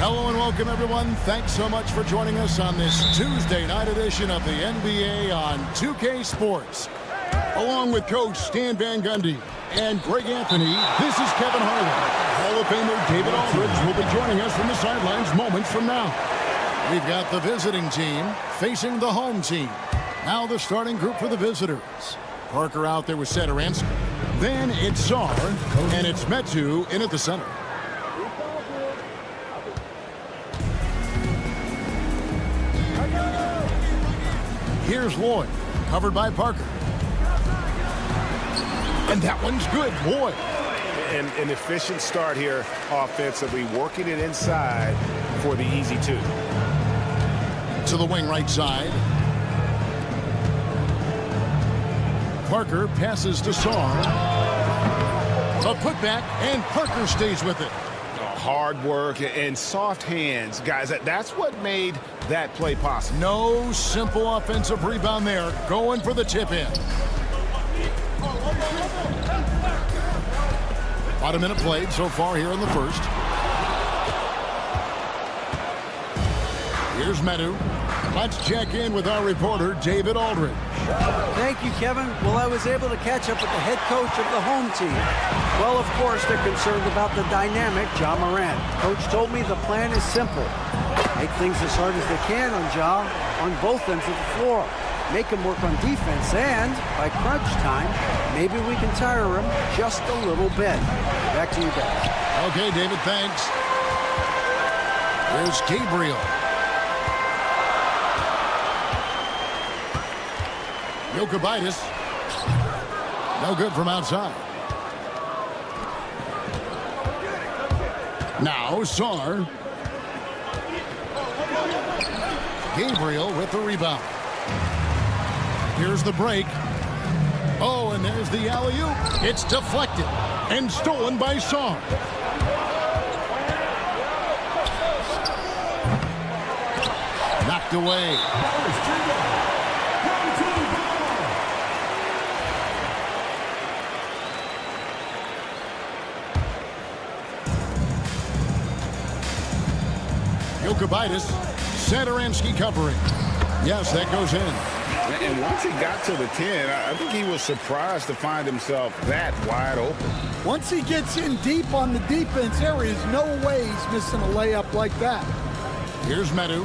Hello and welcome, everyone. Thanks so much for joining us on this Tuesday night edition of the NBA on 2K Sports. Along with Coach Stan Van Gundy and Greg Anthony, this is Kevin Harlan. Hall of Famer David Aldridge will be joining us from the sidelines moments from now. We've got the visiting team facing the home team. Now the starting group for the visitors. Parker out there with Satoransky. Then it's Sar, and it's Metu in at the center. Here's Lloyd, covered by Parker. And that one's good, Lloyd. An efficient start here offensively, working it inside for the easy two. To the wing right side. Parker passes to Sar. A putback, and Parker stays with it. Hard work and soft hands. Guys, that's what made that play possible. No simple offensive rebound there. Going for the tip-in. About a minute played so far here in the first. Here's Metu. Let's check in with our reporter, David Aldridge. Thank you, Kevin. Well, I was able to catch up with the head coach of the home team. Well, of course, they're concerned about the dynamic Ja Morant. Coach told me the plan is simple. Make things as hard as they can on Ja on both ends of the floor. Make him work on defense, and by crunch time, maybe we can tire him just a little bit. Back to you guys. Okay, David, thanks. Here's Gabriel. Jokic. No good from outside. Now Sar. Gabriel with the rebound. Here's the break. Oh, and there's the alley-oop. It's deflected and stolen by Sar. Knocked away. Jokic, Satoransky covering. Yes, that goes in. And once he got to the 10, I think he was surprised to find himself that wide open. Once he gets in deep on the defense, there is no way he's missing a layup like that. Here's Metu.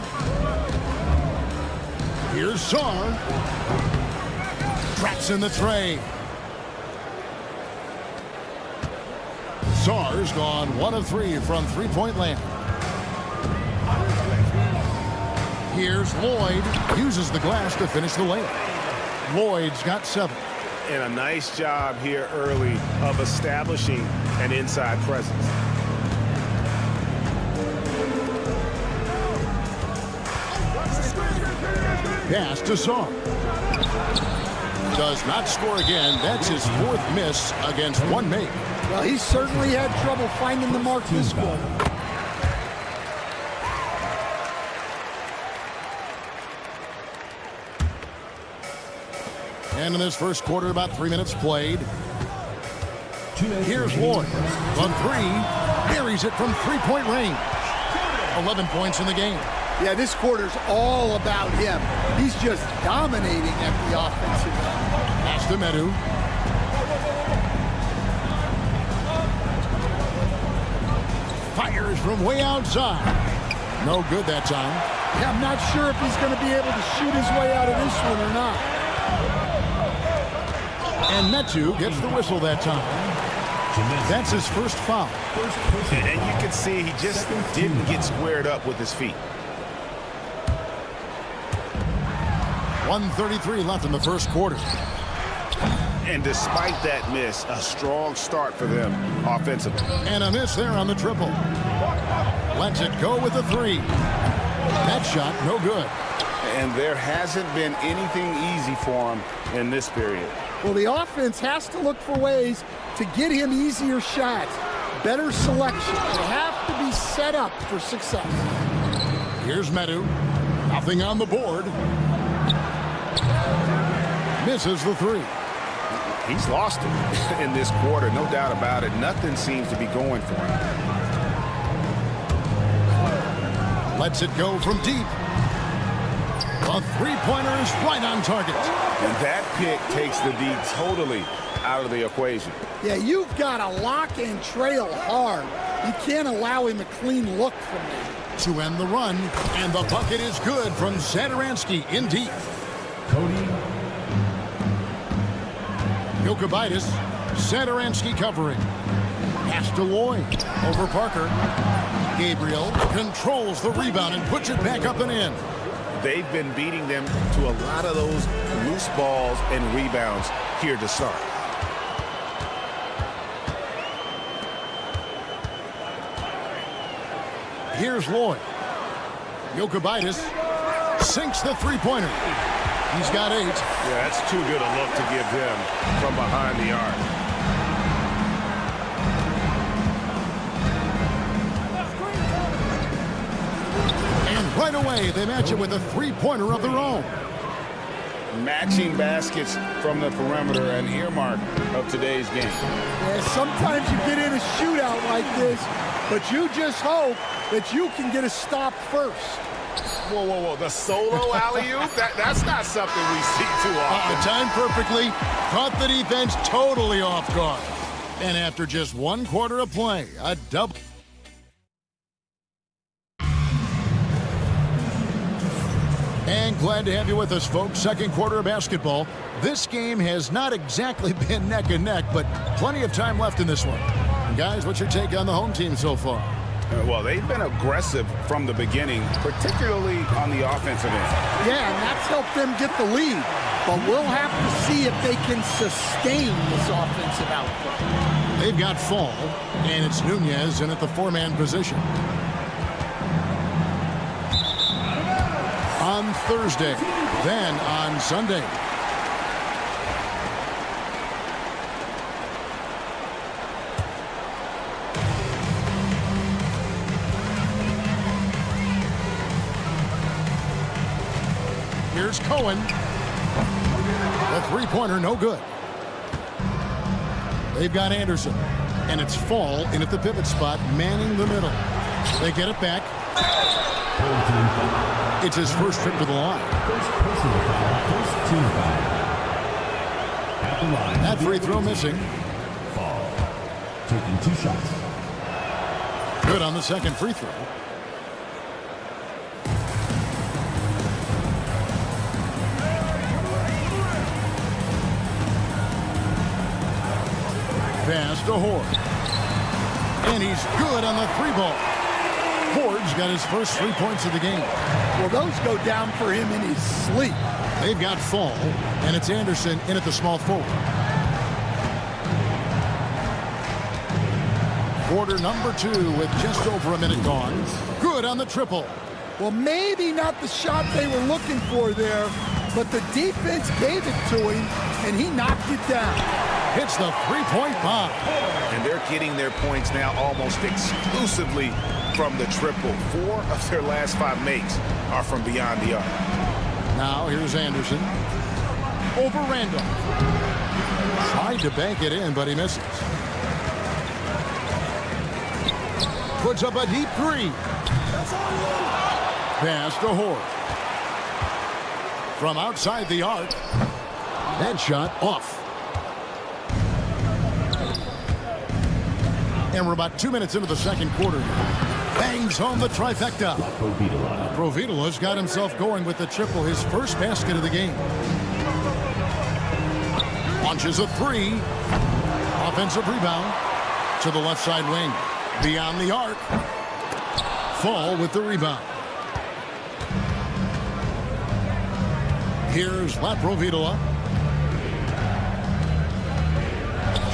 Here's Sar. Traps in the tray. Sar's gone 1 of 3 from three-point land. Here's Lloyd. Uses the glass to finish the layup. Lloyd's got 7. And a nice job here early of establishing an inside presence. Pass to Sar. Does not score again. That's his 4th miss against 1 make. Well, he certainly had trouble finding the mark this quarter. And in this first quarter, about 3 minutes played. Here's Lloyd. On 3. Buries it from three-point range. 11 points in the game. Yeah, this quarter's all about him. He's just dominating at the offensive end. Pass to Metu. Fires from way outside. No good that time. Yeah, I'm not sure if he's going to be able to shoot his way out of this one or not. And Metu gets the whistle that time. That's his first foul. And you can see he just didn't get squared up with his feet. 1:33 left in the first quarter. And despite that miss, a strong start for them offensively. And a miss there on the triple. Lets it go with a 3. That shot, no good. And there hasn't been anything easy for him in this period. Well, the offense has to look for ways to get him easier shots, better selection. They have to be set up for success. Here's Metu. Nothing on the board. Misses the 3. He's lost it in this quarter, no doubt about it. Nothing seems to be going for him. Lets it go from deep. A three-pointer is right on target. And that pick takes the D totally out of the equation. Yeah, you've got to lock and trail hard. You can't allow him a clean look from there. To end the run, and the bucket is good from Satoransky in deep. Cody. Jokic, Satoransky covering. Pass to Lloyd, over Parker. Gabriel controls the rebound and puts it back up and in. They've been beating them to a lot of those loose balls and rebounds here to start. Here's Lloyd. Jokic sinks the three-pointer. He's got 8. Yeah, that's too good a look to give him from behind the arc. And right away, they match it with a three-pointer of their own. Matching baskets from the perimeter, an earmark of today's game. Yeah, sometimes you get in a shootout like this, but you just hope that you can get a stop first. Whoa, whoa, whoa. The solo alley-oop? That's not something we see too often. Timed perfectly. Caught the defense totally off guard. And after just 1 quarter of play, a double. And glad to have you with us, folks. Second quarter of basketball. This game has not exactly been neck and neck, but plenty of time left in this one. And guys, what's your take on the home team so far? Well, they've been aggressive from the beginning, particularly on the offensive end. Yeah, and that's helped them get the lead. But we'll have to see if they can sustain this offensive output. They've got Fall, and it's Nunez in at the 4-man position. On Thursday, then on Sunday. Here's Cohen. The three-pointer, no good. They've got Anderson, and it's Fall in at the pivot spot, manning the middle. They get it back. It's his first trip to the line. First personal foul, first team foul. At the line. That free throw missing. Fall. Taking 2 shots. Good on the second free throw. Pass to Horde. And he's good on the 3-ball. Horde's got his first 3 points of the game. Well, those go down for him in his sleep. They've got Fall, and it's Anderson in at the small forward. Quarter number 2 with just over a minute gone. Good on the triple. Well, maybe not the shot they were looking for there, but the defense gave it to him, and he knocked it down. Hits the 3-point bomb. And they're getting their points now almost exclusively from the triple. 4 of their last 5 makes are from beyond the arc. Now here's Anderson. Over Randall. Tried to bank it in, but he misses. Puts up a deep 3. Pass to Horde. From outside the arc. That shot off. And we're about 2 minutes into the second quarter. Bangs home the trifecta. Provitola's got himself going with the triple, his first basket of the game. Launches a 3. Offensive rebound to the left side wing. Beyond the arc. Fall with the rebound. Here's Provitola.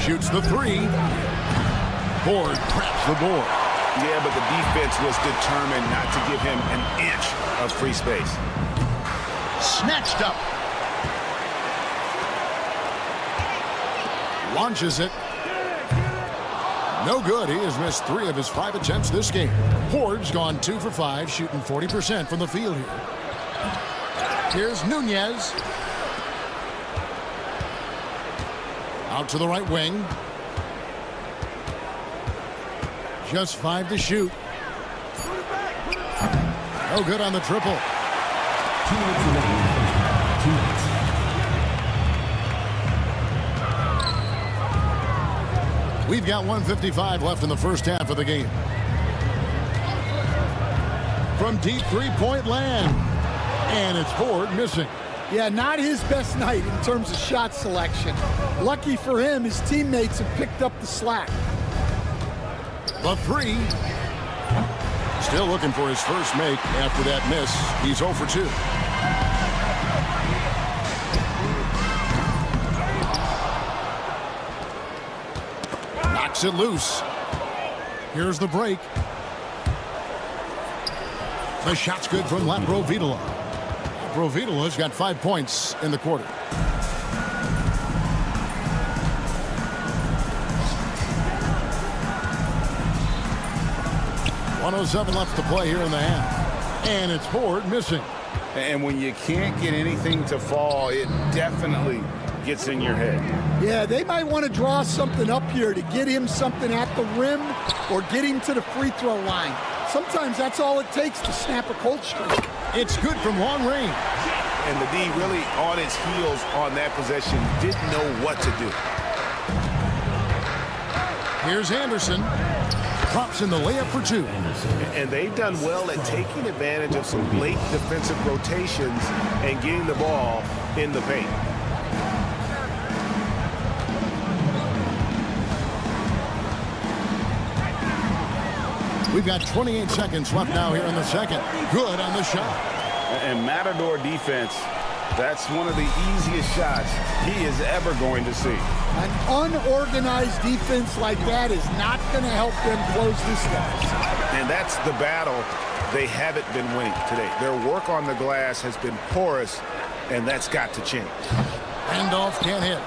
Shoots the 3. Horde traps the board. Yeah, but the defense was determined not to give him an inch of free space. Snatched up. Launches it. No good. He has missed 3 of his 5 attempts this game. Horde's gone 2 for 5, shooting 40% from the field here. Here's Nunez. Out to the right wing. Just 5 to shoot. No good on the triple. 2 minutes remaining in the first half. 2 minutes. We've got 1:55 left in the first half of the game. From deep three-point land. And it's Ford missing. Yeah, not his best night in terms of shot selection. Lucky for him, his teammates have picked up the slack. The three. Still looking for his first make after that miss. He's 0 for 2. Knocks it loose. Here's the break. The shot's good from Laprovitola. Laprovitola's got 5 points in the quarter. .107 left to play here in the half. And it's Ford missing. And when you can't get anything to fall, it definitely gets in your head. Yeah, they might want to draw something up here to get him something at the rim or get him to the free throw line. Sometimes that's all it takes to snap a cold streak. It's good from long range. And the D really on its heels on that possession, didn't know what to do. Here's Anderson. Drops in the layup for 2. And they've done well at taking advantage of some late defensive rotations and getting the ball in the paint. We've got 28 seconds left now here in the second. Good on the shot. And Matador defense, that's one of the easiest shots he is ever going to see. An unorganized defense like that is not going to help them close this deficit. And that's the battle they haven't been winning today. Their work on the glass has been porous, and that's got to change. Randolph can't hit.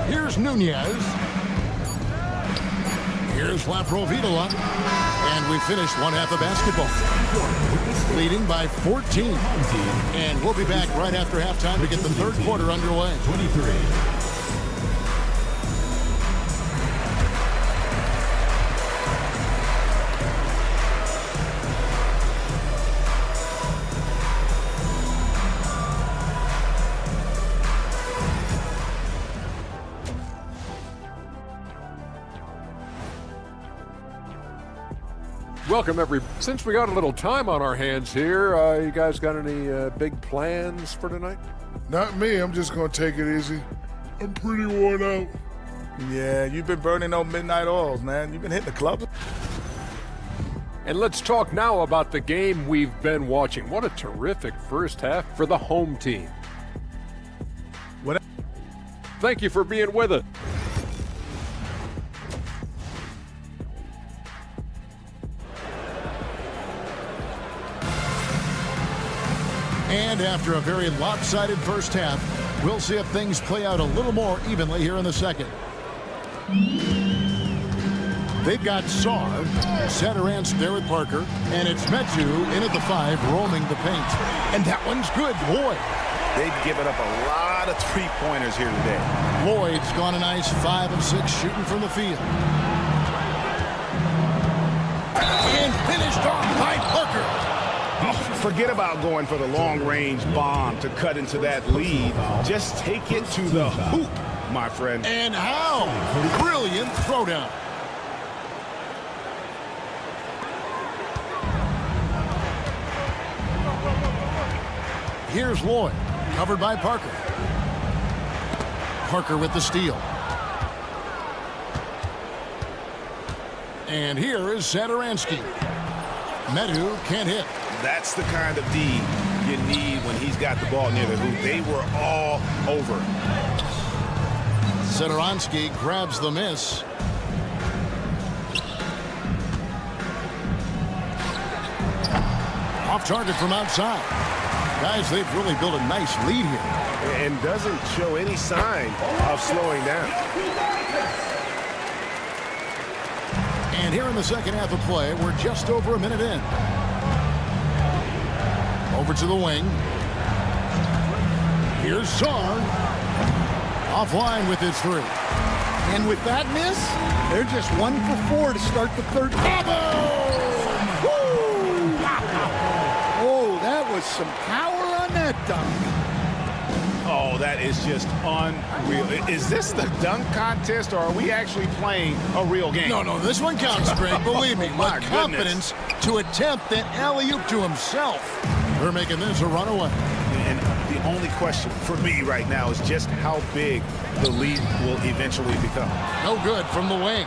Here's Nunez. Here's Laprovitola. And we finished one half of basketball. Leading by 14. And we'll be back right after halftime to get the third quarter underway. 23. Welcome, Since we got a little time on our hands here, you guys got any big plans for tonight? Not me. I'm just going to take it easy. I'm pretty worn out. Yeah, you've been burning those midnight oils, man. You've been hitting the clubs. And let's talk now about the game we've been watching. What a terrific first half for the home team. Thank you for being with us. And after a very lopsided first half, we'll see if things play out a little more evenly here in the second. They've got Saar, Satoransk there with Parker, and it's Metu in at the 5, roaming the paint. And that one's good, Lloyd. They've given up a lot of three-pointers here today. Lloyd's gone a nice 5 of 6 shooting from the field. And finished off by Parker. Forget about going for the long-range bomb to cut into that lead. Just take it to the hoop, my friend. And how? Brilliant throwdown. Here's Lloyd, covered by Parker. Parker with the steal. And here is Satoranski. Metu can't hit. That's the kind of D you need when he's got the ball near the hoop. They were all over. Satoranski grabs the miss. Off target from outside. Guys, they've really built a nice lead here. And doesn't show any sign of slowing down. And here in the second half of play, we're just over a minute in. Over to the wing. Here's Saar. Offline with his 3. And with that miss, they're just 1 for 4 to start the third. Bravo! was some power on that dunk. Oh, that is just unreal. Is this the dunk contest, or are we actually playing a real game? No, this one counts, Greg. Believe me, My with confidence to attempt that alley-oop to himself. They're making this a runaway. And the only question for me right now is just how big the lead will eventually become. No good from the wing.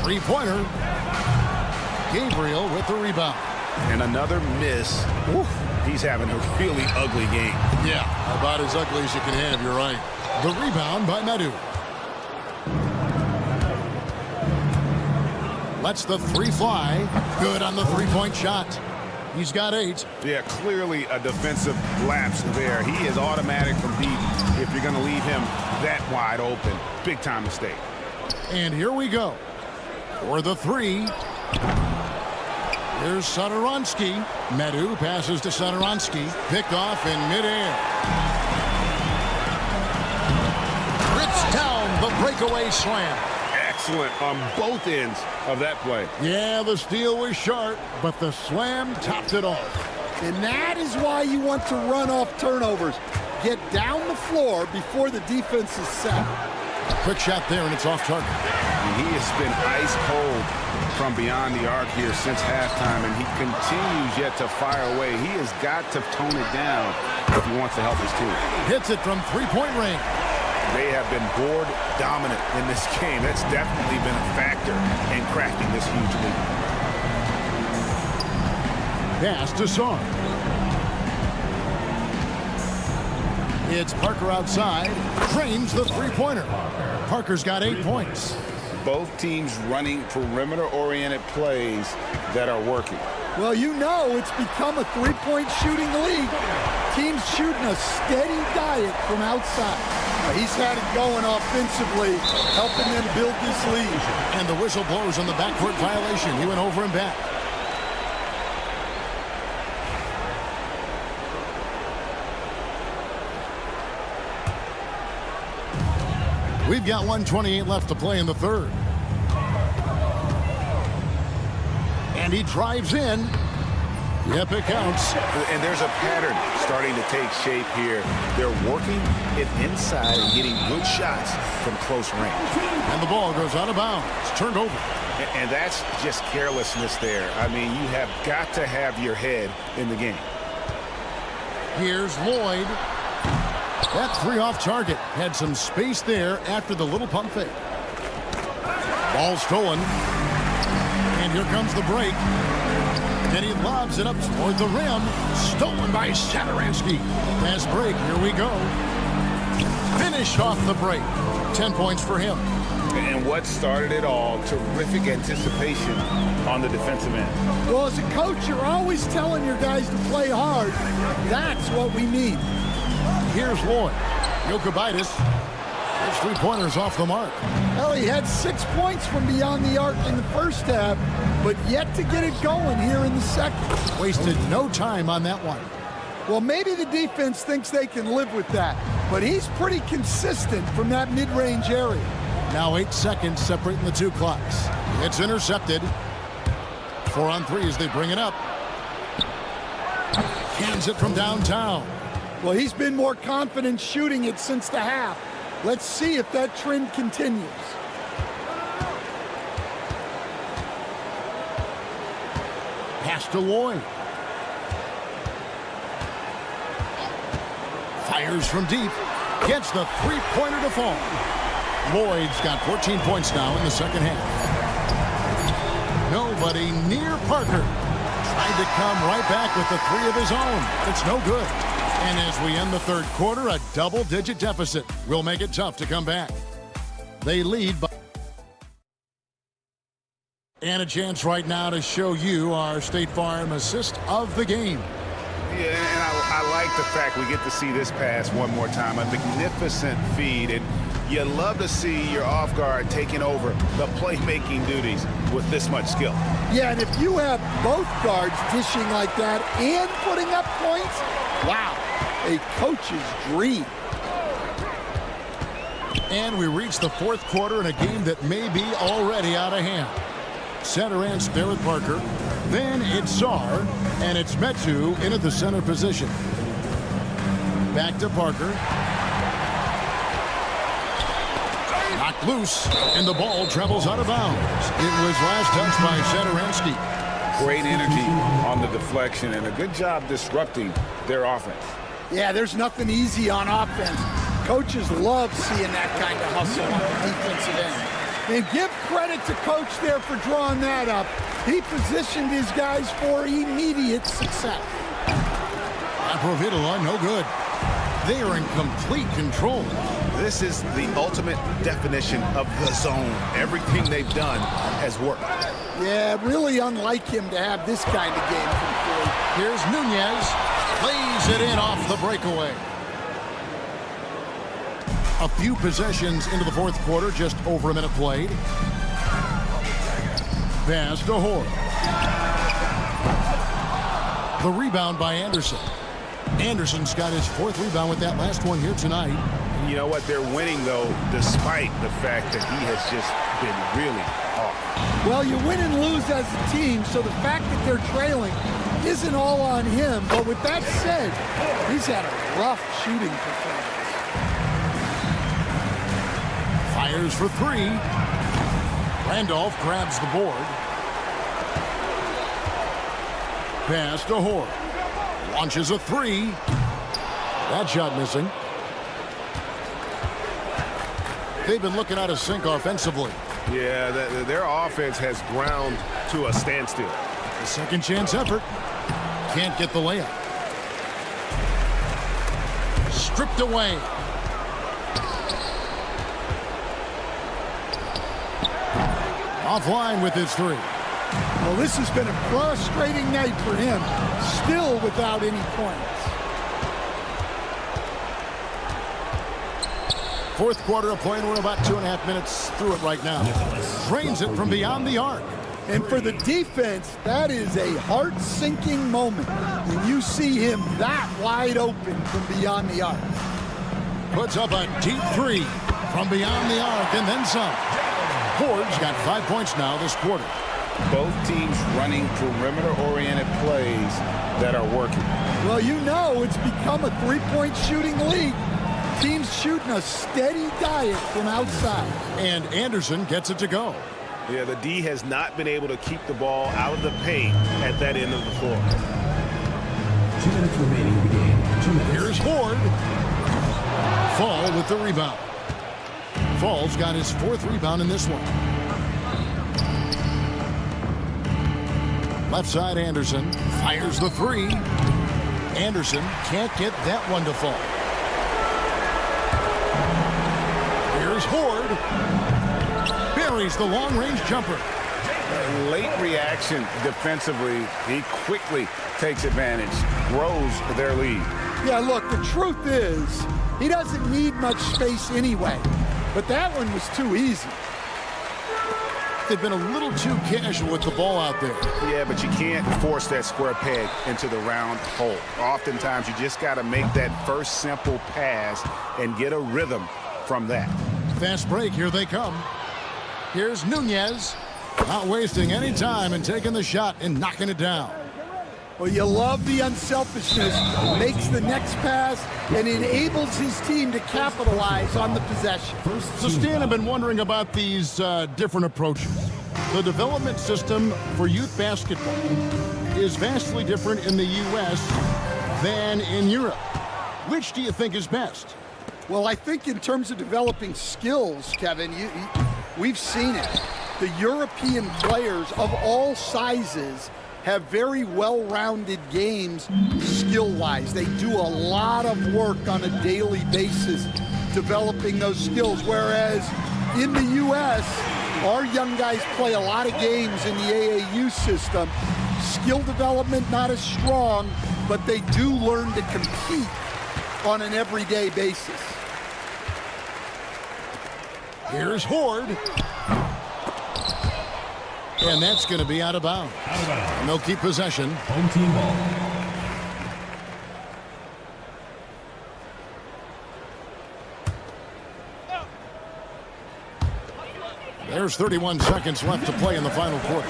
Three-pointer. Gabriel with the rebound. And another miss. Oof, he's having a really ugly game. Yeah, about as ugly as you can have, you're right. The rebound by Medu. Lets the three fly. Good on the three-point shot. He's got 8. Yeah, clearly a defensive lapse there. He is automatic from deep if you're going to leave him that wide open. Big time mistake. And here we go. For the 3. Here's Satoransky. Medu passes to Satoransky. Picked off in midair. Rips down the breakaway slam. Excellent on both ends of that play. Yeah, the steal was sharp, but the slam topped it off. And that is why you want to run off turnovers. Get down the floor before the defense is set. Quick shot there, and it's off target. And he has been ice cold from beyond the arc here since halftime, and he continues yet to fire away. He has got to tone it down if he wants to help his team. Hits it from three-point range. They have been board dominant in this game. That's definitely been a factor in crafting this huge lead. Pass to Sar. It's Parker outside. Frames the three-pointer. Parker's got 8 points. Both teams running perimeter-oriented plays that are working. Well, you know it's become a three-point shooting league. Teams shooting a steady diet from outside. He's had it going offensively, helping them build this lead. And the whistle blows on the backcourt violation. He went over and back. We've got 1:28 left to play in the third. And he drives in. Yep, it counts. And there's a pattern starting to take shape here. They're working it inside and getting good shots from close range. And the ball goes out of bounds. It's turned over. And that's just carelessness there. I mean, you have got to have your head in the game. Here's Lloyd. That 3 off target. Had some space there after the little pump fake. Ball stolen. And here comes the break. And he lobs it up toward the rim. Stolen by Satoransky. Fast break. Here we go. Finish off the break. 10 points for him. And what started it all, terrific anticipation on the defensive end. Well, as a coach, you're always telling your guys to play hard. That's what we need. Here's Lloyd. Jokubaitis. His three-pointers off the mark. Well, he had 6 points from beyond the arc in the first half, but yet to get it going here in the second. Wasted no time on that one. Well, maybe the defense thinks they can live with that, but he's pretty consistent from that mid-range area. Now 8 seconds separating the 2 clocks. It's intercepted. 4 on 3 as they bring it up. Hands it from downtown. Well, he's been more confident shooting it since the half. Let's see if that trend continues. Pass to Lloyd. Fires from deep. Gets the three-pointer to fall. Lloyd's got 14 points now in the second half. Nobody near Parker. Tried to come right back with the 3 of his own. It's no good. And as we end the third quarter, a double-digit deficit will make it tough to come back. They lead by... And a chance right now to show you our State Farm assist of the game. Yeah, and I like the fact we get to see this pass one more time. A magnificent feed, and you love to see your off guard taking over the playmaking duties with this much skill. Yeah, and if you have both guards dishing like that and putting up points, wow, a coach's dream. And we reach the fourth quarter in a game that may be already out of hand. Satoransk there with Parker. Then it's Sar, and it's Metu in at the center position. Back to Parker. Knocked loose, and the ball travels out of bounds. It was last touched by Satoranski. Great energy on the deflection and a good job disrupting their offense. Yeah, there's nothing easy on offense. Coaches love seeing that kind of hustle on the defensive end. And give credit to Coach there for drawing that up. He positioned his guys for immediate success. Aprovitola, no good. They are in complete control. This is the ultimate definition of the zone. Everything they've done has worked. Yeah, really unlike him to have this kind of game from Floyd. Here's Nunez. Lays it in off the breakaway. A few possessions into the fourth quarter, just over a minute played. Pass to Horde. The rebound by Anderson. Anderson's got his fourth rebound with that last one here tonight. You know what? They're winning, though, despite the fact that he has just been really off. Well, you win and lose as a team, so the fact that they're trailing isn't all on him. But with that said, he's had a rough shooting performance. Fires for three. Randolph grabs the board. Pass to Horde. Launches a three. That shot missing. They've been looking out of sync offensively. Yeah, their offense has ground to a standstill. A second chance effort. Can't get the layup. Stripped away. Offline with his three. Well, this has been a frustrating night for him. Still without any points. Fourth quarter of play, and we're about 2.5 minutes through it right now. Drains it from beyond the arc. And for the defense, that is a heart-sinking moment when you see him that wide open from beyond the arc. Puts up a deep three from beyond the arc and then some. Horde's got 5 points now this quarter. Both teams running perimeter-oriented plays that are working. Well, you know it's become a three-point shooting league. Teams shooting a steady diet from outside. And Anderson gets it to go. Yeah, the D has not been able to keep the ball out of the paint at that end of the floor. 2 minutes remaining in the game. 2 minutes. Here's Horde. Fall with the rebound. Fall's got his fourth rebound in this one. Left side, Anderson fires the three. Anderson can't get that one to fall. Here's Horde. Buries the long-range jumper. Late reaction defensively. He quickly takes advantage, grows their lead. Yeah, look, the truth is he doesn't need much space anyway. But that one was too easy. They've been a little too casual with the ball out there. Yeah, but you can't force that square peg into the round hole. Oftentimes, you just got to make that first simple pass and get a rhythm from that. Fast break, here they come. Here's Nunez, not wasting any time and taking the shot and knocking it down. Well, you love the unselfishness, makes the next pass, and enables his team to capitalize on the possession. So, Stan, I've been wondering about these different approaches. The development system for youth basketball is vastly different in the U.S. than in Europe. Which do you think is best? Well, I think in terms of developing skills, Kevin, we've seen it. The European players of all sizes have very well-rounded games skill-wise. They do a lot of work on a daily basis developing those skills, whereas in the U.S., our young guys play a lot of games in the AAU system. Skill development not as strong, but they do learn to compete on an everyday basis. Here's Horde. And that's going to be out of bounds. And they'll keep possession. Home team ball. There's 31 seconds left to play in the final quarter.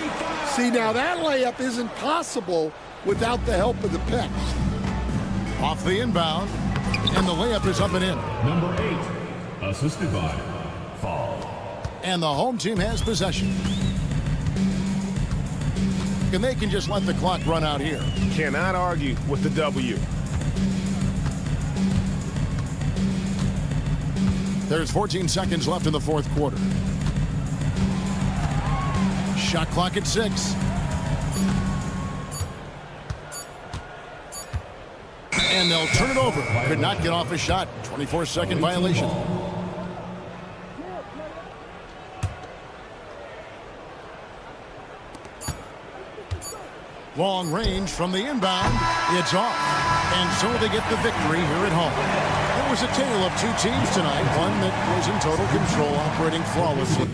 See, now that layup isn't possible without the help of the pick. Off the inbound, and the layup is up and in. Number 8, assisted by Fall. And the home team has possession. And they can just let the clock run out here. Cannot argue with the W. There's 14 seconds left in the fourth quarter. Shot clock at 6. And they'll turn it over. Could not get off a shot. 24-second violation. Long range from the inbound. It's off. And so they get the victory here at home. It was a tale of two teams tonight. One that was in total control, operating flawlessly.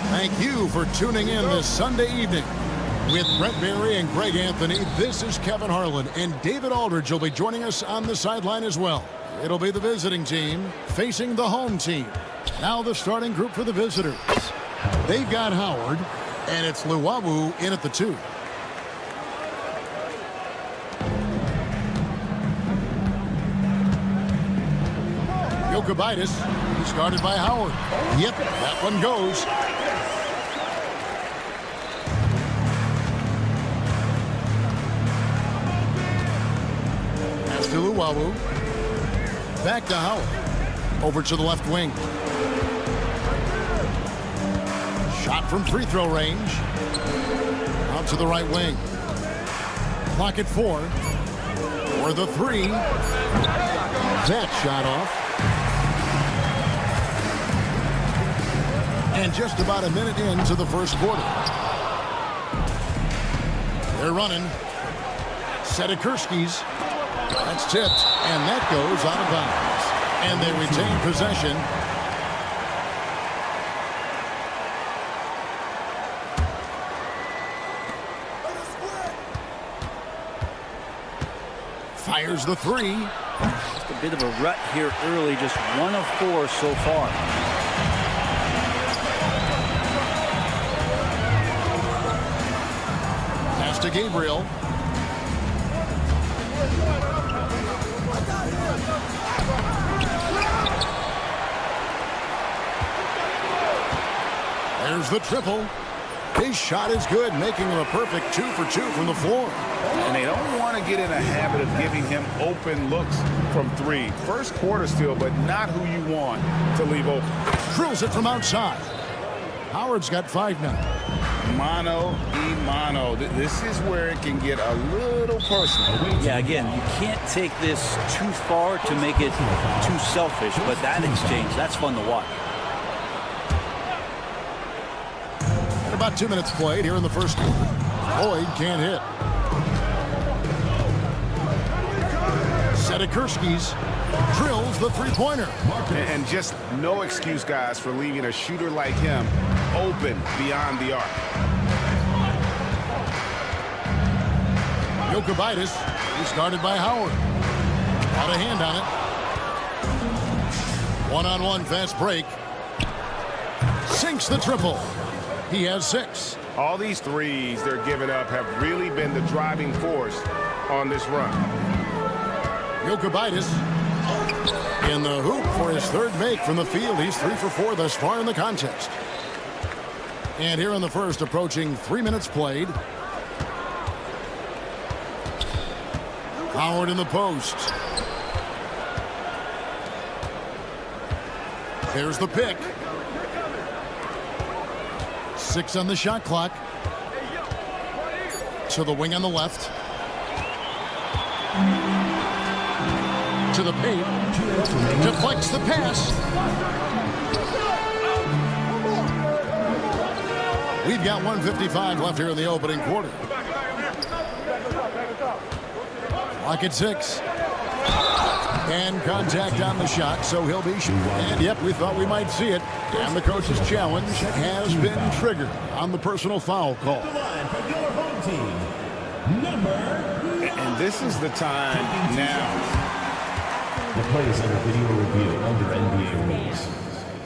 Thank you for tuning in this Sunday evening. With Brent Barry and Greg Anthony, this is Kevin Harlan, and David Aldridge will be joining us on the sideline as well. It'll be the visiting team facing the home team. Now the starting group for the visitors. They've got Howard, and it's Luwawu in at the 2. Jokibitis, he's guarded by Howard. Yep, that one goes. Pass to Luwawu. Back to Howard. Over to the left wing. Shot from free throw range. Out to the right wing. Clock at 4. For the 3. That shot off. And just about a minute into the first quarter. They're running. Sedikurski's. That's tipped, and that goes out of bounds. And they retain possession. Fires the three. Just a bit of a rut here early, just 1 of 4 so far. Pass to Gabriel. There's the triple. His shot is good, making him a perfect 2 for 2 from the floor. And they don't want to get in a habit of giving him open looks from 3. First quarter still, but not who you want to leave open. Drills it from outside. Howard's got 5 now. Mano y mano. This is where it can get a little personal. Yeah, again, you can't take this too far to make it too selfish, but that exchange, that's fun to watch. About 2 minutes played here in the first quarter. Boyd can't hit. Sedikurski's drills the three-pointer. And just no excuse, guys, for leaving a shooter like him open beyond the arc. Jokibitis is guarded by Howard. Got a hand on it. One-on-one fast break. Sinks the triple. He has 6. All these threes they're giving up have really been the driving force on this run. Jokibitis in the hoop for his 3rd make from the field. He's 3 for 4 thus far in the contest. And here in the first, approaching 3 minutes played. Howard in the post. There's the pick. 6 on the shot clock. To the wing on the left. To the paint. Deflects the pass. We've got 1:55 left here in the opening quarter. Clock at 6. And contact on the shot, so he'll be shooting. And yep, we thought we might see it. And the coach's challenge has been triggered on the personal foul call. And this is the time now. The play is under video review under NBA rules.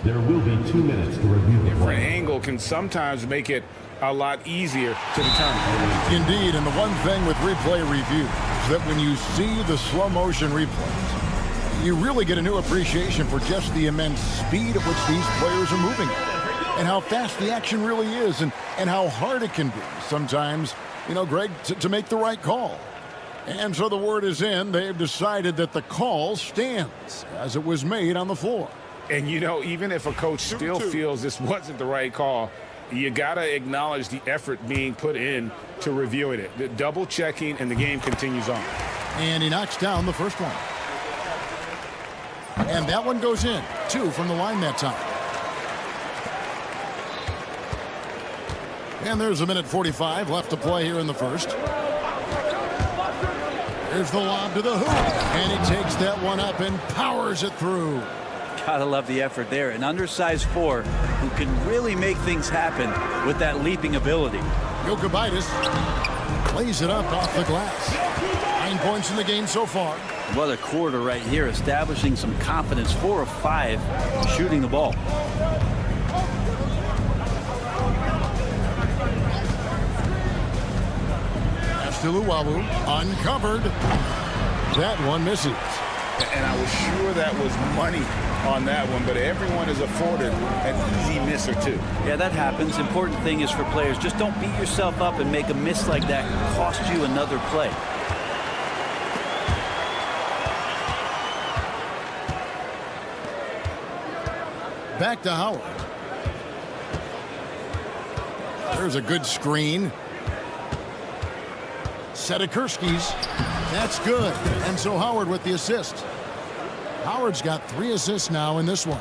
There will be 2 minutes to review the Different play. angle can sometimes make it a lot easier to determine. Indeed, and the one thing with replay review is that when you see the slow motion replays, you really get a new appreciation for just the immense speed at which these players are moving and how fast the action really is and how hard it can be sometimes, you know, Greg, to make the right call. And so the word is in. They've decided that the call stands as it was made on the floor. And, you know, even if a coach still feels this wasn't the right call, you got to acknowledge the effort being put in to reviewing it. The double checking, and the game continues on. And he knocks down the first one. And that one goes in. 2 from the line that time. And there's 1:45 left to play here in the first. There's the lob to the hoop. And he takes that one up and powers it through. Gotta love the effort there. An undersized 4 who can really make things happen with that leaping ability. Jokibitis lays it up off the glass. 9 points in the game so far. What a quarter right here, establishing some confidence. 4 of 5 shooting the ball. Stiluwalu uncovered. That one misses. And I was sure that was money on that one, but everyone is afforded an easy miss or 2. Yeah, that happens. Important thing is for players, just don't beat yourself up and make a miss like that cost you another play. Back to Howard. There's a good screen. Sedikurski's. That's good. And so Howard with the assist. Howard's got 3 assists now in this one.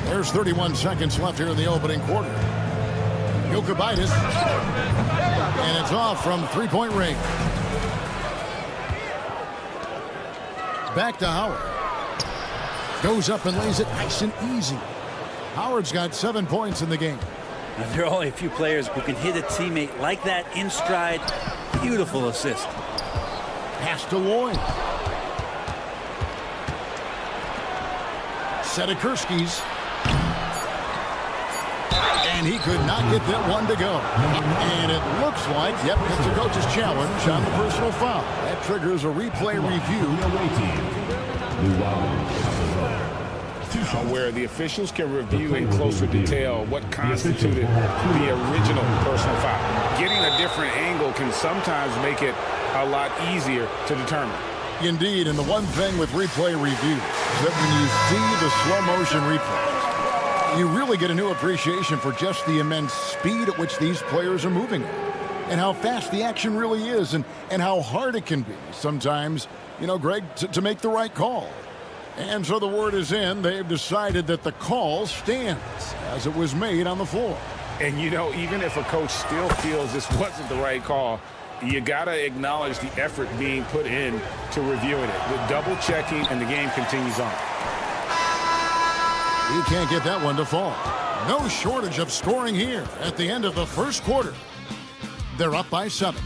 There's 31 seconds left here in the opening quarter. Jokic, and it's off from three-point range. Back to Howard. Goes up and lays it nice and easy. Howard's got 7 points in the game. Now, there are only a few players who can hit a teammate like that in stride. Beautiful assist. Pass to Lloyd. Sedikurski's. And he could not get that one to go. And it looks like, yep, it's a coach's challenge on the personal foul. That triggers a replay review. Where the officials can review in closer detail what constituted the original personal foul. Getting a different angle can sometimes make it a lot easier to determine. Indeed, and the one thing with replay review is that when you see the slow motion replay, you really get a new appreciation for just the immense speed at which these players are moving at, and how fast the action really is, and how hard it can be sometimes, you know, Greg, to make the right call. And so the word is in. They've decided that the call stands as it was made on the floor. And, you know, even if a coach still feels this wasn't the right call, you got to acknowledge the effort being put in to reviewing it. The double checking, and the game continues on. He can't get that one to fall. No shortage of scoring here at the end of the first quarter. They're up by 7.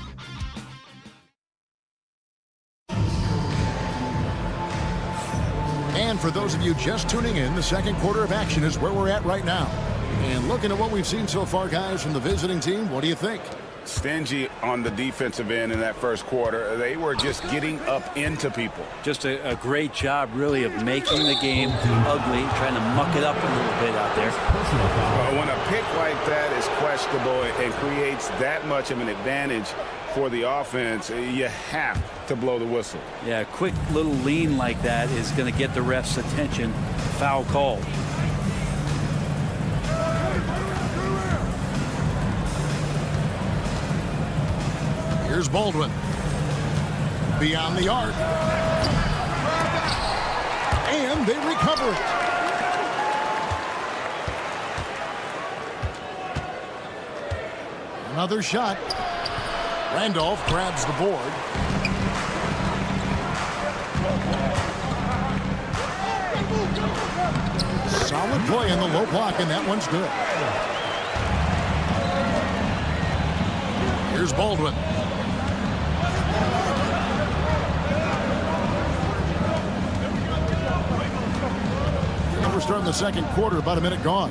And for those of you just tuning in, the second quarter of action is where we're at right now. And looking at what we've seen so far, guys, from the visiting team, what do you think? Stingy on the defensive end in that first quarter. They were just getting up into people. Just a great job, really, of making the game ugly, trying to muck it up a little bit out there. When a pick like that is questionable and creates that much of an advantage for the offense, you have to blow the whistle. Yeah, a quick little lean like that is going to get the ref's attention. Foul called. Here's Baldwin. Beyond the arc. And they recover it. Another shot. Randolph grabs the board. Solid play in the low block, and that one's good. Here's Baldwin. We're starting the second quarter, about a minute gone.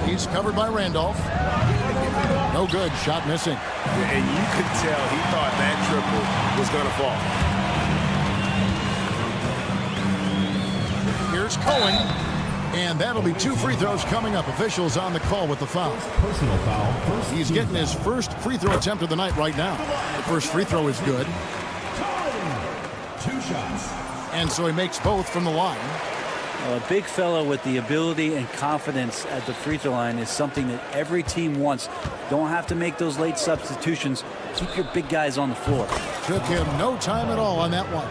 He's covered by Randolph. No good. Shot missing. And you could tell he thought that triple was going to fall. Here's Cohen. And that'll be 2 free throws coming up. Officials on the call with the foul. Personal foul. He's getting his first free throw attempt of the night right now. The first free throw is good. 2 shots. And so he makes both from the line. A big fellow with the ability and confidence at the free throw line is something that every team wants. Don't have to make those late substitutions. Keep your big guys on the floor. Took him no time at all on that one.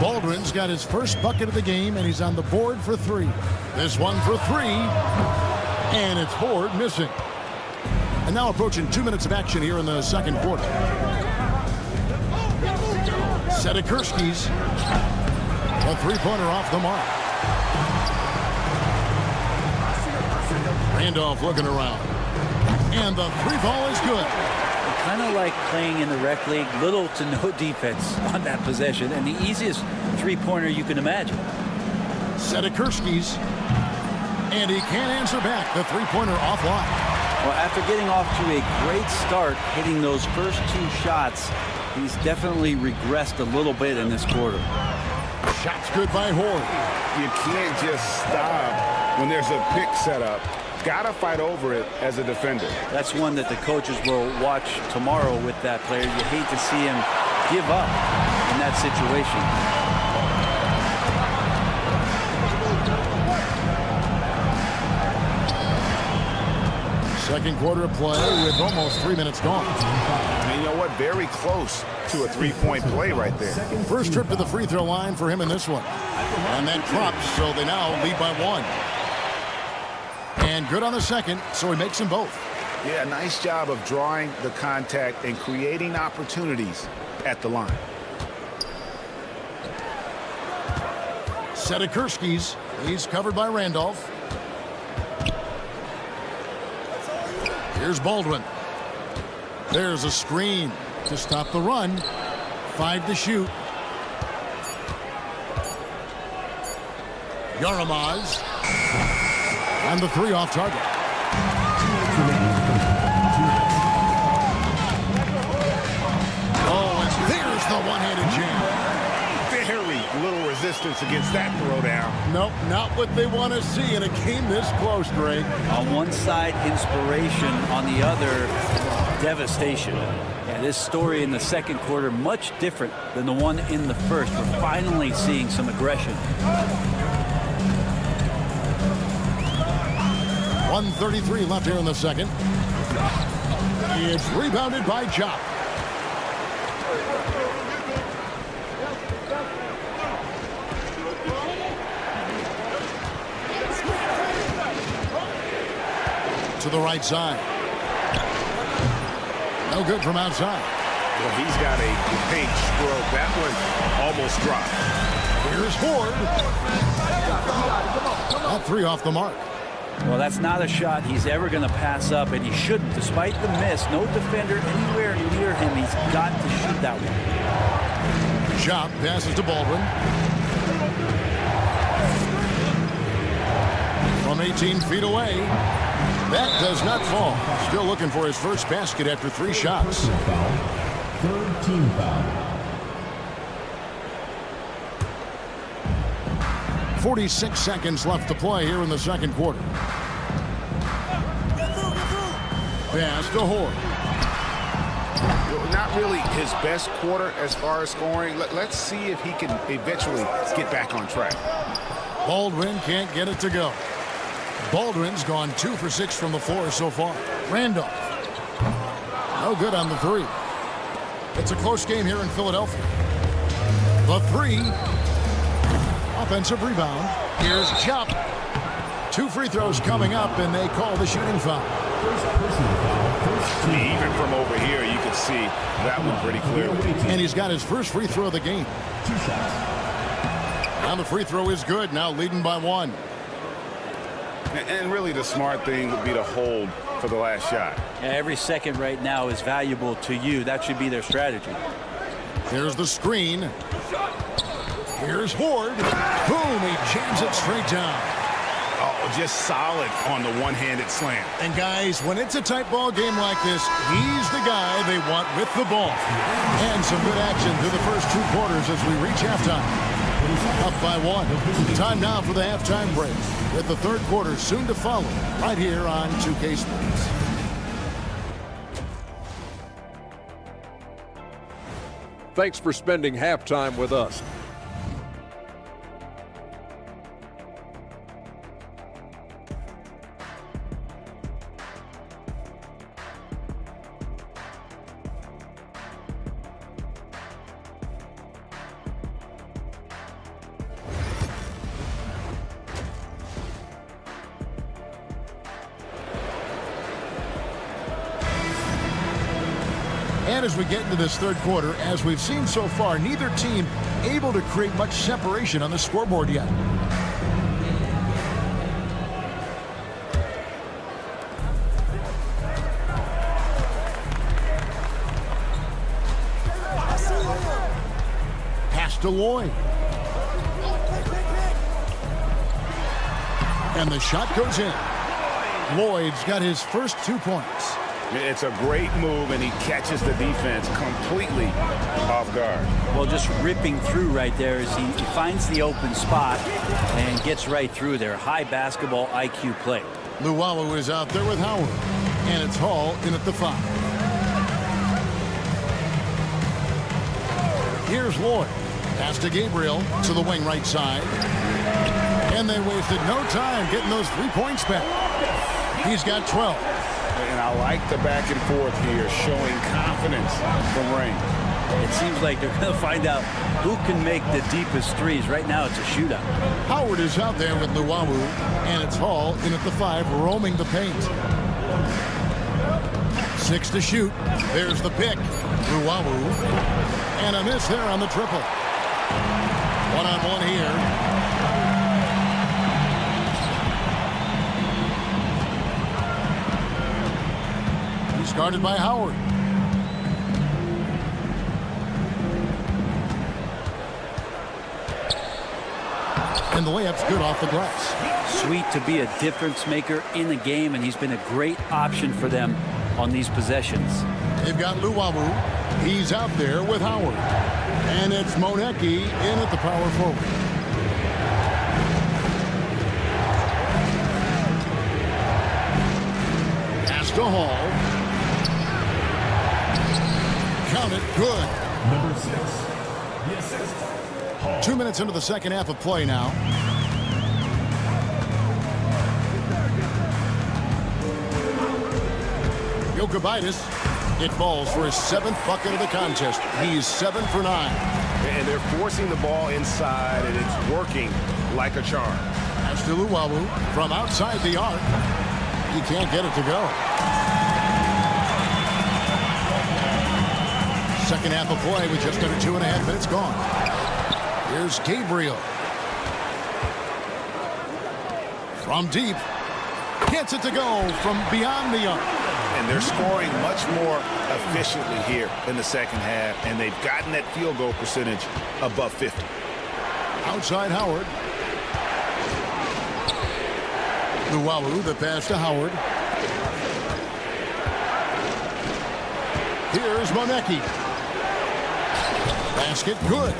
Baldwin's got his first bucket of the game, and he's on the board for 3. This one for 3. And it's Ford missing. And now approaching 2 minutes of action here in the second quarter. Sedikurski's. A three-pointer off the mark. Randolph looking around. And the 3-ball is good. Kind of like playing in the rec league, little to no defense on that possession, and the easiest three-pointer you can imagine. Sedikurski's. And he can't answer back. The three-pointer offline. Well, after getting off to a great start, hitting those first 2 shots, he's definitely regressed a little bit in this quarter. Shot's good by Horde. You can't just stop when there's a pick set up. Gotta fight over it as a defender. That's one that the coaches will watch tomorrow with that player. You hate to see him give up in that situation. Second quarter of play with almost 3 minutes gone. And you know what? Very close to a 3-point play right there. First trip to the free throw line for him in this one. And that drops, so they now lead by 1. And good on the second, so he makes them both. Yeah, nice job of drawing the contact and creating opportunities at the line. Sedikurski's. He's covered by Randolph. Here's Baldwin. There's a screen to stop the run. 5 to shoot. Yaramaz. And the 3 off target. Oh, and there's the one-handed jam. Very little resistance against that throwdown. Nope, not what they want to see in a game this close, Greg. On one side, inspiration. On the other, devastation. Yeah, this story in the second quarter, much different than the one in the first. We're finally seeing some aggression. 1:33 left here in the second. It's rebounded by Jock. To the right side. No good from outside. Well, he's got a pink stroke. That one almost dropped. Here's Ford. That 3 off the mark. Well, that's not a shot he's ever going to pass up, and he shouldn't. Despite the miss, no defender anywhere near him. He's got to shoot that one. Chop passes to Baldwin. From 18 feet away. That does not fall. Still looking for his first basket after 3 shots. Third team foul. 46 seconds left to play here in the second quarter. Pass to Horde. Not really his best quarter as far as scoring. Let's see if he can eventually get back on track. Baldwin can't get it to go. Baldwin's gone 2 for 6 from the floor so far. Randolph. No good on the 3. It's a close game here in Philadelphia. The 3. Offensive rebound. Here's Chop. 2 free throws coming up, and they call the shooting foul. Even from over here, you can see that one pretty clearly. And he's got his first free throw of the game. 2 shots. And the free throw is good, now leading by 1. And really the smart thing would be to hold for the last shot. Yeah, every second right now is valuable to you. That should be their strategy. Here's the screen. Here's Horde. Boom, he jams it straight down. Oh, just solid on the one-handed slam. And guys, when it's a tight ball game like this, he's the guy they want with the ball. And some good action through the first 2 quarters as we reach halftime. Up by 1. Time now for the halftime break, with the third quarter soon to follow right here on 2K Sports. Thanks for spending halftime with us. And as we get into this third quarter, as we've seen so far, neither team able to create much separation on the scoreboard yet. Pass to Lloyd. And the shot goes in. Lloyd's got his first 2 points. It's a great move, and he catches the defense completely off guard. Well, just ripping through right there as he finds the open spot and gets right through there. High basketball IQ play. Luwawu is out there with Howard. And it's Hall in at the 5. Here's Lloyd. Pass to Gabriel to the wing right side. And they wasted no time getting those 3 points back. He's got 12. And I like the back and forth here, showing confidence from Rain. It seems like they're going to find out who can make the deepest threes. Right now, it's a shootout. Howard is out there with Luwawu, and it's Hall in at the 5, roaming the paint. 6 to shoot. There's the pick. Luwawu. And a miss there on the triple. One-on-one here. Guarded by Howard. And the layup's good off the glass. Sweet to be a difference maker in the game, and he's been a great option for them on these possessions. They've got Luwawu. He's out there with Howard. And it's Monecki in at the power forward. Pass to Hall. Count it, good. Number 6, the assist. Hall. 2 minutes into the second half of play now. Jokibitis, it falls for his 7th bucket of the contest. He's 7 for 9. And they're forcing the ball inside, and it's working like a charm. As to Luwawu from outside the arc. He can't get it to go. Second half of play with just under 2.5 minutes gone. Here's Gabriel. From deep. Gets it to go from beyond the arc. And they're scoring much more efficiently here in the second half, and they've gotten that field goal percentage above 50. Outside Howard. Luwawu, the pass to Howard. Here's Monecki. Basket good.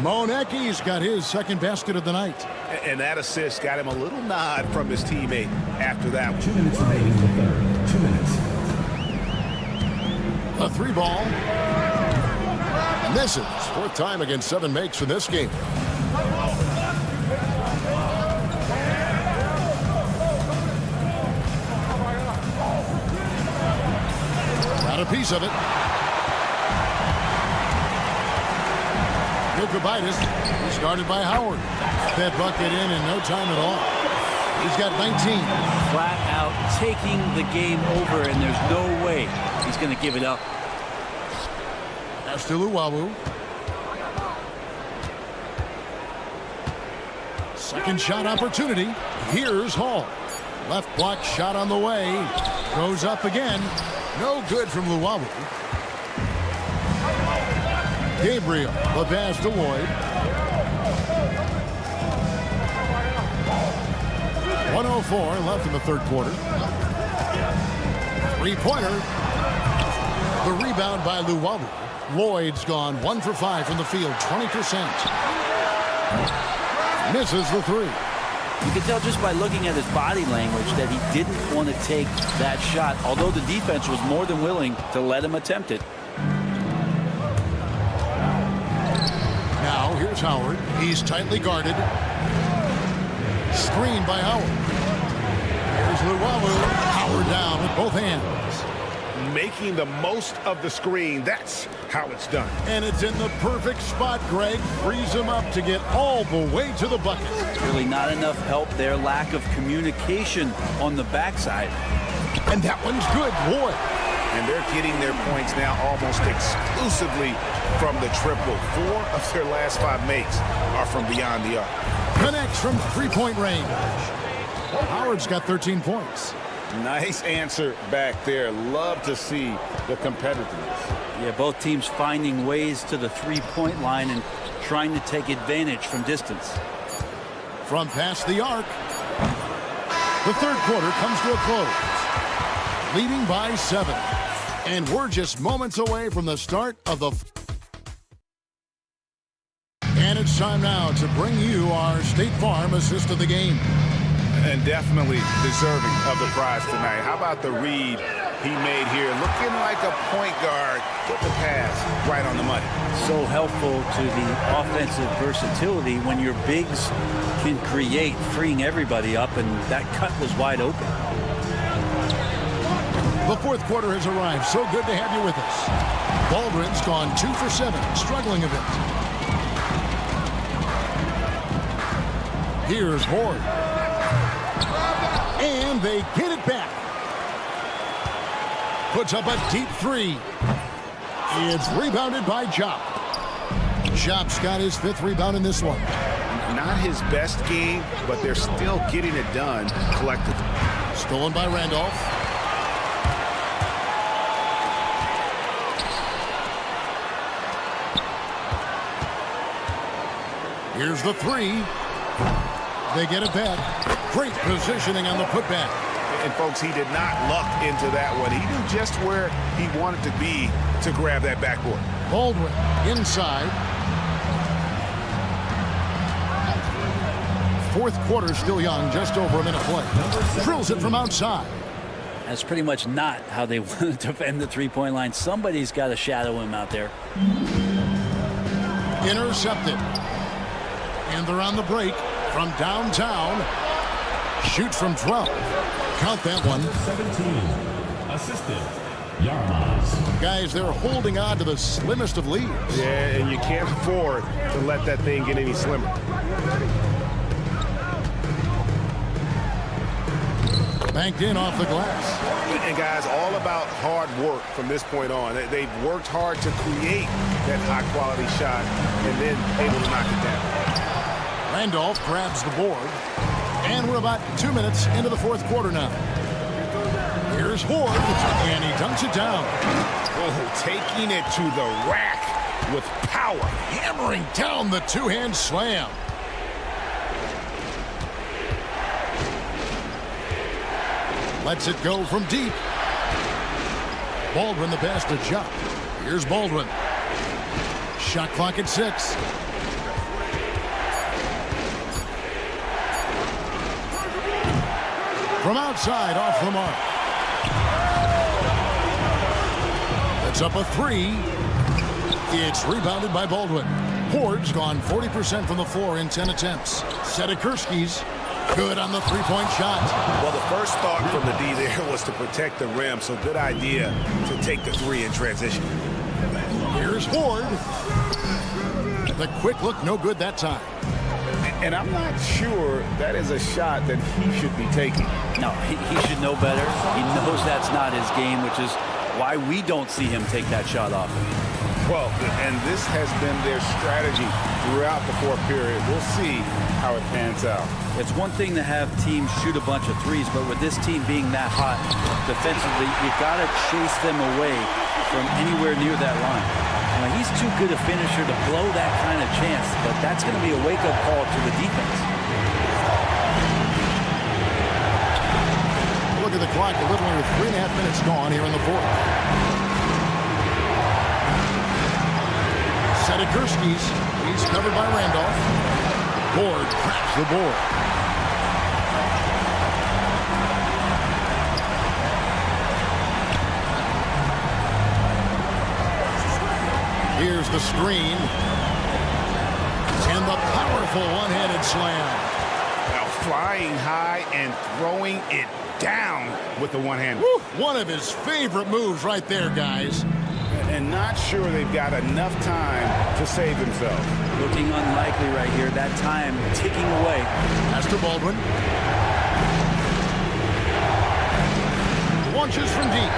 Monecki's got his second basket of the night. And that assist got him a little nod from his teammate after that one. 2 minutes remaining in the third. 2 minutes. A 3 ball. Misses. 4th time against 7 makes in this game. Got a piece of it. Jokibitis is guarded by Howard. That bucket in no time at all. He's got 19. Flat out taking the game over, and there's no way he's going to give it up. Pass to Luwawu. Second shot opportunity. Here's Hall. Left block shot on the way. Goes up again. No good from Luwawu. Gabriel, the pass to Lloyd. 1:04 left in the third quarter. 3-pointer. The rebound by Luwawu. Lloyd's gone 1 for 5 from the field, 20%. Misses the 3. You can tell just by looking at his body language that he didn't want to take that shot, although the defense was more than willing to let him attempt it. Now here's Howard. He's tightly guarded. Screened by Howard. Here's Luwawu. Howard down with both hands. Making the most of the screen. That's how it's done. And it's in the perfect spot, Greg. Frees him up to get all the way to the bucket. Really not enough help there. Lack of communication on the backside. And that one's good, boy. And they're getting their points now almost exclusively from the triple. 4 of their last 5 makes are from beyond the arc. Connects from 3-point range. Howard's got 13 points. Nice answer back there. Love to see the competitiveness. Yeah, both teams finding ways to the 3-point line and trying to take advantage from distance. From past the arc. The third quarter comes to a close. Leading by 7. And we're just moments away from the start of the... And it's time now to bring you our State Farm assist of the game. And definitely deserving of the prize tonight. How about the read he made here? Looking like a point guard. Put the pass right on the money. So helpful to the offensive versatility when your bigs can create, freeing everybody up, and that cut was wide open. The fourth quarter has arrived. So good to have you with us. Baldwin's gone 2 for 7, struggling a bit. Here's Horde. And they get it back. Puts up a deep three. It's rebounded by Chop. Chop's got his 5th rebound in this one. Not his best game, but they're still getting it done collectively. Stolen by Randolph. Here's the three. They get it back. Great positioning on the putback. And folks, he did not luck into that one. He knew just where he wanted to be to grab that backboard. Baldwin inside. 4th quarter still young, just over a minute play. Drills it from outside. That's pretty much not how they want to defend the three-point line. Somebody's got to shadow him out there. Intercepted. And they're on the break from downtown. Shoots from 12. Count that one. 17. Assistant. Yarmaz. Guys, they're holding on to the slimmest of leads. Yeah, and you can't afford to let that thing get any slimmer. Banked in off the glass. And guys, all about hard work from this point on. They've worked hard to create that high-quality shot and then able to knock it down. Randolph grabs the board. And we're about 2 minutes into the 4th quarter now. Here's Horde, and he dunks it down. Oh, taking it to the rack with power. Hammering down the two-hand slam. Lets it go from deep. Baldwin the pass to Chuck. Here's Baldwin. Shot clock at 6. From outside, off the mark. That's up a 3. It's rebounded by Baldwin. Horde's gone 40% from the floor in 10 attempts. Sedikurski's good on the three-point shot. Well, the first thought from the D there was to protect the rim, so good idea to take the 3 in transition. Here's Horde. The quick look, no good that time. And I'm not sure that is a shot that he should be taking. No, he should know better. He knows that's not his game, which is why we don't see him take that shot off. Well, and this has been their strategy throughout the 4th period. We'll see how it pans out. It's one thing to have teams shoot a bunch of threes, but with this team being that hot defensively, you got to chase them away from anywhere near that line. Now, he's too good a finisher to blow that kind of chance, but that's going to be a wake-up call to the defense. Look at the clock, a little under 3.5 minutes gone here in the 4th. Sedikurski's. He's covered by Randolph. Horde grabs the board. Here's the screen. And the powerful one-handed slam. Now flying high and throwing it down with the one-hand. One of his favorite moves right there, guys. And not sure they've got enough time to save themselves. Looking unlikely right here. That time ticking away. Master Baldwin. Launches from deep.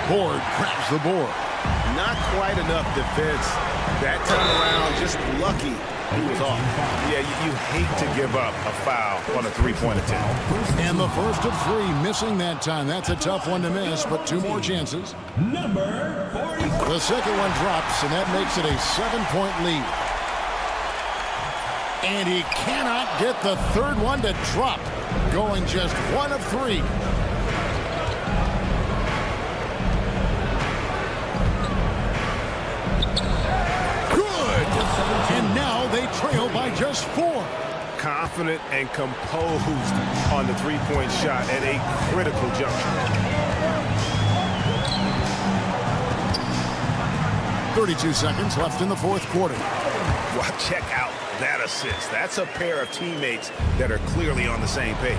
Horde grabs the board. Not quite enough defense. That time around, just lucky he was off. Yeah, you hate to give up a foul on a three-point attempt. And the first of 3 missing that time. That's a tough one to miss, but 2 more chances. Number 40. The second one drops, and that makes it a 7-point lead. And he cannot get the third one to drop, going just 1 of 3. And now they trail by just 4. Confident and composed on the three-point shot at a critical juncture. 32 seconds left in the 4th quarter. Well, check out that assist. That's a pair of teammates that are clearly on the same page.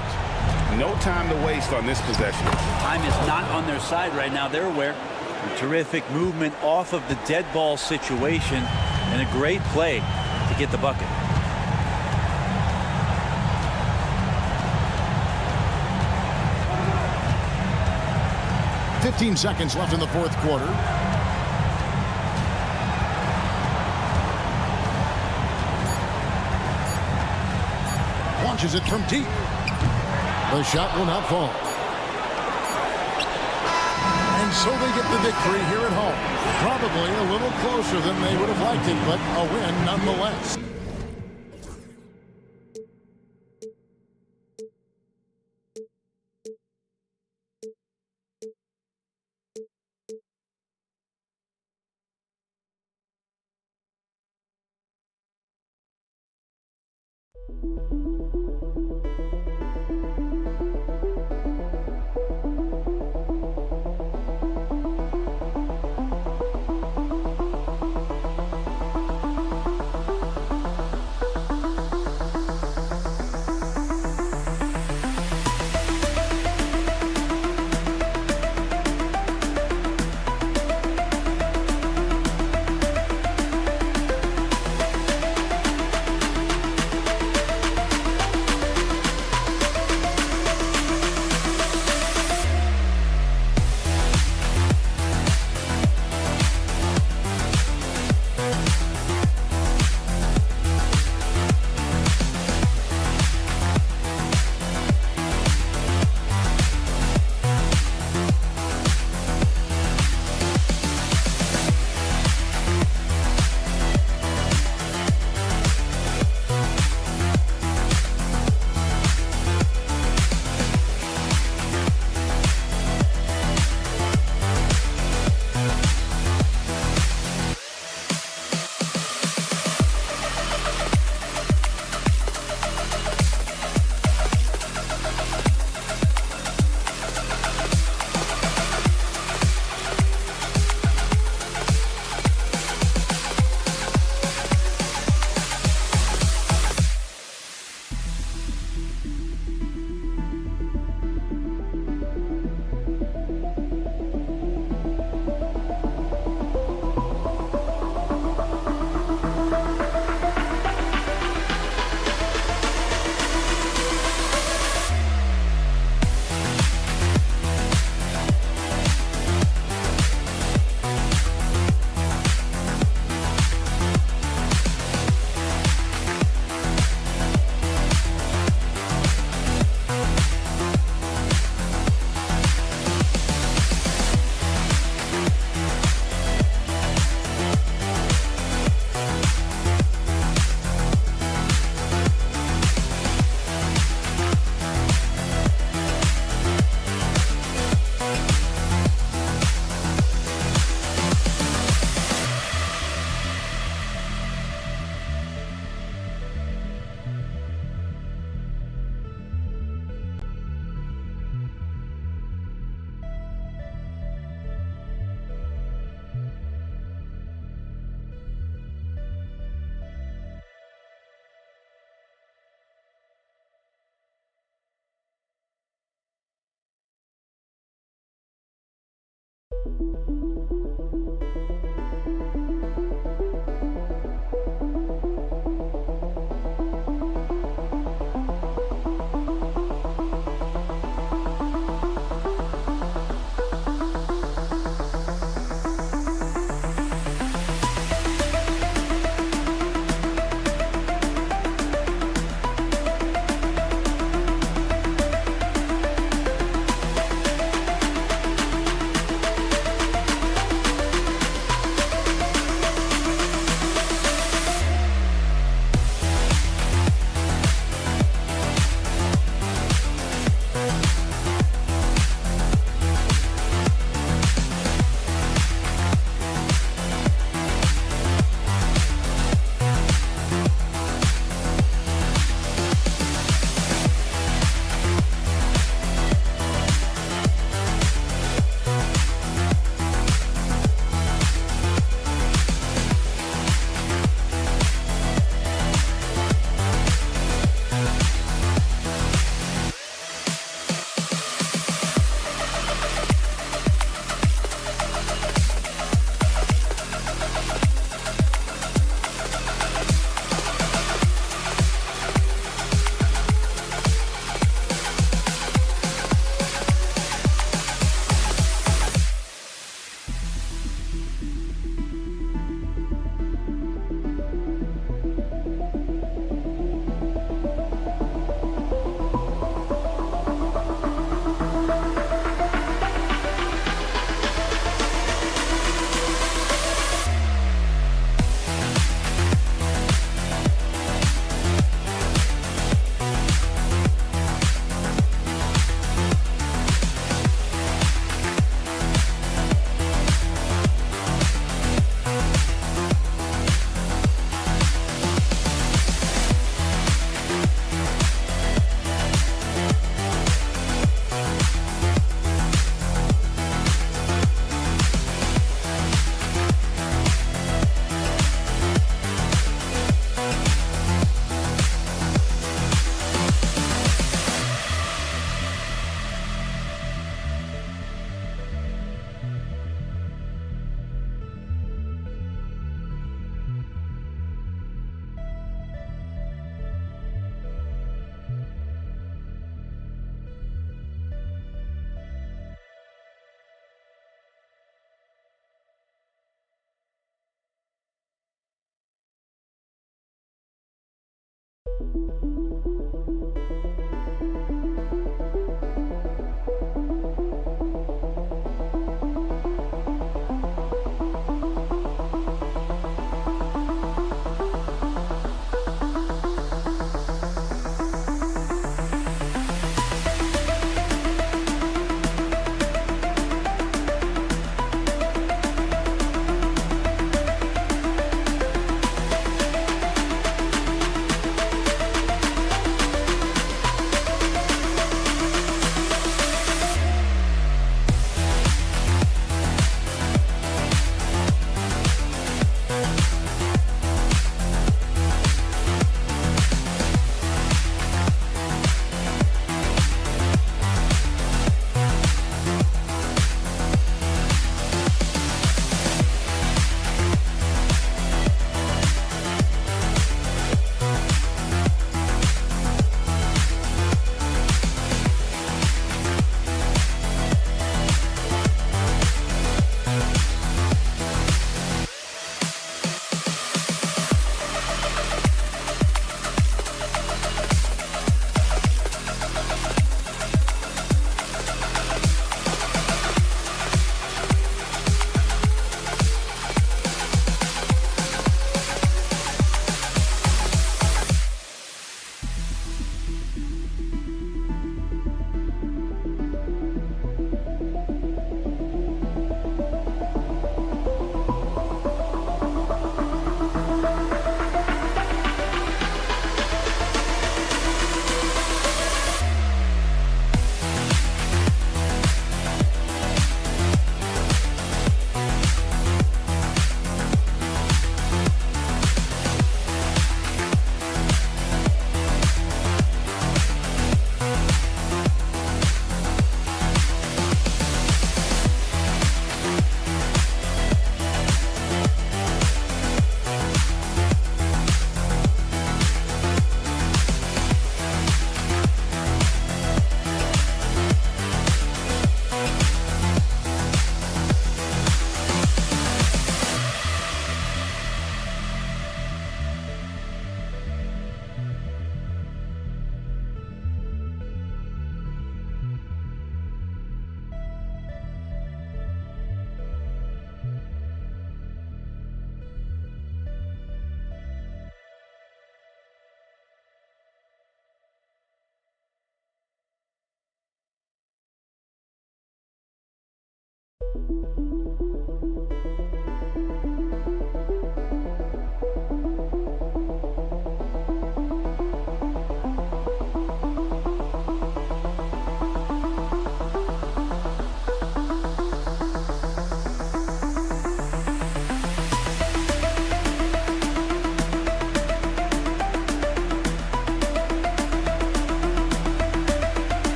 No time to waste on this possession. Time is not on their side right now. They're aware. Terrific movement off of the dead ball situation and a great play to get the bucket. "15 seconds left in the fourth quarter. Launches it from deep. The shot will not fall. And so they get the victory here at home. Probably a little closer than they would have liked it, but a win nonetheless.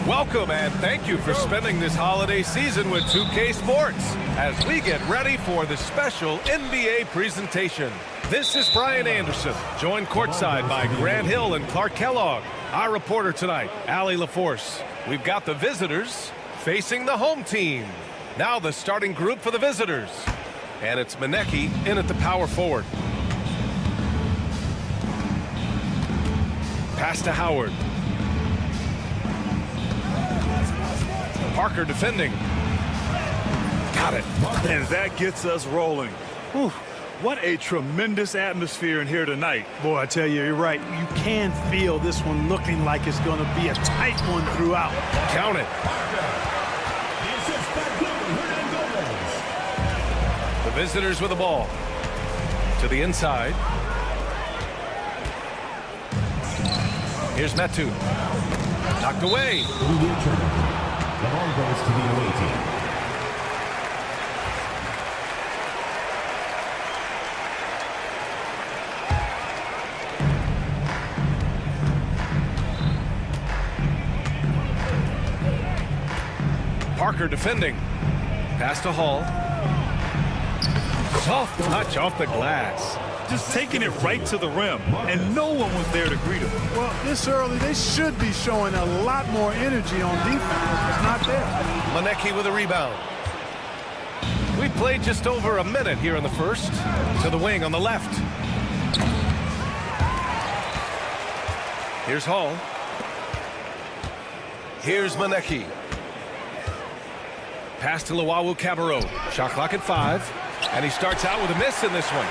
Welcome and thank you for spending this holiday season with 2K Sports as we get ready for the special NBA presentation. This is Brian Anderson, joined courtside by Grant Hill and Clark Kellogg. Our reporter tonight, Allie LaForce. We've got the visitors facing the home team. Now the starting group for the visitors. And it's Maneki in at the power forward. Pass to Howard. Parker defending. Got it. And that gets us rolling. Whew. What a tremendous atmosphere in here tonight. Boy, I tell you, you're right. You can feel this one looking like it's going to be a tight one throughout. Count it. The visitors with the ball. To the inside. Here's Metu. Knocked away. The ball goes to the away team. Parker defending. Pass to Hall. Soft touch off the glass. Just taking it right to the rim, and no one was there to greet him. Well, this early, they should be showing a lot more energy on defense. It's not there. Maneki with a rebound. We played just over a minute here in the first. To the wing on the left. Here's Hall. Here's Maneki. Pass to Luwawu Cabarrot. Shot clock at 5. And he starts out with a miss in this one.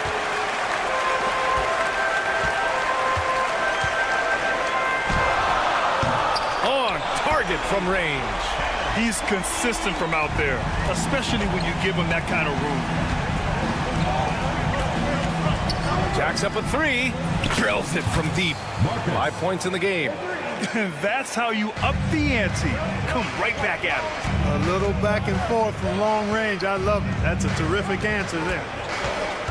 On target from range. He's consistent from out there, especially when you give him that kind of room. Jacks up a 3. Drills it from deep. 5 points in the game. And that's how you up the ante. Come right back at him. A little back and forth from long range. I love it. That's a terrific answer there.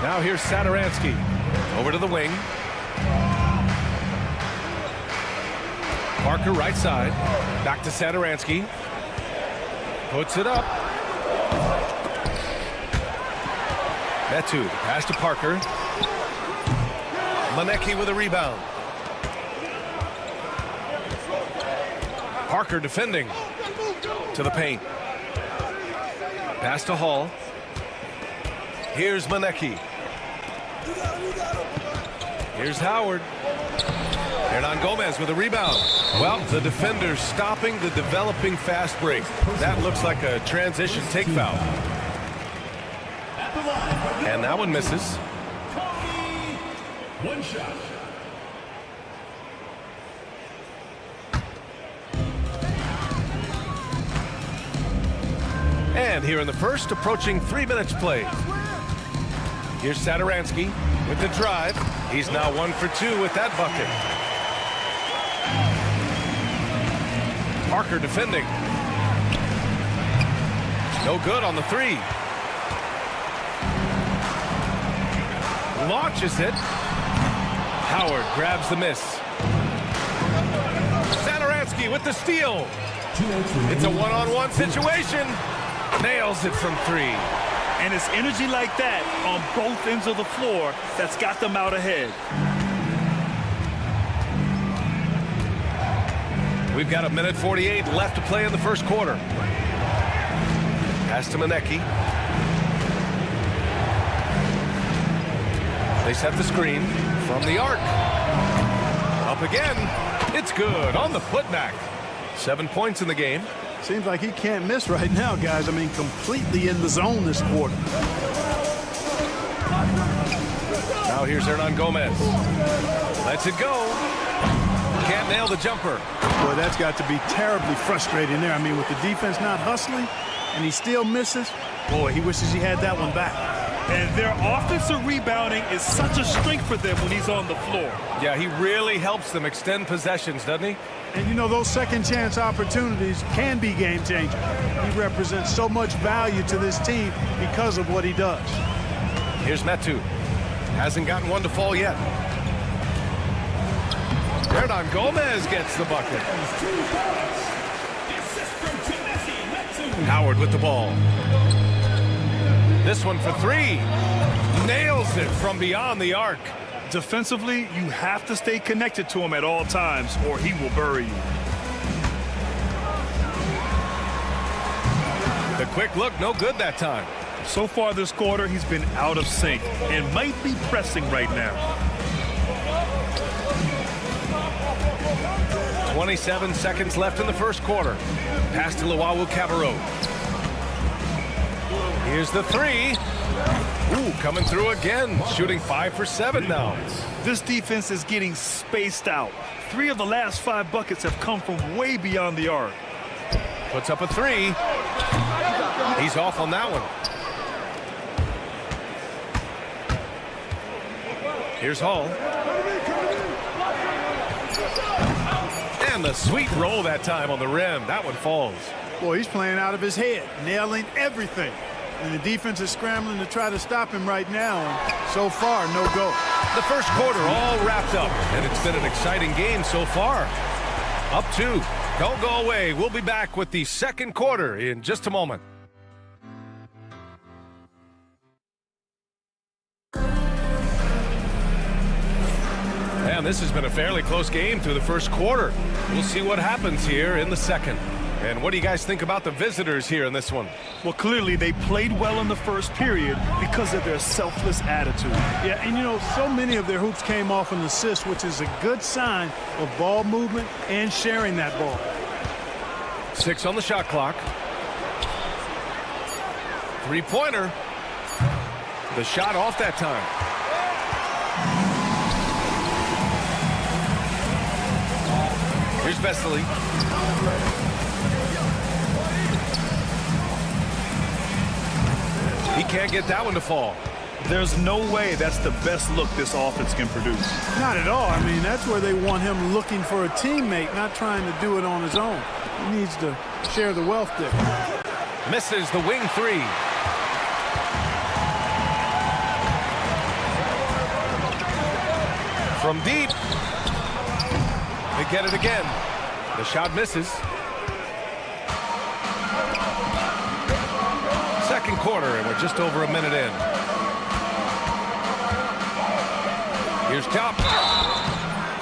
Now here's Satoransky. Over to the wing. Parker right side. Back to Satoransky. Puts it up. Metu. Pass to Parker. Maneki with a rebound. Parker defending. To the paint. Pass to Hall. Here's Maneki. Here's Howard. Hernan Gomez with a rebound. Well, the defender's stopping the developing fast break. That looks like a transition take foul. And that one misses. One shot. And here in the first, approaching 3 minutes played. Here's Satoransky with the drive. He's now 1 for 2 with that bucket. Parker defending. No good on the 3. Launches it. Howard grabs the miss. Satoransky with the steal. It's a one-on-one situation. Nails it from 3. And it's energy like that on both ends of the floor that's got them out ahead. We've got 1:48 left to play in the first quarter. Pass to Maneki. They set the screen from the arc. Up again. It's good on the putback. 7 points in the game. Seems like he can't miss right now, guys. I mean, completely in the zone this quarter. Now here's Hernan Gomez. Lets it go. Can't nail the jumper. Boy, that's got to be terribly frustrating there. I mean, with the defense not hustling and he still misses, boy, he wishes he had that one back. And their offensive rebounding is such a strength for them when he's on the floor. Yeah, he really helps them extend possessions, doesn't he? And you know, those second chance opportunities can be game changing. He represents so much value to this team because of what he does. Here's Metu. Hasn't gotten one to fall yet. Hernan Gomez gets the bucket. Howard with the ball. This one for three. Nails it from beyond the arc. Defensively, you have to stay connected to him at all times or he will bury you. The quick look, no good that time. So far this quarter, he's been out of sync and might be pressing right now. 27 seconds left in the first quarter. Pass to Luau Cabarro. Here's the three. Ooh, coming through again. Shooting 5 for 7 now. This defense is getting spaced out. 3 of the last 5 buckets have come from way beyond the arc. Puts up a 3. He's off on that one. Here's Hall. And the sweet roll that time on the rim. That one falls. Boy, he's playing out of his head, nailing everything. And the defense is scrambling to try to stop him right now. And so far, no go. The first quarter all wrapped up, and it's been an exciting game so far. Up 2. Don't go away. We'll be back with the second quarter in just a moment. And this has been a fairly close game through the first quarter. We'll see what happens here in the second. And what do you guys think about the visitors here in this one? Well, clearly they played well in the first period because of their selfless attitude. Yeah, and you know, so many of their hoops came off an assist, which is a good sign of ball movement and sharing that ball. 6 on the shot clock. 3-pointer. The shot off that time. Here's Vesely. He can't get that one to fall. There's no way that's the best look this offense can produce. Not at all. I mean, that's where they want him looking for a teammate, not trying to do it on his own. He needs to share the wealth there. Misses the wing 3. From deep. They get it again. The shot misses. Second quarter, and we're just over a minute in. Here's Top.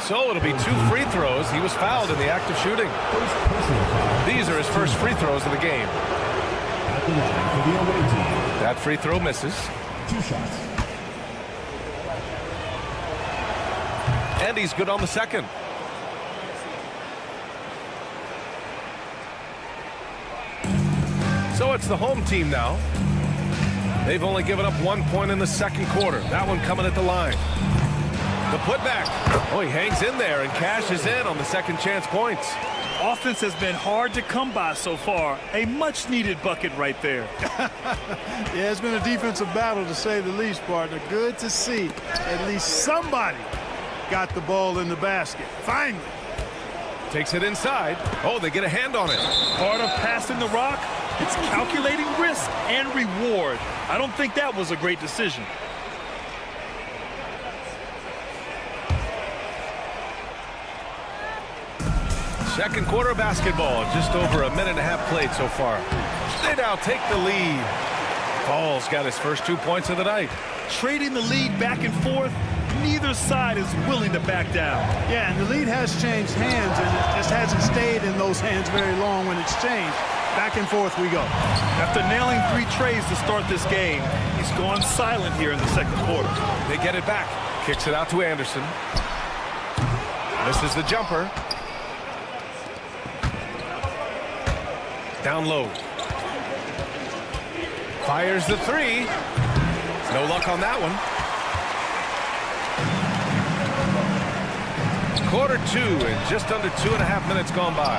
So it'll be 2 free throws. He was fouled in the act of shooting. These are his first free throws of the game. That free throw misses. 2 shots. And he's good on the second. So it's the home team now. They've only given up 1 point in the second quarter. That one coming at the line. The putback. Oh, he hangs in there and cashes in on the second chance points. Offense has been hard to come by so far. A much-needed bucket right there. Yeah, it's been a defensive battle to say the least, partner. Good to see at least somebody got the ball in the basket. Finally. Takes it inside. Oh, they get a hand on it. Part of passing the rock, it's calculating risk and reward. I don't think that was a great decision. Second quarter basketball, just over a minute and a half played so far. They now take the lead. Paul's got his first 2 points of the night. Trading the lead back and forth, neither side is willing to back down. Yeah, and the lead has changed hands, and it just hasn't stayed in those hands very long when it's changed. Back and forth we go. After nailing 3 trays to start this game, he's gone silent here in the second quarter. They get it back. Kicks it out to Anderson. Misses the jumper. Down low. Fires the 3. No luck on that one. Quarter 2 and just under 2.5 minutes gone by.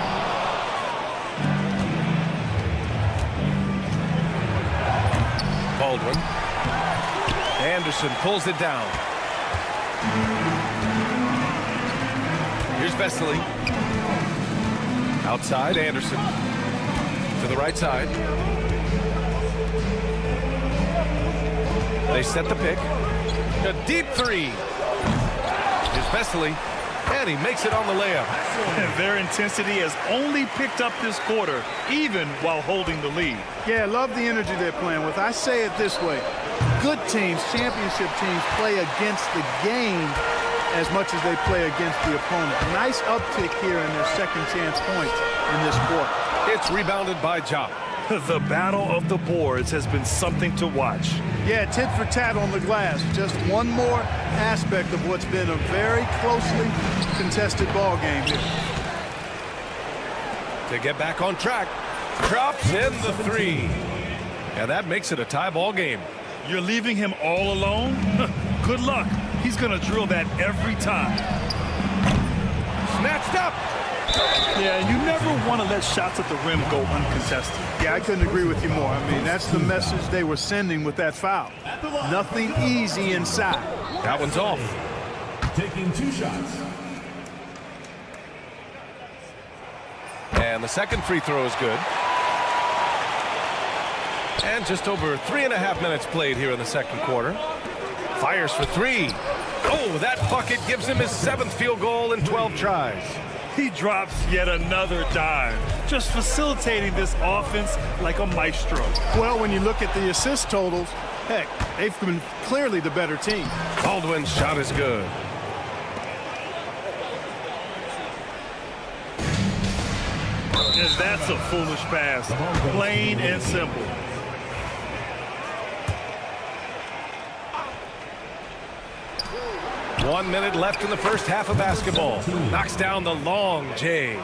Baldwin. Anderson pulls it down. Here's Vesely. Outside, Anderson. To the right side. They set the pick. A deep three. Here's Vesely. And he makes it on the layup. And their intensity has only picked up this quarter, even while holding the lead. Yeah, love the energy they're playing with. I say it this way. Good teams, championship teams, play against the game as much as they play against the opponent. Nice uptick here in their second chance points in this quarter. It's rebounded by Ja. The battle of the boards has been something to watch. Yeah, tit for tat on the glass. Just one more aspect of what's been a very closely contested ball game here. To get back on track, drops in the three. And that makes it a tie ball game. You're leaving him all alone? Good luck. He's going to drill that every time. Snatched up. Yeah, you never want to let shots at the rim go uncontested. Yeah, I couldn't agree with you more. I mean, that's the message they were sending with that foul. Nothing easy inside. That one's off. Taking 2 shots. And the second free throw is good. And just over 3.5 minutes played here in the second quarter. Fires for 3. Oh, that bucket gives him his 7th field goal in 12 tries. He drops yet another dime, just facilitating this offense like a maestro. Well, when you look at the assist totals, heck, they've been clearly the better team. Baldwin's shot is good. And that's a foolish pass, plain and simple. One minute left in the first half of basketball. Knocks down the long J.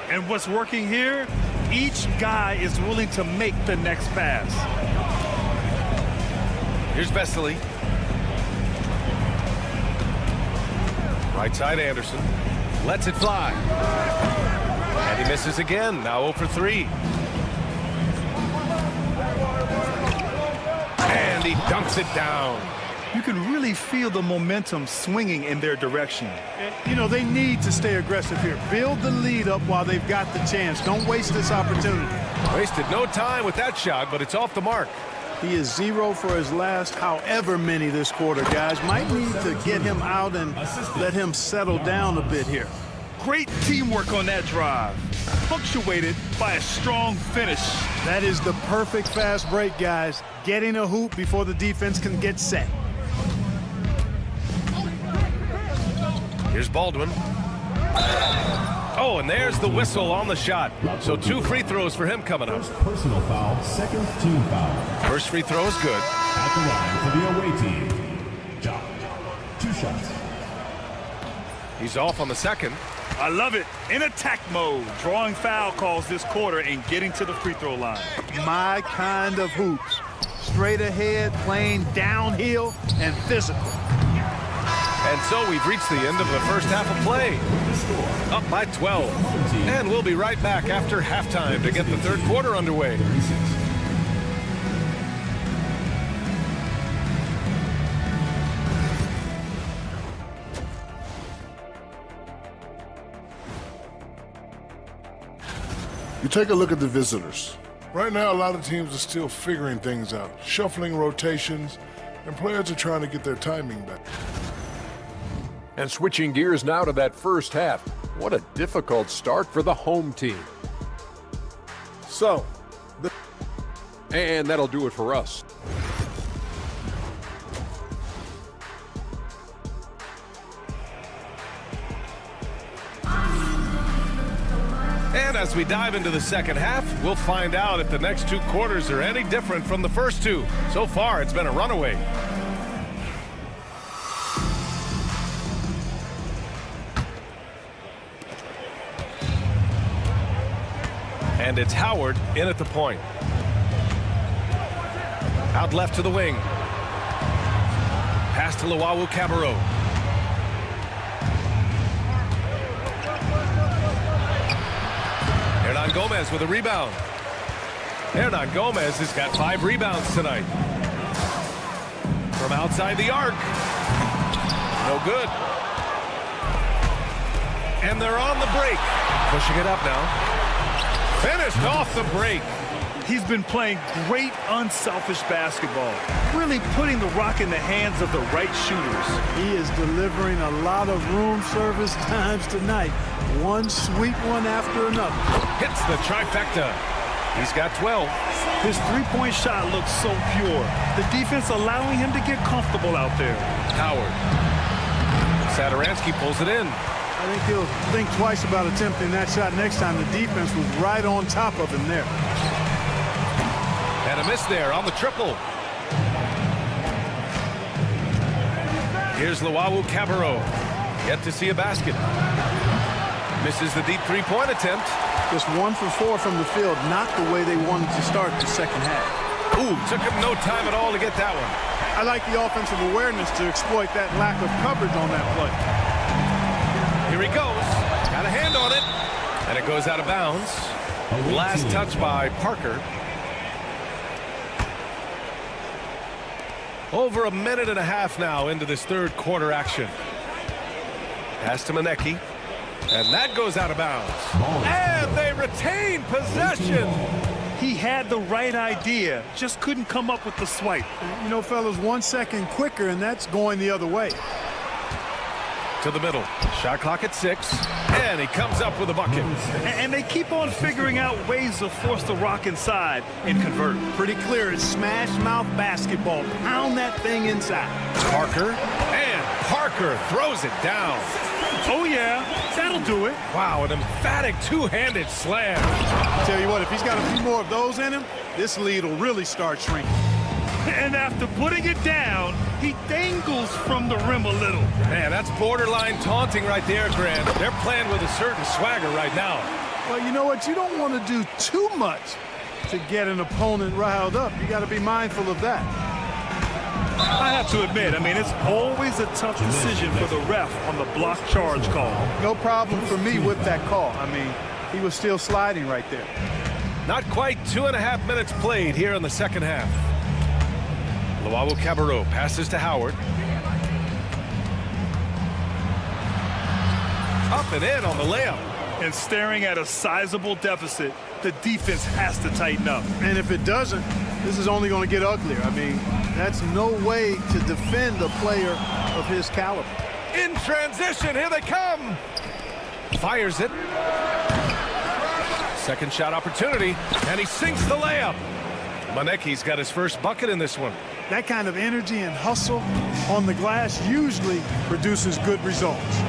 And what's working here? Each guy is willing to make the next pass. Here's Vesely. Right side Anderson. Lets it fly. And he misses again. Now 0 for 3. And he dunks it down. You can really feel the momentum swinging in their direction. You know, they need to stay aggressive here. Build the lead up while they've got the chance. Don't waste this opportunity. Wasted no time with that shot, but it's off the mark. He is 0 for his last however many this quarter, guys. Might need to get him out and let him settle down a bit here. Great teamwork on that drive, punctuated by a strong finish. That is the perfect fast break, guys. Getting a hoop before the defense can get set. Here's Baldwin. Oh, and there's the whistle on the shot. So 2 free throws for him coming up. First personal foul, second team foul. First free throw is good. At the line for the away team. Ja. 2 shots. He's off on the second. I love it. In attack mode, drawing foul calls this quarter and getting to the free throw line. My kind of hoops. Straight ahead, playing downhill, and physical. And so we've reached the end of the first half of play. Up by 12. And we'll be right back after halftime to get the third quarter underway. You take a look at the visitors. Right now, a lot of teams are still figuring things out, shuffling rotations, and players are trying to get their timing back. And switching gears now to that first half. What a difficult start for the home team. And that'll do it for us. And as we dive into the second half, we'll find out if the next 2 quarters are any different from the first 2. So far, it's been a runaway. And it's Howard in at the point. Out left to the wing. Pass to Luau Cabarro. Hernan Gomez with a rebound. Hernan Gomez has got 5 rebounds tonight. From outside the arc. No good. And they're on the break. Pushing it up now. Finished off the break. He's been playing great unselfish basketball, really putting the rock in the hands of the right shooters. He is delivering a lot of room service times tonight. One sweet one after another. Hits the trifecta. He's got 12. His three-point shot looks so pure. The defense allowing him to get comfortable out there. Howard. Sadaransky pulls it in. I think he'll think twice about attempting that shot next time. The defense was right on top of him there. And a miss there on the triple. Here's Luau Cabarro. Yet to see a basket. Misses the deep three-point attempt. Just 1 for 4 from the field. Not the way they wanted to start the second half. Ooh, took him no time at all to get that one. I like the offensive awareness to exploit that lack of coverage on that play. Here he goes. Got a hand on it. And it goes out of bounds. Last touch by Parker. Over a minute and a half now into this third quarter action. Pass to Manecki. And that goes out of bounds. And they retain possession. He had the right idea, just couldn't come up with the swipe. You know, fellas, 1 second quicker, and that's going the other way. To the middle. Shot clock at 6. And he comes up with a bucket. And they keep on figuring out ways to force the rock inside and convert. Pretty clear. It's smash mouth basketball. Pound that thing inside. Parker. And Parker throws it down. Oh, yeah. That'll do it. Wow, an emphatic two-handed slam. I'll tell you what, if he's got a few more of those in him, this lead will really start shrinking. And after putting it down, he dangles from the rim a little. Man, that's borderline taunting right there, Grant. They're playing with a certain swagger right now. Well, you know what? You don't want to do too much to get an opponent riled up. You got to be mindful of that. I have to admit, I mean, it's always a tough decision for the ref on the block charge call. No problem for me with that call. I mean, he was still sliding right there. Not quite 2.5 minutes played here in the second half. Luau Cabarro passes to Howard. Up and in on the layup. And staring at a sizable deficit, the defense has to tighten up. And if it doesn't, this is only going to get uglier. I mean, that's no way to defend a player of his caliber. In transition, here they come. Fires it. Second shot opportunity, and he sinks the layup. Manecki's got his first bucket in this one. That kind of energy and hustle on the glass usually produces good results.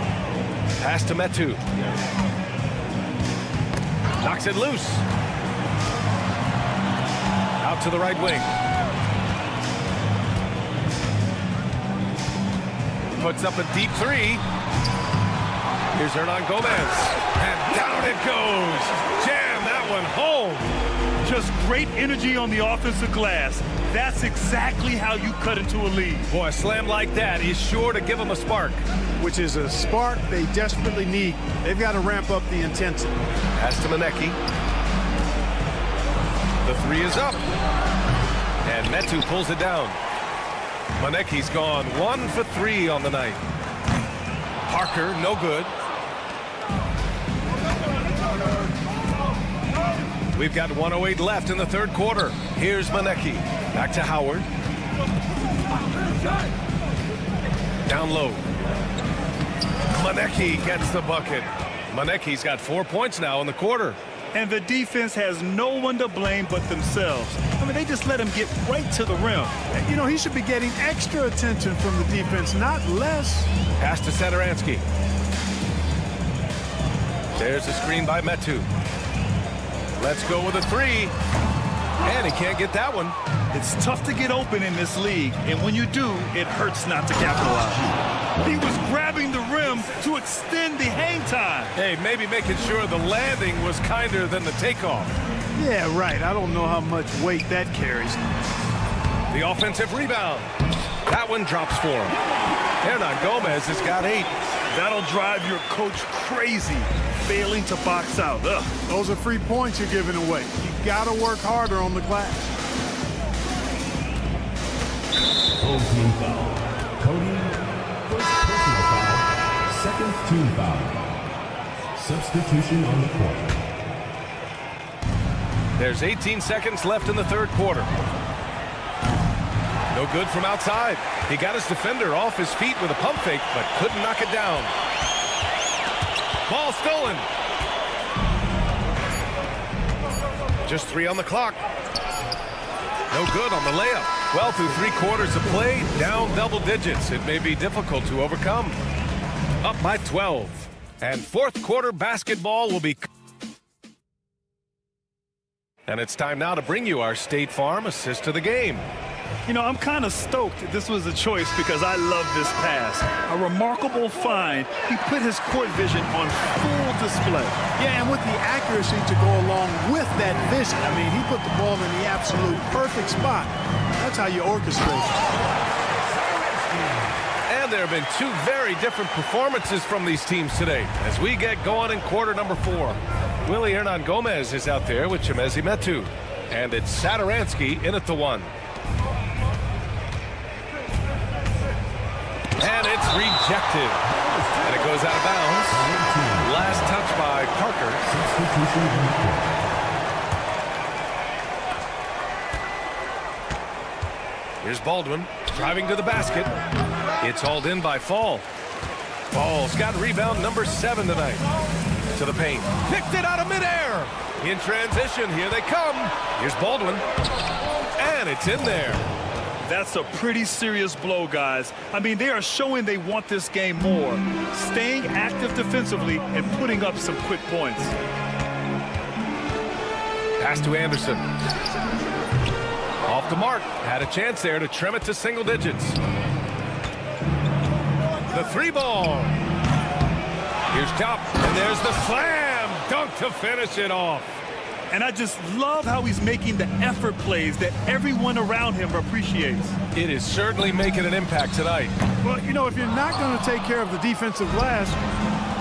Pass to Metu. Knocks it loose. Out to the right wing. Puts up a deep three. Here's Hernan Gomez. And down it goes. Jam that one home. Just great energy on the offensive glass. That's exactly how you cut into a lead. Boy, a slam like that is sure to give them a spark. Which is a spark they desperately need. They've got to ramp up the intensity. Pass to Manecki. The three is up. And Metu pulls it down. Manecki's gone 1 for 3 on the night. Parker, no good. We've got 1:08 left in the third quarter. Here's Manecki. Back to Howard. Down low. Manecki gets the bucket. Manecki's got 4 points now in the quarter. And the defense has no one to blame but themselves. I mean, they just let him get right to the rim. You know, he should be getting extra attention from the defense, not less. Pass to Sadaransky. There's a screen by Metu. Let's go with a three. And he can't get that one. It's tough to get open in this league, and when you do, it hurts not to capitalize. He was grabbing the rim to extend the hang time. Hey, maybe making sure the landing was kinder than the takeoff. Yeah, right. I don't know how much weight that carries. The offensive rebound. That one drops for him. Hernan Gomez has got 8. That'll drive your coach crazy, failing to box out. Ugh. Those are free points you're giving away. You got to work harder on the glass. Home team foul. Cody, first personal foul, second team foul. Substitution on the court. There's 18 seconds left in the third quarter. No good from outside. He got his defender off his feet with a pump fake, but couldn't knock it down. Ball stolen. Just 3 on the clock. No good on the layup. Well, through 3 quarters of play, down double digits. It may be difficult to overcome. Up by 12. And fourth quarter basketball will be... And it's time now to bring you our State Farm assist of the game. You know, I'm kind of stoked this was a choice because I love this pass. A remarkable find. He put his court vision on full display. Yeah, and with the accuracy to go along with that vision. I mean, he put the ball in the absolute perfect spot. That's how you orchestrate. And there have been 2 very different performances from these teams today as we get going in quarter number 4. Willie Hernan Gomez is out there with Chemezi Metu. And it's Saturansky in at the 1. And it's rejected. And it goes out of bounds. Last touch by Parker. Here's Baldwin driving to the basket. It's hauled in by Fall. Fall's got rebound number 7 tonight. To the paint. Picked it out of midair. In transition, here they come. Here's Baldwin. And it's in there. That's a pretty serious blow, guys. I mean, they are showing they want this game more. Staying active defensively and putting up some quick points. Pass to Anderson. Off the mark. Had a chance there to trim it to single digits. The 3 ball. Here's Top, and there's the slam dunk to finish it off. And I just love how he's making the effort plays that everyone around him appreciates. It is certainly making an impact tonight. Well, you know, if you're not going to take care of the defensive glass,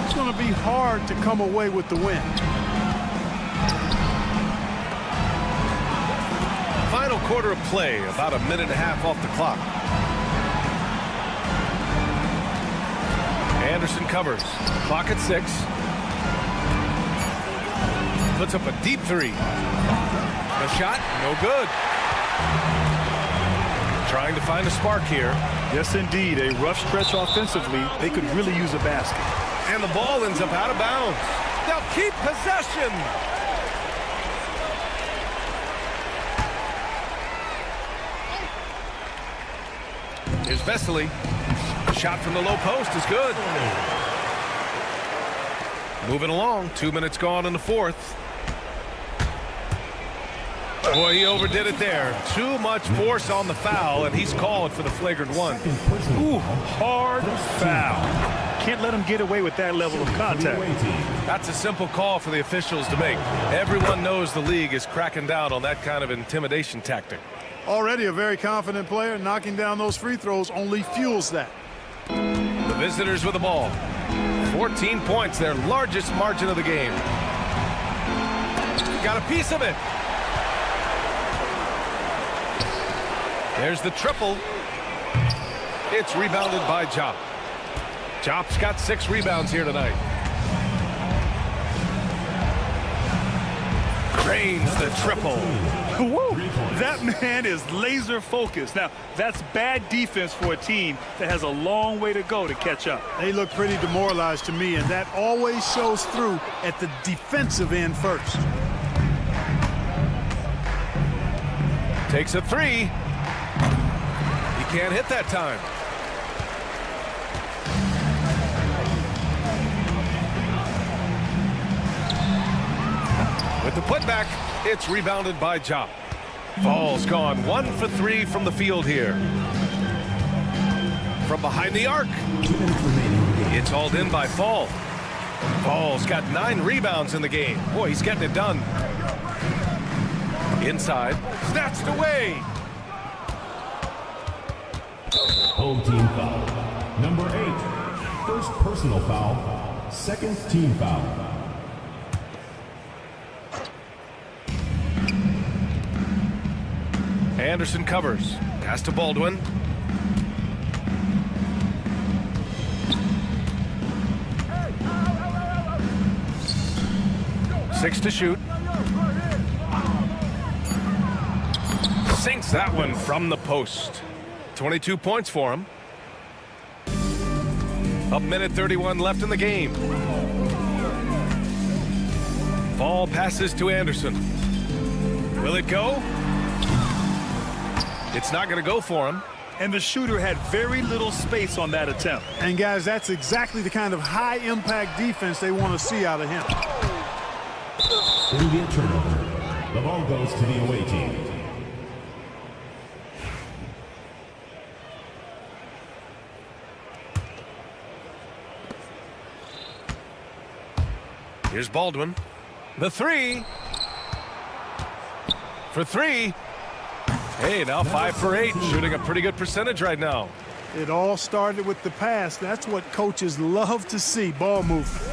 it's going to be hard to come away with the win. Final quarter of play, about a minute and a half off the clock. Anderson covers. Clock at 6. Puts up a deep 3. The shot, no good. Trying to find a spark here. Yes, indeed. A rough stretch offensively. They could really use a basket. And the ball ends up out of bounds. They'll keep possession. Here's Vesely. Shot from the low post is good. Moving along. 2 minutes gone in the fourth. Boy, he overdid it there. Too much force on the foul, and he's called for the flagrant 1. Ooh, hard foul. Can't let him get away with that level of contact. That's a simple call for the officials to make. Everyone knows the league is cracking down on that kind of intimidation tactic. Already a very confident player. Knocking down those free throws only fuels that. The visitors with the ball. 14 points, their largest margin of the game. Got a piece of it. There's the triple. It's rebounded by Jop. Jop's got 6 rebounds here tonight. Drains the triple. Woo! That man is laser focused. Now, that's bad defense for a team that has a long way to go to catch up. They look pretty demoralized to me, and that always shows through at the defensive end first. Takes a 3. He can't hit that time. With the putback, it's rebounded by Jop. Fall's gone 1 for 3 from the field here. From behind the arc. It's hauled in by Fall. Fall's got 9 rebounds in the game. Boy, he's getting it done. Inside, snatched away. Home team foul. Number 8. First personal foul, second team foul. Anderson covers. Pass to Baldwin. Six to shoot. Sinks that one from the post. 22 points for him. Up minute 31 left in the game. Ball passes to Anderson. Will it go? It's not going to go for him. And the shooter had very little space on that attempt. And guys, that's exactly the kind of high-impact defense they want to see out of him. It'll be a turnover. The ball goes to the away team. Here's Baldwin. The three. For three. Hey, now 5 for 8. Shooting a pretty good percentage right now. It all started with the pass. That's what coaches love to see, ball movement.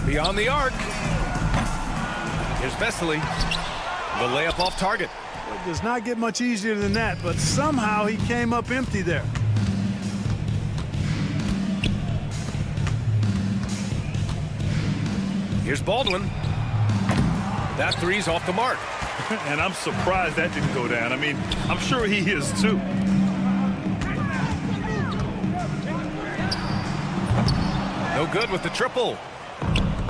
Beyond the arc. Here's Vesely. The layup off target. It does not get much easier than that, but somehow he came up empty there. Here's Baldwin. That three's off the mark. And I'm surprised that didn't go down. I mean, I'm sure he is too. No good with the triple.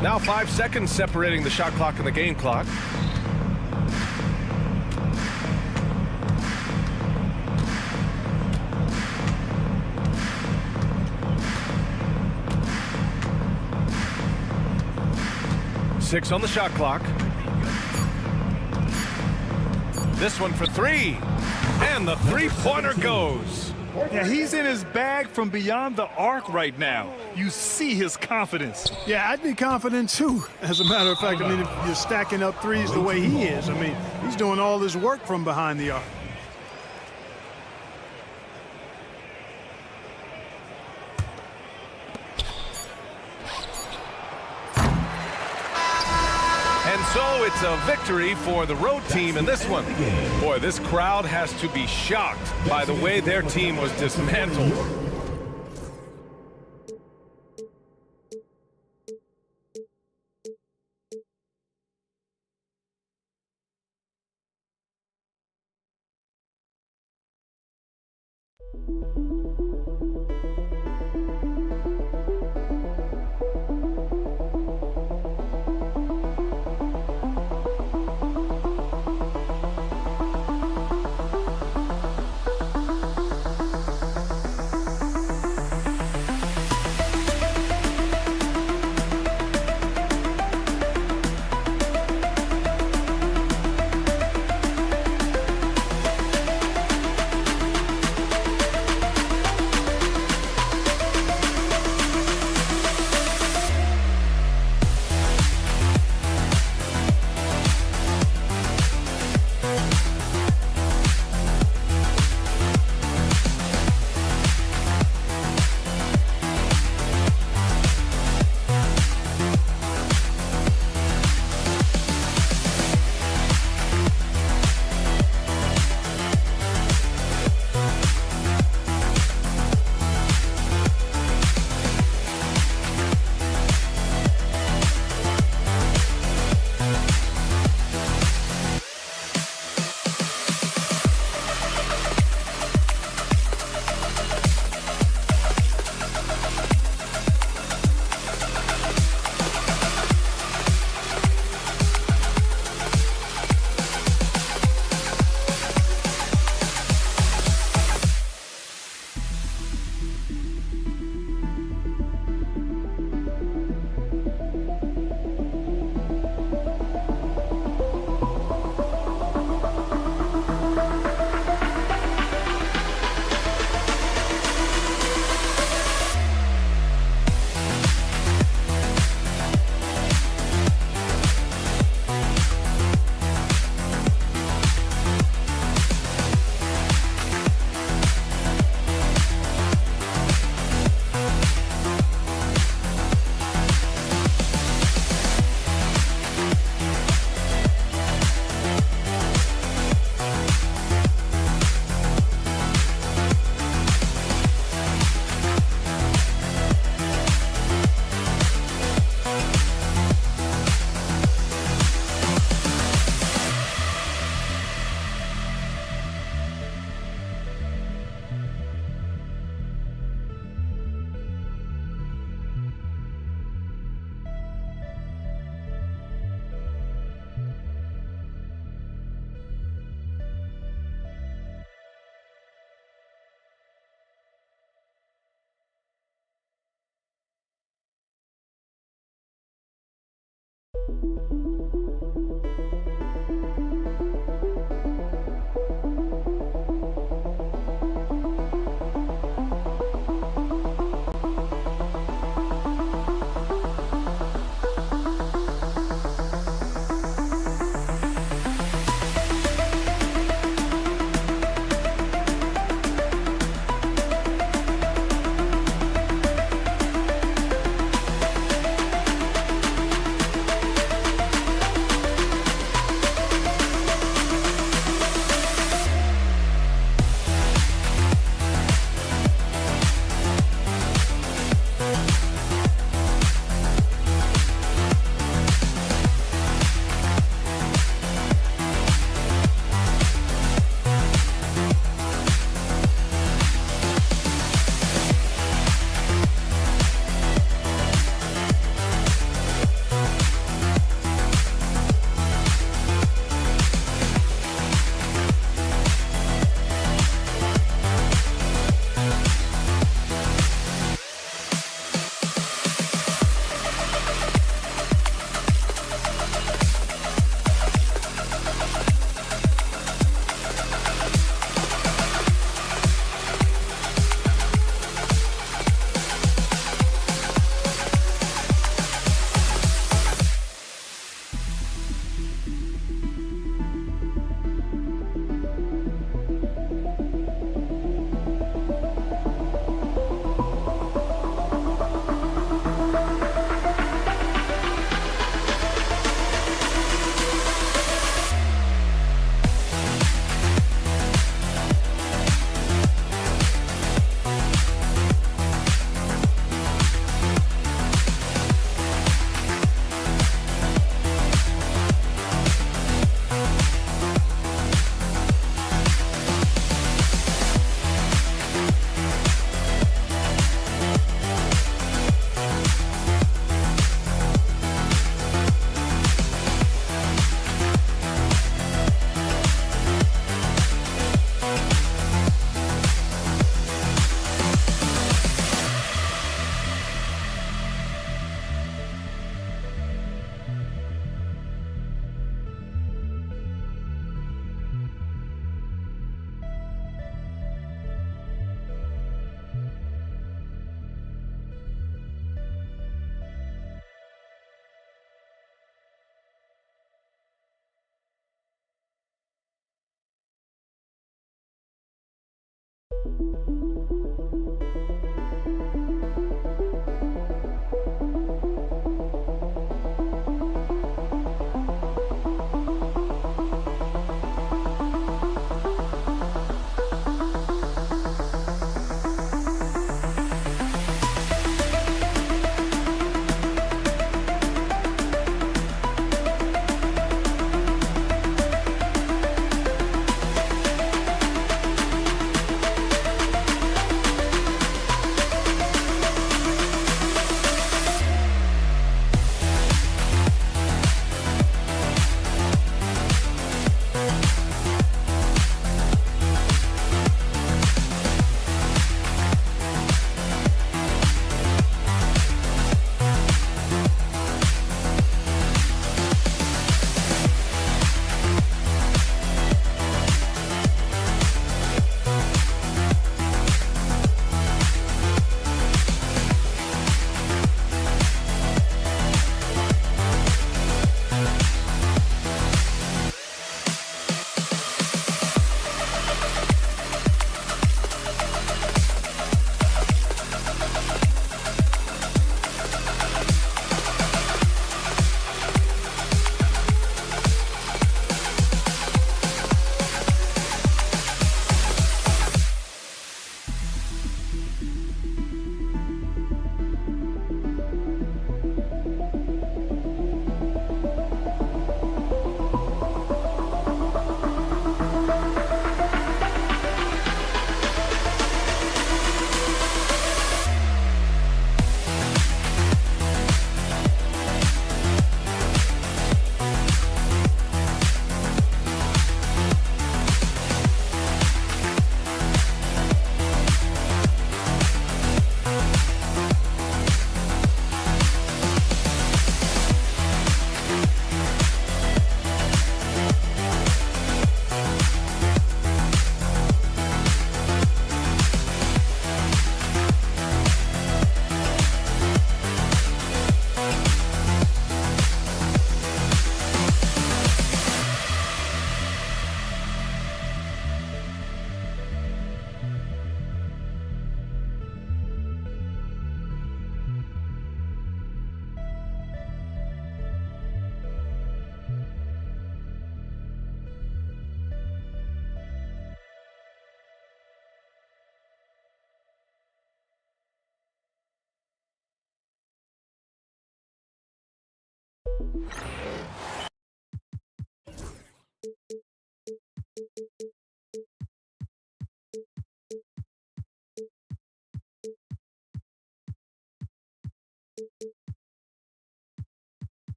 Now 5 seconds separating the shot clock and the game clock. Six on the shot clock. This one for three. And the three-pointer goes. Yeah, he's in his bag from beyond the arc right now. You see his confidence. Yeah, I'd be confident too. As a matter of fact, I mean, if you're stacking up threes the way he is, I mean, he's doing all his work from behind the arc. And so it's a victory for the road team in this one. Boy, this crowd has to be shocked by the way their team was dismantled.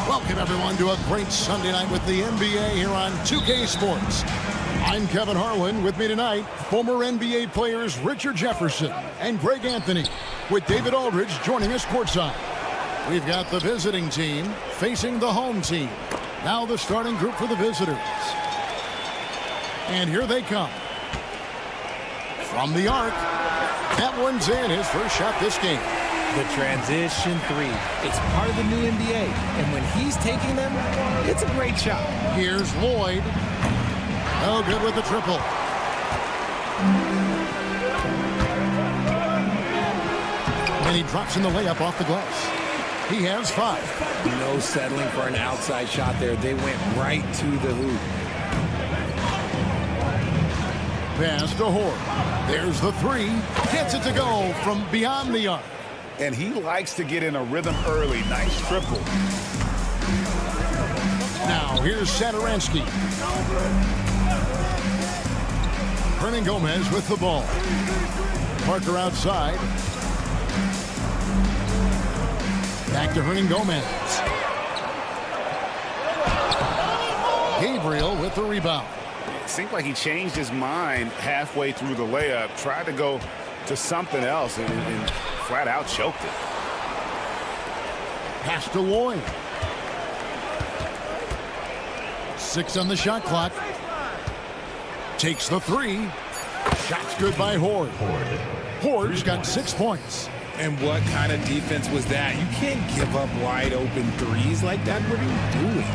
Welcome, everyone, to a great Sunday night with the NBA here on 2K Sports. I'm Kevin Harlan. With me tonight, former NBA players Richard Jefferson and Greg Anthony, with David Aldridge joining us courtside. We've got the visiting team facing the home team. Now the starting group for the visitors. And here they come. From the arc, that one's in, his first shot this game. The transition three. It's part of the new NBA. And when he's taking them, it's a great shot. Here's Lloyd. No good with the triple. And he drops in the layup off the glass. He has 5. No settling for an outside shot there. They went right to the hoop. Pass to Horde. There's the 3. Gets it to go from beyond the arc. And he likes to get in a rhythm early. Nice triple. Now here's Satoransky. Hernan Gomez with the ball. Parker outside. Back to Hernan Gomez. Gabriel with the rebound. It seemed like he changed his mind halfway through the layup, tried to go to something else, and flat out choked it. Pass to Lloyd. 6 on the shot clock. Takes the 3. Shot's good by Horde. Horde's got 6 points. And what kind of defense was that? You can't give up wide open threes like that. What are you doing?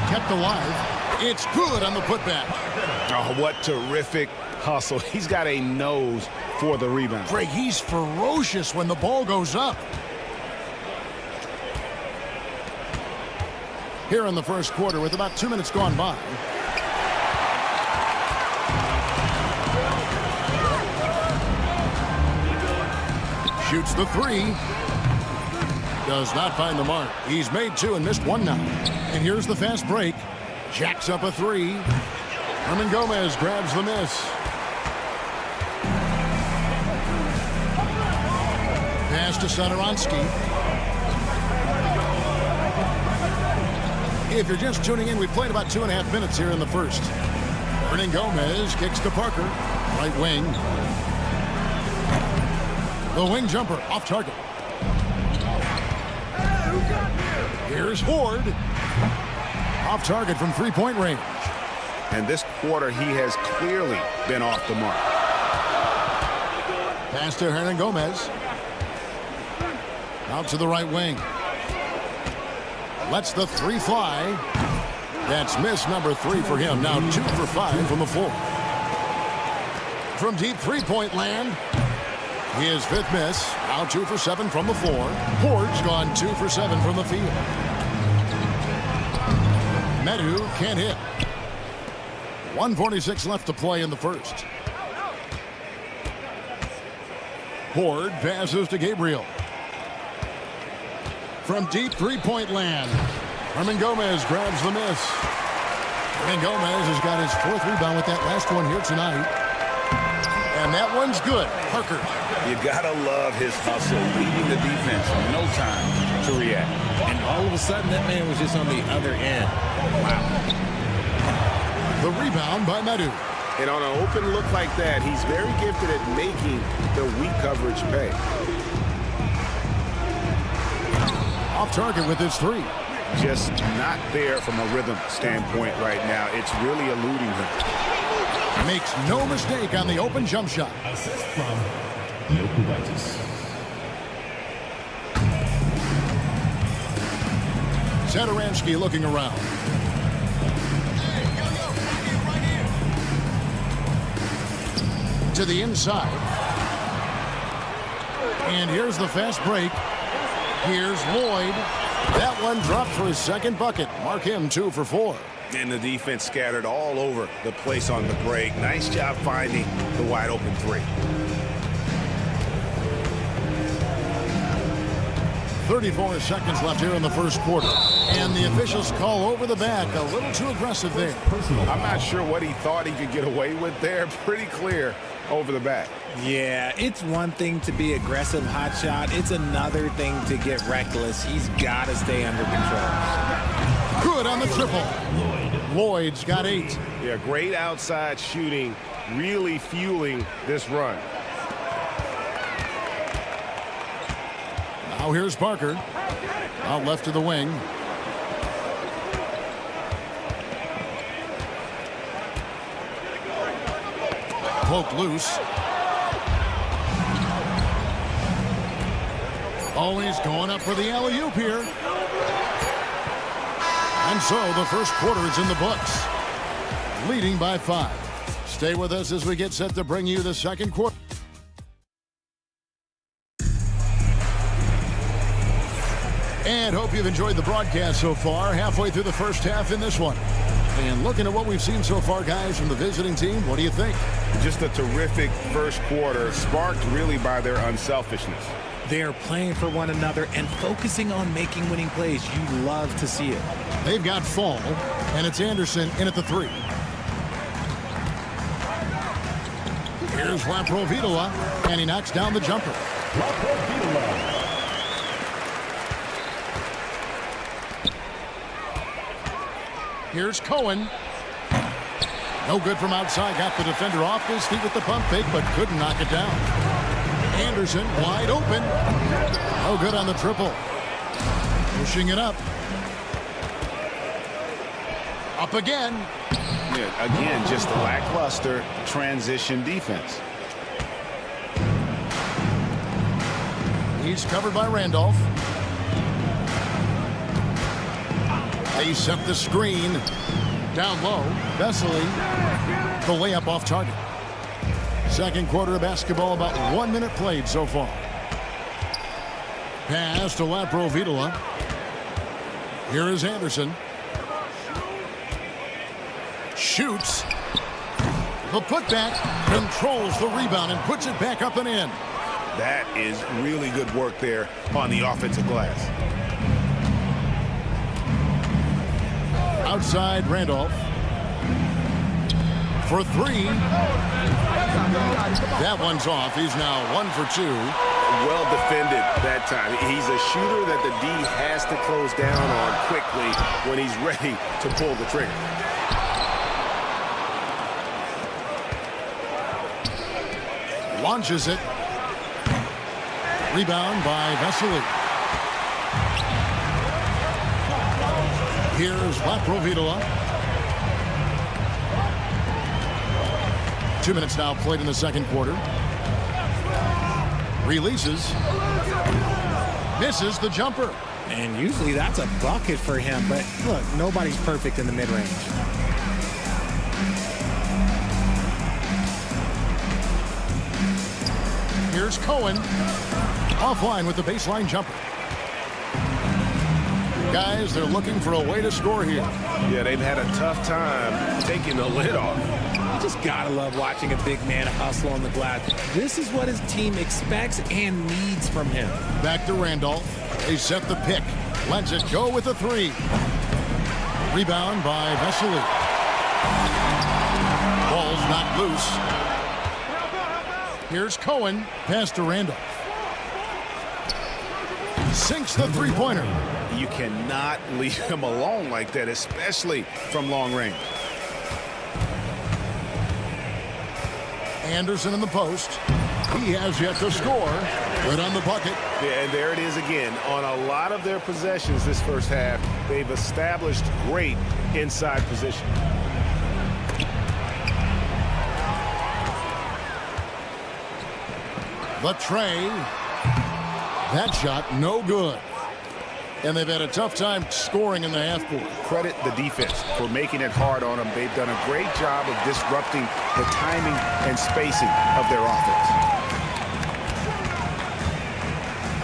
Kept alive. It's good on the putback. Oh, what terrific hustle. He's got a nose for the rebound. Greg, he's ferocious when the ball goes up. Here in the first quarter with about 2 minutes gone by. Shoots the 3. Does not find the mark. He's made 2 and missed 1 now. And here's the fast break. Jacks up a 3. Hernan Gomez grabs the miss. Pass to Satoransky. If you're just tuning in, we've played about 2.5 minutes here in the first. Hernan Gomez kicks to Parker. Right wing. The wing jumper off target. Here's Horde. Off target from 3-point range. And this quarter, he has clearly been off the mark. Pass to Hernan Gomez. Out to the right wing. Lets the 3 fly. That's miss number 3 for him. Now 2 for 5 from the floor. From deep 3-point land. His 5th miss. Now 2 for 7 from the floor. Horde's gone 2 for 7 from the field. Medu can't hit. 1:46 left to play in the first. Horde passes to Gabriel. From deep 3-point land. Hernan Gomez grabs the miss. Hernan Gomez has got his 4th rebound with that last one here tonight. And that one's good. Parker. You gotta love his hustle, leading the defense. No time to react. And all of a sudden, that man was just on the other end. Wow. The rebound by Medu. And on an open look like that, he's very gifted at making the weak coverage pay. Off target with his 3. Just not there from a rhythm standpoint right now. It's really eluding him. Makes no mistake on the open jump shot. Assist from Niko. Satoransky looking around. To the inside. And here's the fast break. Here's Lloyd. That one dropped for his second bucket. Mark him 2 for 4. And the defense scattered all over the place on the break. Nice job finding the wide open 3. 34 seconds left here in the first quarter. And the officials call over the back. A little too aggressive there. I'm not sure what he thought he could get away with there. Pretty clear over the back. Yeah, it's one thing to be aggressive hot shot. It's another thing to get reckless. He's got to stay under control. Good on the triple. Lloyd's got 8. Yeah, great outside shooting, really fueling this run. Now here's Parker. Out left to the wing. Poked loose. Always going up for the alley-oop here. And so the first quarter is in the books. Leading by 5. Stay with us as we get set to bring you the second quarter. And hope you've enjoyed the broadcast so far. Halfway through the first half in this one. And looking at what we've seen so far, guys, from the visiting team, what do you think? Just a terrific first quarter, sparked really by their unselfishness. They are playing for one another and focusing on making winning plays. You love to see it. They've got Fall, and it's Anderson in at the 3. Here's Laprovitola, and he knocks down the jumper. Here's Cohen. No good from outside. Got the defender off his feet with the pump fake, but couldn't knock it down. Anderson wide open. No good on the triple. Pushing it up. Up again. Yeah, again, just a lackluster transition defense. He's covered by Randolph. They set the screen. Down low. Vesely. The layup off target. Second quarter of basketball, about 1 minute played so far. Pass to Laprovitola. Here is Anderson. Shoots. The putback. Controls the rebound and puts it back up and in. That is really good work there on the offensive glass. Outside Randolph. For 3. That one's off. He's now 1 for 2. Well defended that time. He's a shooter that the D has to close down on quickly when he's ready to pull the trigger. Launches it. Rebound by Vesely. Here's Laprovitola. 2 minutes now played in the second quarter. Releases. Misses the jumper. And usually that's a bucket for him, but look, nobody's perfect in the mid-range. Here's Cohen. Offline with the baseline jumper. Guys, they're looking for a way to score here. Yeah, they've had a tough time taking the lid off. You just gotta love watching a big man hustle on the glass. This is what his team expects and needs from him. Back to Randolph. They set the pick. Lets it go with a 3. Rebound by Vesely. Ball's not loose. Here's Cohen. Pass to Randolph. Sinks the three-pointer. You cannot leave him alone like that, especially from long range. Anderson in the post. He has yet to score. Good on the bucket. Yeah, and there it is again. On a lot of their possessions this first half, they've established great inside position. The tray. That shot no good. And they've had a tough time scoring in the half court. Credit the defense for making it hard on them. They've done a great job of disrupting the timing and spacing of their offense.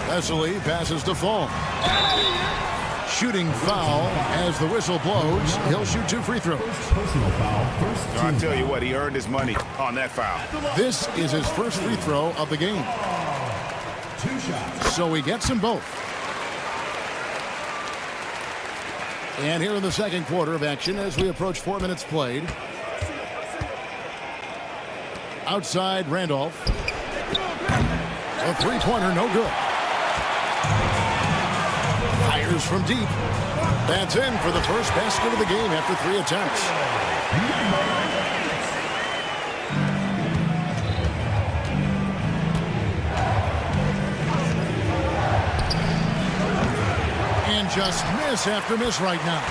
Vesely passes to Fall. Shooting foul as the whistle blows. He'll shoot 2 free throws. Personal foul. First team. I'll tell you what, he earned his money on that foul. This is his first free throw of the game. 2 shots. So he gets them both. And here in the second quarter of action as we approach 4 minutes played. Outside Randolph. A three-pointer, no good. Fires from deep. That's in for the first basket of the game after 3 attempts. And just miss after miss right now.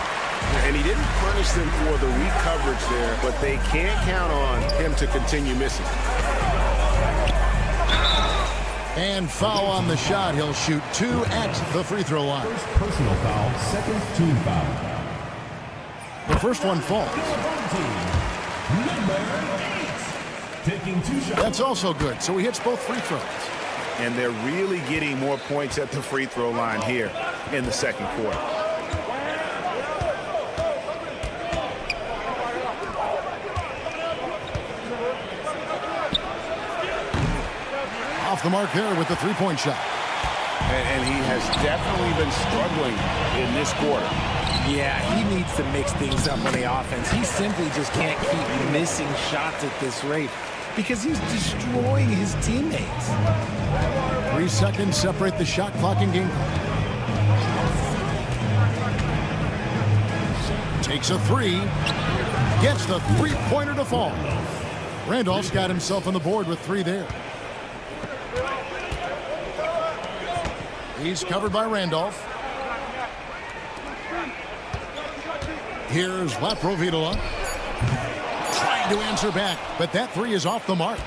And he didn't punish them for the weak coverage there, but they can't count on him to continue missing. And foul on the shot. He'll shoot 2 at the free throw line. First personal foul. Second team foul. The first one falls. Number 8. Taking 2 shots. That's also good. So he hits both free throws. And they're really getting more points at the free throw line here in the second quarter. Off the mark there with the three-point shot. And he has definitely been struggling in this quarter. Yeah, he needs to mix things up on the offense. He simply just can't keep missing shots at this rate because he's destroying his teammates. 3 seconds separate the shot clock and game clock. Takes a 3. Gets the three-pointer to fall. Randolph's got himself on the board with 3 there. He's covered by Randolph. Here's Laprovitola. Trying to answer back, but that 3 is off the mark.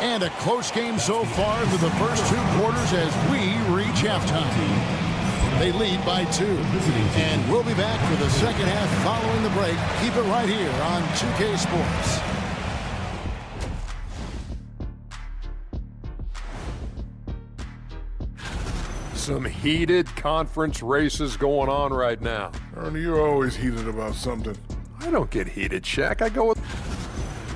And a close game so far through the first 2 quarters as we reach halftime. They lead by 2. And we'll be back for the second half following the break. Keep it right here on 2K Sports. Some heated conference races going on right now. Ernie, you're always heated about something. I don't get heated, Shaq. I go with...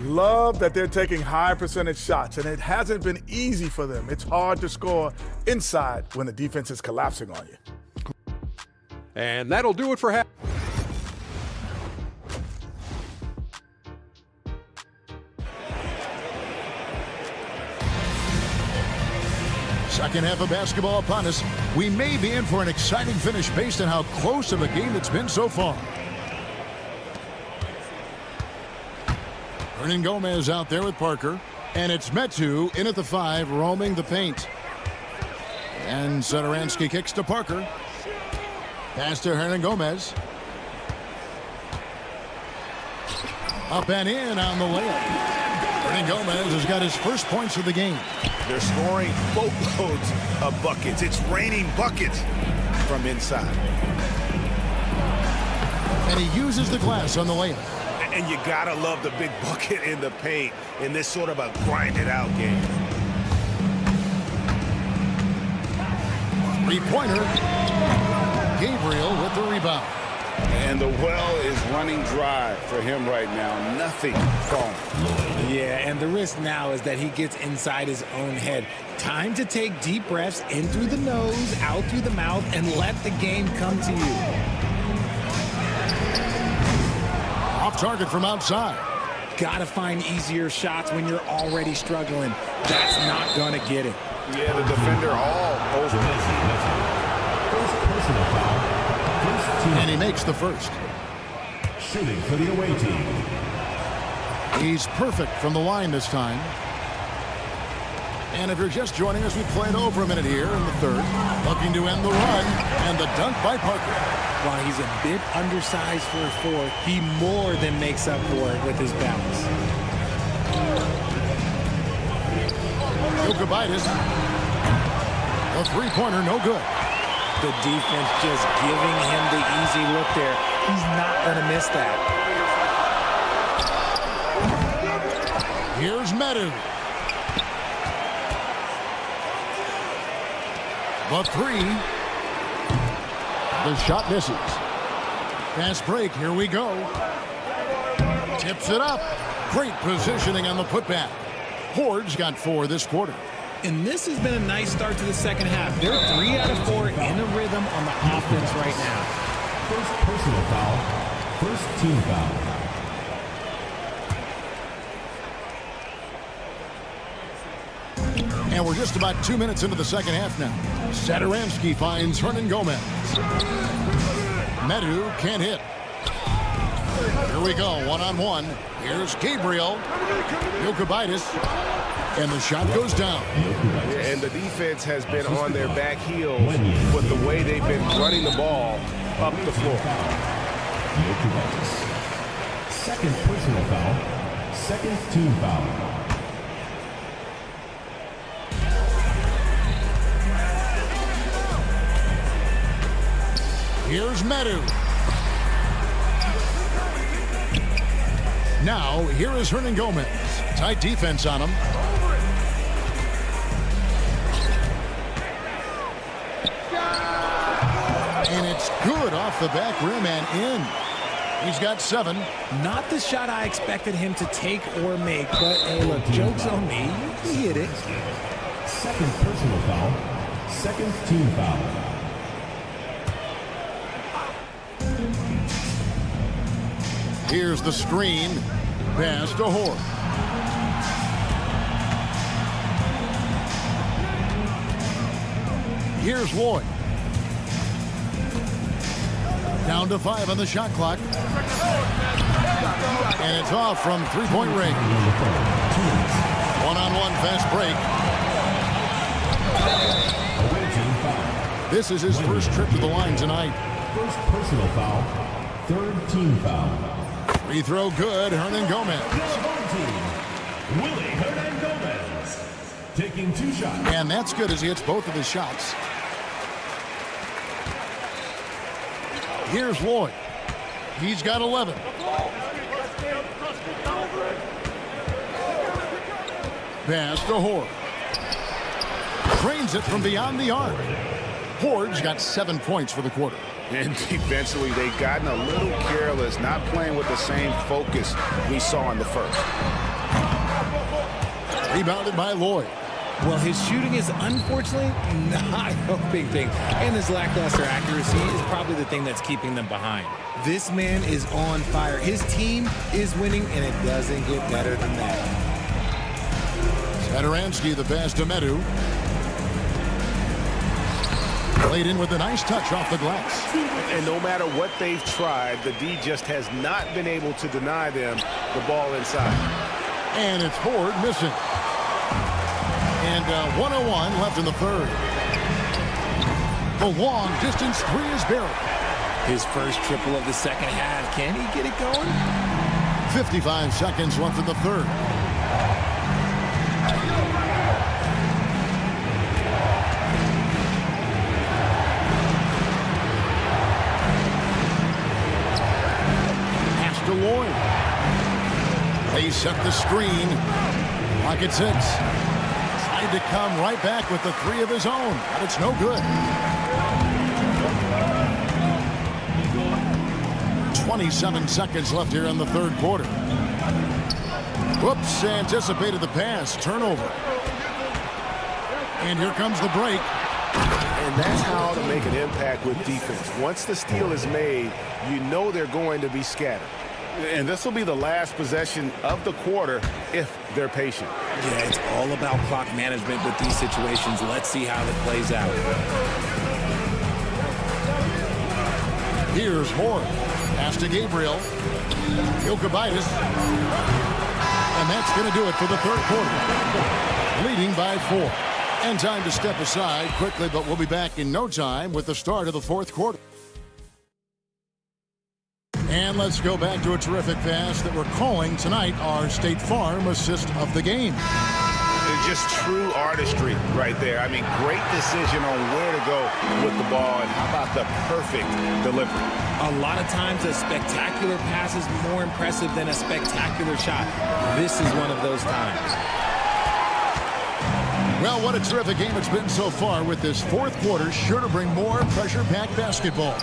Love that they're taking high percentage shots, and it hasn't been easy for them. It's hard to score inside when the defense is collapsing on you. And that'll do it for half. Second half of basketball upon us. We may be in for an exciting finish based on how close of a game it's been so far. Hernan Gomez out there with Parker. And it's Metu in at the 5, roaming the paint. And Satoransky kicks to Parker. Pass to Hernan Gomez. Up and in on the layup. Hernan Gomez has got his first points of the game. They're scoring boatloads of buckets. It's raining buckets from inside. And he uses the glass on the layup. And you gotta love the big bucket in the paint in this sort of a grinded-out game. Three-pointer. Gabriel with the rebound. And the well is running dry for him right now. Nothing falling. Yeah, and the risk now is that he gets inside his own head. Time to take deep breaths in through the nose, out through the mouth, and let the game come to you. Off target from outside. Gotta find easier shots when you're already struggling. That's not gonna get it. Yeah, the defender all over. First personal foul. First team. And he makes the first. Shooting for the away team. He's perfect from the line this time. And if you're just joining us, we played over a minute here in the third. Looking to end the run. And the dunk by Parker. While he's a bit undersized for a 4, he more than makes up for it with his bounce. Jokubaitis. A three-pointer, no good. The defense just giving him the easy look there. He's not going to miss that. Here's Medu. The three. The shot misses. Fast break, here we go. Tips it up. Great positioning on the putback. Horde's got 4 this quarter. And this has been a nice start to the second half. They're 3 out of 4 in a rhythm on the offense right now. First personal foul. First team foul. And we're just about 2 minutes into the second half now. Satoransky finds Hernan Gomez. Medu can't hit. Here we go, one-on-one. Here's Gabriel. Jokibitis. And the shot goes down. And the defense has been on their back heels with the way they've been running the ball up the floor. Second personal foul. Second team foul. Here's Medu. Now, here is Hernan Gomez. Tight defense on him. And it's good off the back rim and in. He's got 7. Not the shot I expected him to take or make, but hey, look, joke's on me. He hit it. Second personal foul. Second team foul. Here's the screen. Pass to Horde. Here's Lloyd. Down to 5 on the shot clock. And it's off from three-point range. One-on-one fast break. This is his first trip to the line tonight. First personal foul. Third team foul. Free throw good, Hernan Gomez. Willie Hernan Gomez. Taking 2 shots. And that's good as he hits both of his shots. Here's Lloyd. He's got 11. Pass to Horde. Trains it from beyond the arc. Horde's got 7 points for the quarter. And defensively, they've gotten a little careless, not playing with the same focus we saw in the first. Rebounded by Lloyd. Well, his shooting is unfortunately not a big thing. And his lackluster accuracy is probably the thing that's keeping them behind. This man is on fire. His team is winning, and it doesn't get better than that. Satoransky, the pass to Medu. Played in with a nice touch off the glass. And no matter what they've tried, the D just has not been able to deny them the ball inside. And it's Horde missing. And 101 left in the third. The long distance 3 is buried. His first triple of the second half. Can he get it going? 55 seconds left in the third. Pass to Lloyd. They set the screen. Pocket 6. Tried to come right back with the 3 of his own, but it's no good. 27 seconds left here in the third quarter. Whoops, anticipated the pass. Turnover. And here comes the break. And that's how to make an impact with defense. Once the steal is made, you know they're going to be scattered. And this will be the last possession of the quarter if they're patient. Yeah, it's all about clock management with these situations. Let's see how it plays out. Here's Horde. Pass to Gabriel. Jokibitis. And that's going to do it for the third quarter. Leading by 4. And time to step aside quickly, but we'll be back in no time with the start of the fourth quarter. And let's go back to a terrific pass that we're calling tonight our State Farm assist of the game. just true artistry right there. I mean, great decision on where to go with the ball, and how about the perfect delivery? A lot of times a spectacular pass is more impressive than a spectacular shot. This is one of those times. Well, what a terrific game it's been so far, with this fourth quarter sure to bring more pressure-packed basketball.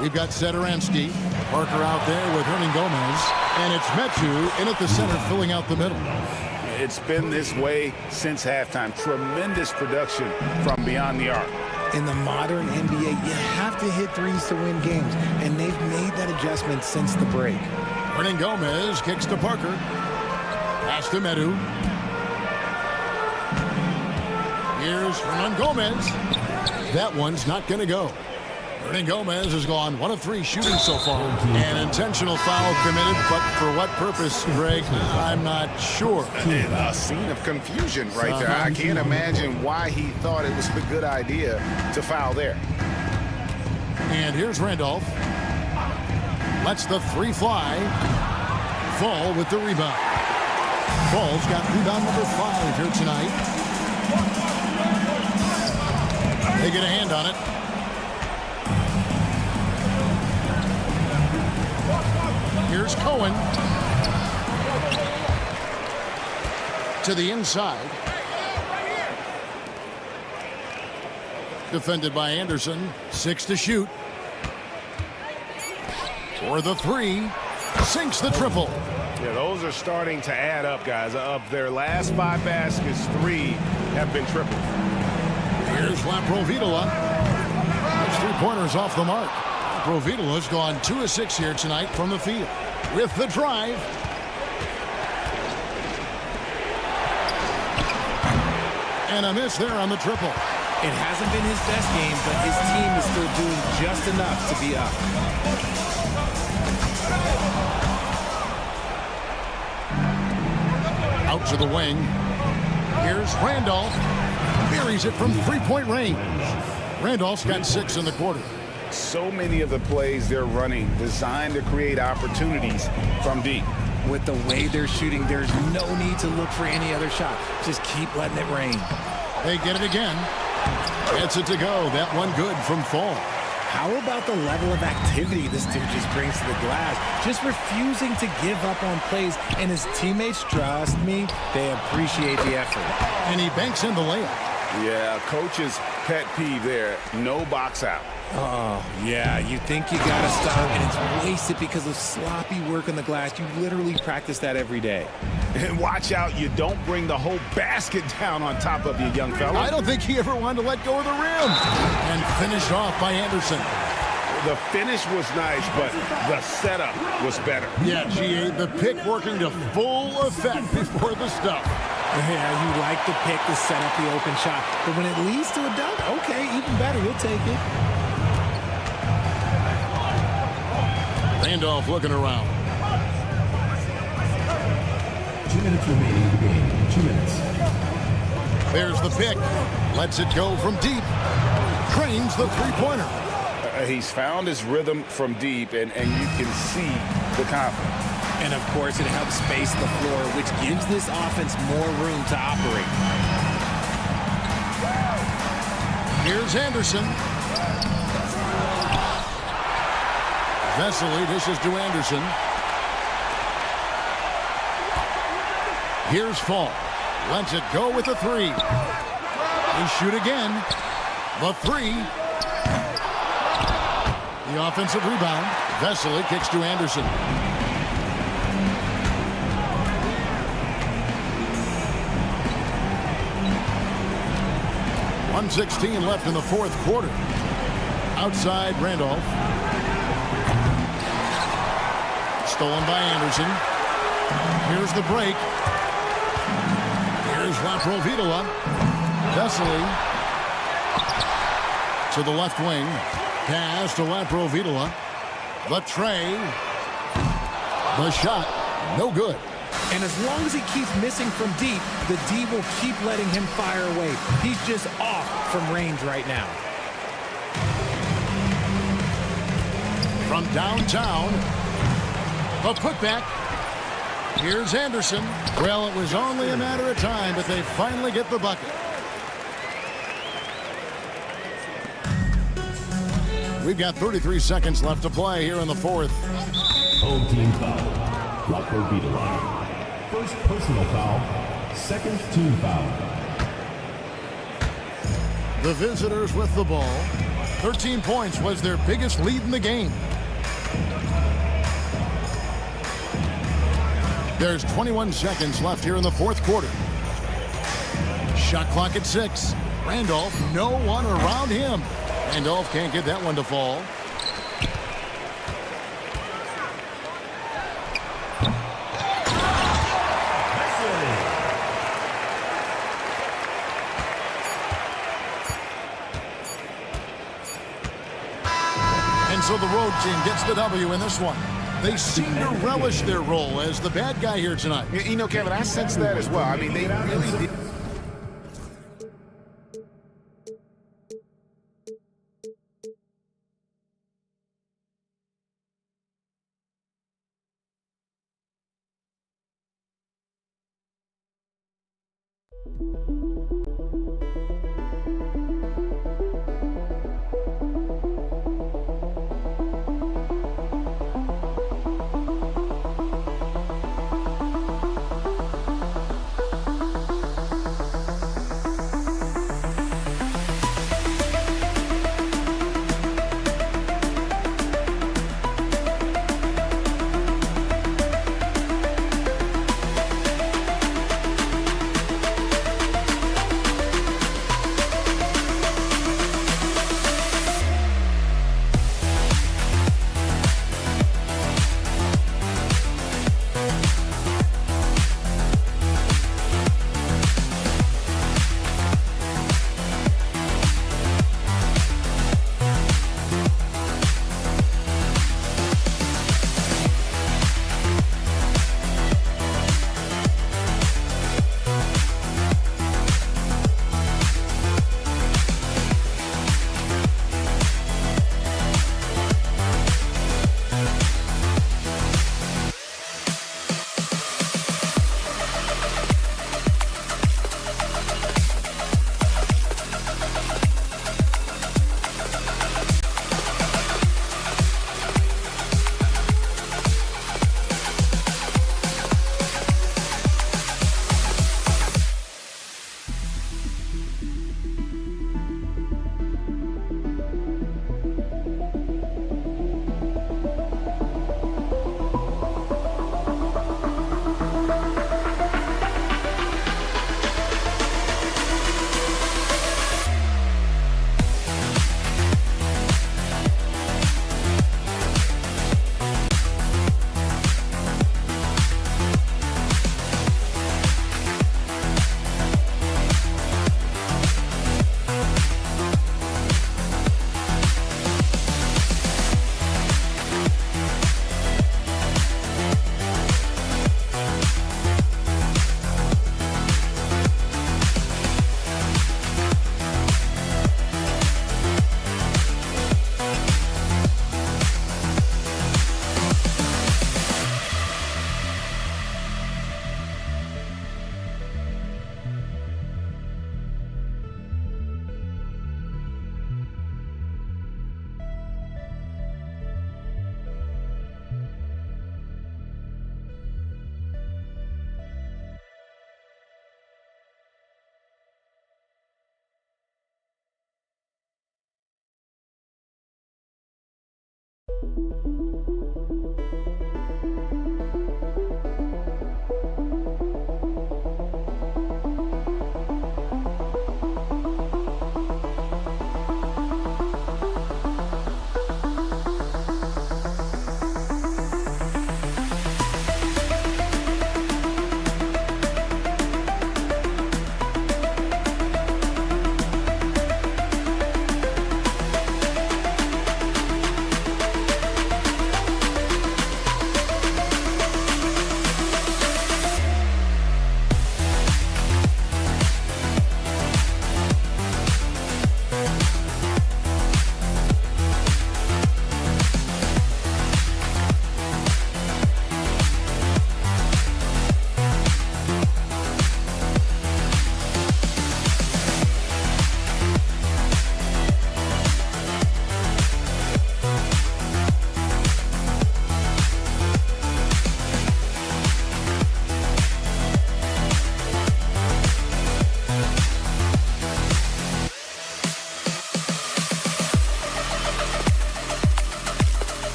We've got Satoransky, Parker out there with Hernan Gomez, and it's Metu in at the center filling out the middle. It's been this way since halftime. Tremendous production from beyond the arc. In the modern NBA, you have to hit threes to win games, and they've made that adjustment since the break. Hernan Gomez kicks to Parker. Pass to Metu. Here's Hernan Gomez. That one's not going to go. Hernan Gomez has gone 1 of 3 shooting so far. An intentional foul committed, but for what purpose, Greg, I'm not sure. A scene of confusion right there. I can't imagine why he thought it was a good idea to foul there. And here's Randolph. Lets the 3 fly. Fall with the rebound. Fall's got rebound number 5 here tonight. They get a hand on it. Here's Cohen. To the inside. Defended by Anderson. 6 to shoot. For the 3. Sinks the triple. Yeah, those are starting to add up, guys. Of their last 5 baskets, 3 have been triple. Here's Laprovitola. Those 3-pointers off the mark. Laprovitola's gone 2 of 6 here tonight from the field. With the drive. And a miss there on the triple. It hasn't been his best game, but his team is still doing just enough to be up. Out to the wing. Here's Randolph. Buries it from 3-point range. Randolph's got 6 in the quarter. So many of the plays they're running designed to create opportunities from deep. With the way they're shooting, there's no need to look for any other shot. Just keep letting it rain. They get it again. Gets it to go. That one good from Fall. How about the level of activity this dude just brings to the glass? Just refusing to give up on plays, and his teammates, trust me, they appreciate the effort. And he banks in the layup. Yeah, coach's pet peeve there. No box out. Oh, yeah, you think you got to stop, and it's wasted because of sloppy work on the glass. You literally practice that every day. And watch out, you don't bring the whole basket down on top of you, young fella. I don't think he ever wanted to let go of the rim. And finished off by Anderson. The finish was nice, but the setup was better. Yeah, GA, the pick working to full effect before the stuff. Yeah, you like the pick to set up the open shot, but when it leads to a dunk, okay, even better, you'll take it. Randolph looking around. 2 minutes remaining in the game. 2 minutes. There's the pick. Lets it go from deep. Trains the 3-pointer. He's found his rhythm from deep, and you can see the confidence. And, of course, it helps space the floor, which gives this offense more room to operate. Here's Anderson. Vesely dishes to Anderson. Here's Fall. Lets it go with the 3. They shoot again. The 3. The offensive rebound. Vesely kicks to Anderson. .116 left in the fourth quarter. Outside Randolph. Stolen by Anderson. Here's the break. Here's Laprovitola. Vesely to the left wing. Pass to Laprovitola. The tray. The shot. No good. And as long as he keeps missing from deep, the D will keep letting him fire away. He's just off from range right now. From downtown, the putback. Here's Anderson. Well, it was only a matter of time, but they finally get the bucket. We've got 33 seconds left to play here in the fourth. Home team foul. Blocker beat line. First personal foul. Second team foul. The visitors with the ball. 13 points was their biggest lead in the game. There's 21 seconds left here in the fourth quarter. Shot clock at 6. Randolph, no one around him. Randolph can't get that one to fall. And so the road team gets the W in this one. They seem to relish their role as the bad guy here tonight. You know, Kevin, I sense that as well. I mean, they really did.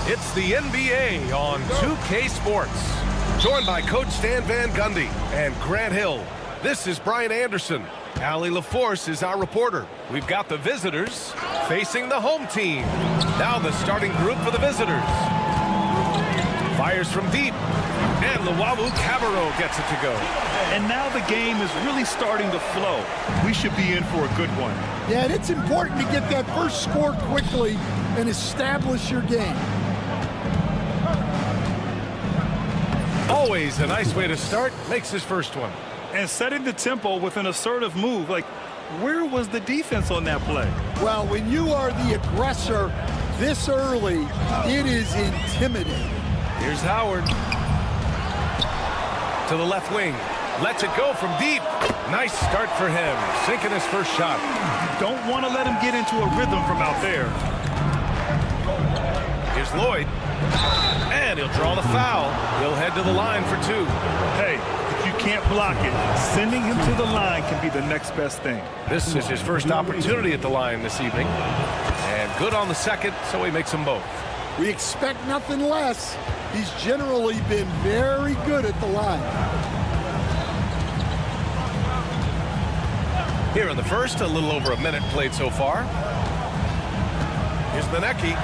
It's the NBA on 2K Sports. Joined by Coach Stan Van Gundy and Grant Hill. This is Brian Anderson. Allie LaForce is our reporter. We've got the visitors facing the home team. Now the starting group for the visitors. Fires from deep. And Luwawu Cabarro gets it to go. And now the game is really starting to flow. We should be in for a good one. Yeah, and it's important to get that first score quickly and establish your game. Always a nice way to start. Makes his first one. And setting the tempo with an assertive move. Like, where was the defense on that play? Well, when you are the aggressor this early, it is intimidating. Here's Howard. To the left wing. Lets it go from deep. Nice start for him. Sinking his first shot. You don't want to let him get into a rhythm from out there. Here's Lloyd. And he'll draw the foul. He'll head to the line for two. Hey, if you can't block it, sending him to the line can be the next best thing. This is his first opportunity at the line this evening. And good on the second, so he makes them both. We expect nothing less. He's generally been very good at the line. Here in the first, a little over a minute played so far. Here's Benecki.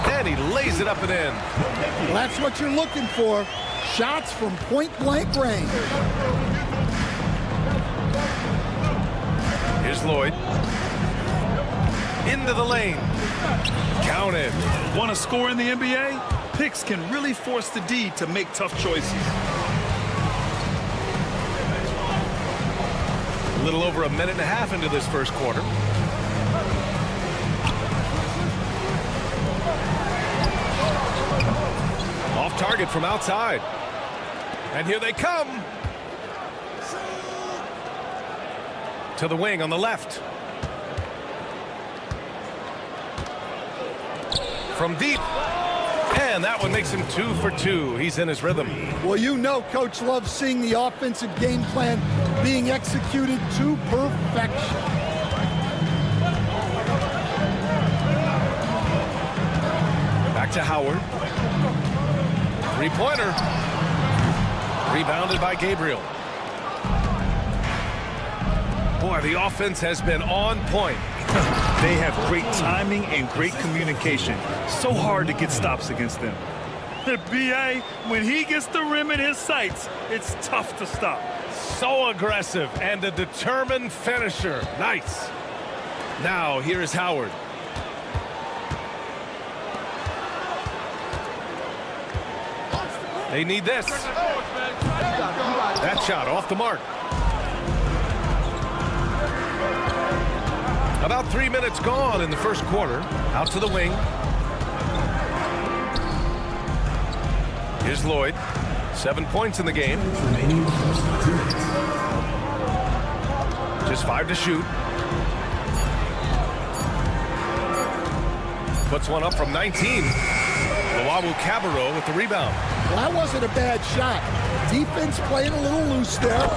And he lays it up and in. Well, that's what you're looking for. Shots from point-blank range. Here's Lloyd. Into the lane. Counted. Want to score in the NBA? Picks can really force the D to make tough choices. A little over a minute and a half into this first quarter. Off target from outside. And here they come. To the wing on the left. From deep. And that one makes him 2 for 2. He's in his rhythm. Well, you know Coach loves seeing the offensive game plan being executed to perfection. Back to Howard. Three-pointer. Rebounded by Gabriel. Boy, the offense has been on point. They have great timing and great communication. So hard to get stops against them. The BA, when he gets the rim in his sights, it's tough to stop. So aggressive and a determined finisher. Nice. Now, here is Howard. They need this. That shot off the mark. About 3 minutes gone in the first quarter. Out to the wing. Here's Lloyd. 7 points in the game. Just 5 to shoot. Puts one up from 19. Luwawu Cabarro with the rebound. Well, that wasn't a bad shot. Defense playing a little loose there.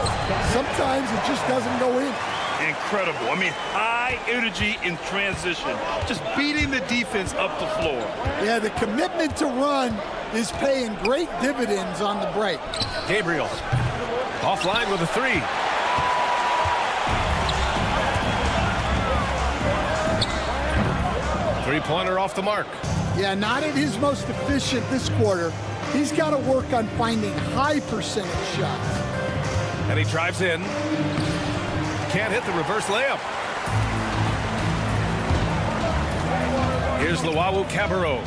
Sometimes it just doesn't go in. And incredible. I mean, high energy in transition. Just beating the defense up the floor. Yeah, the commitment to run is paying great dividends on the break. Gabriel offline with a three. Three-pointer off the mark. Yeah, not at his most efficient this quarter. He's got to work on finding high percentage shots. And he drives in. Can't hit the reverse layup. Here's Luau Cabarro.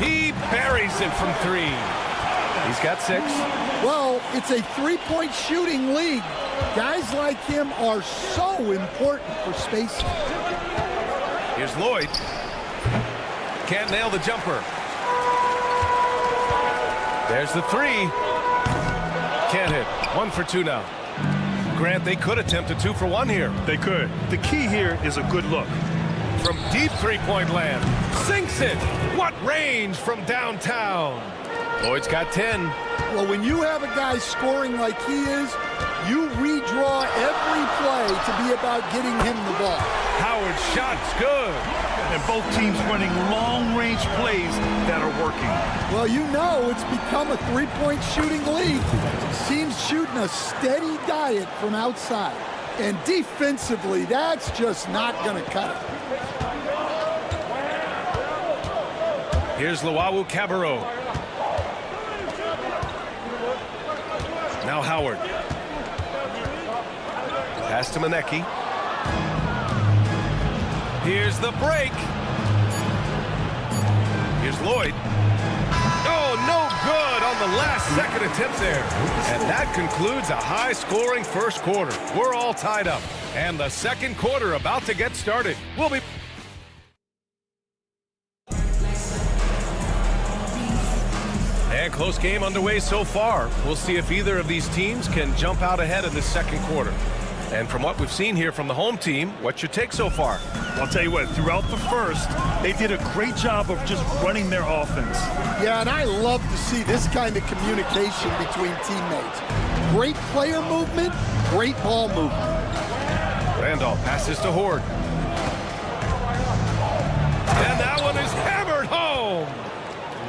He buries it from three. He's got 6. Well, it's a three-point shooting league. Guys like him are so important for spacing. Here's Lloyd. Can't nail the jumper. There's the three. Can't hit. 1 for 2 now. Grant, they could attempt a 2 for 1 here. They could. The key here is a good look. From deep three-point land. Sinks it. What range from downtown. Lloyd's got 10. Well, when you have a guy scoring like he is, you redraw every play to be about getting him the ball. Howard's shot's good. And both teams running long-range plays that are working. Well, you know it's become a three-point shooting league. Teams shooting a steady diet from outside. And defensively, that's just not going to cut it. Here's Luau Cabarro. Now Howard. Pass to Manecki. Here's the break. Here's Lloyd. Oh, no good on the last second attempt there. And that concludes a high-scoring first quarter. We're all tied up. And the second quarter about to get started. We'll be... And close game underway so far. We'll see if either of these teams can jump out ahead in this second quarter. And from what we've seen here from the home team, what's your take so far? I'll tell you what, throughout the first, they did a great job of just running their offense. Yeah, and I love to see this kind of communication between teammates. Great player movement, great ball movement. Randolph passes to Horde. And that one is hammered home.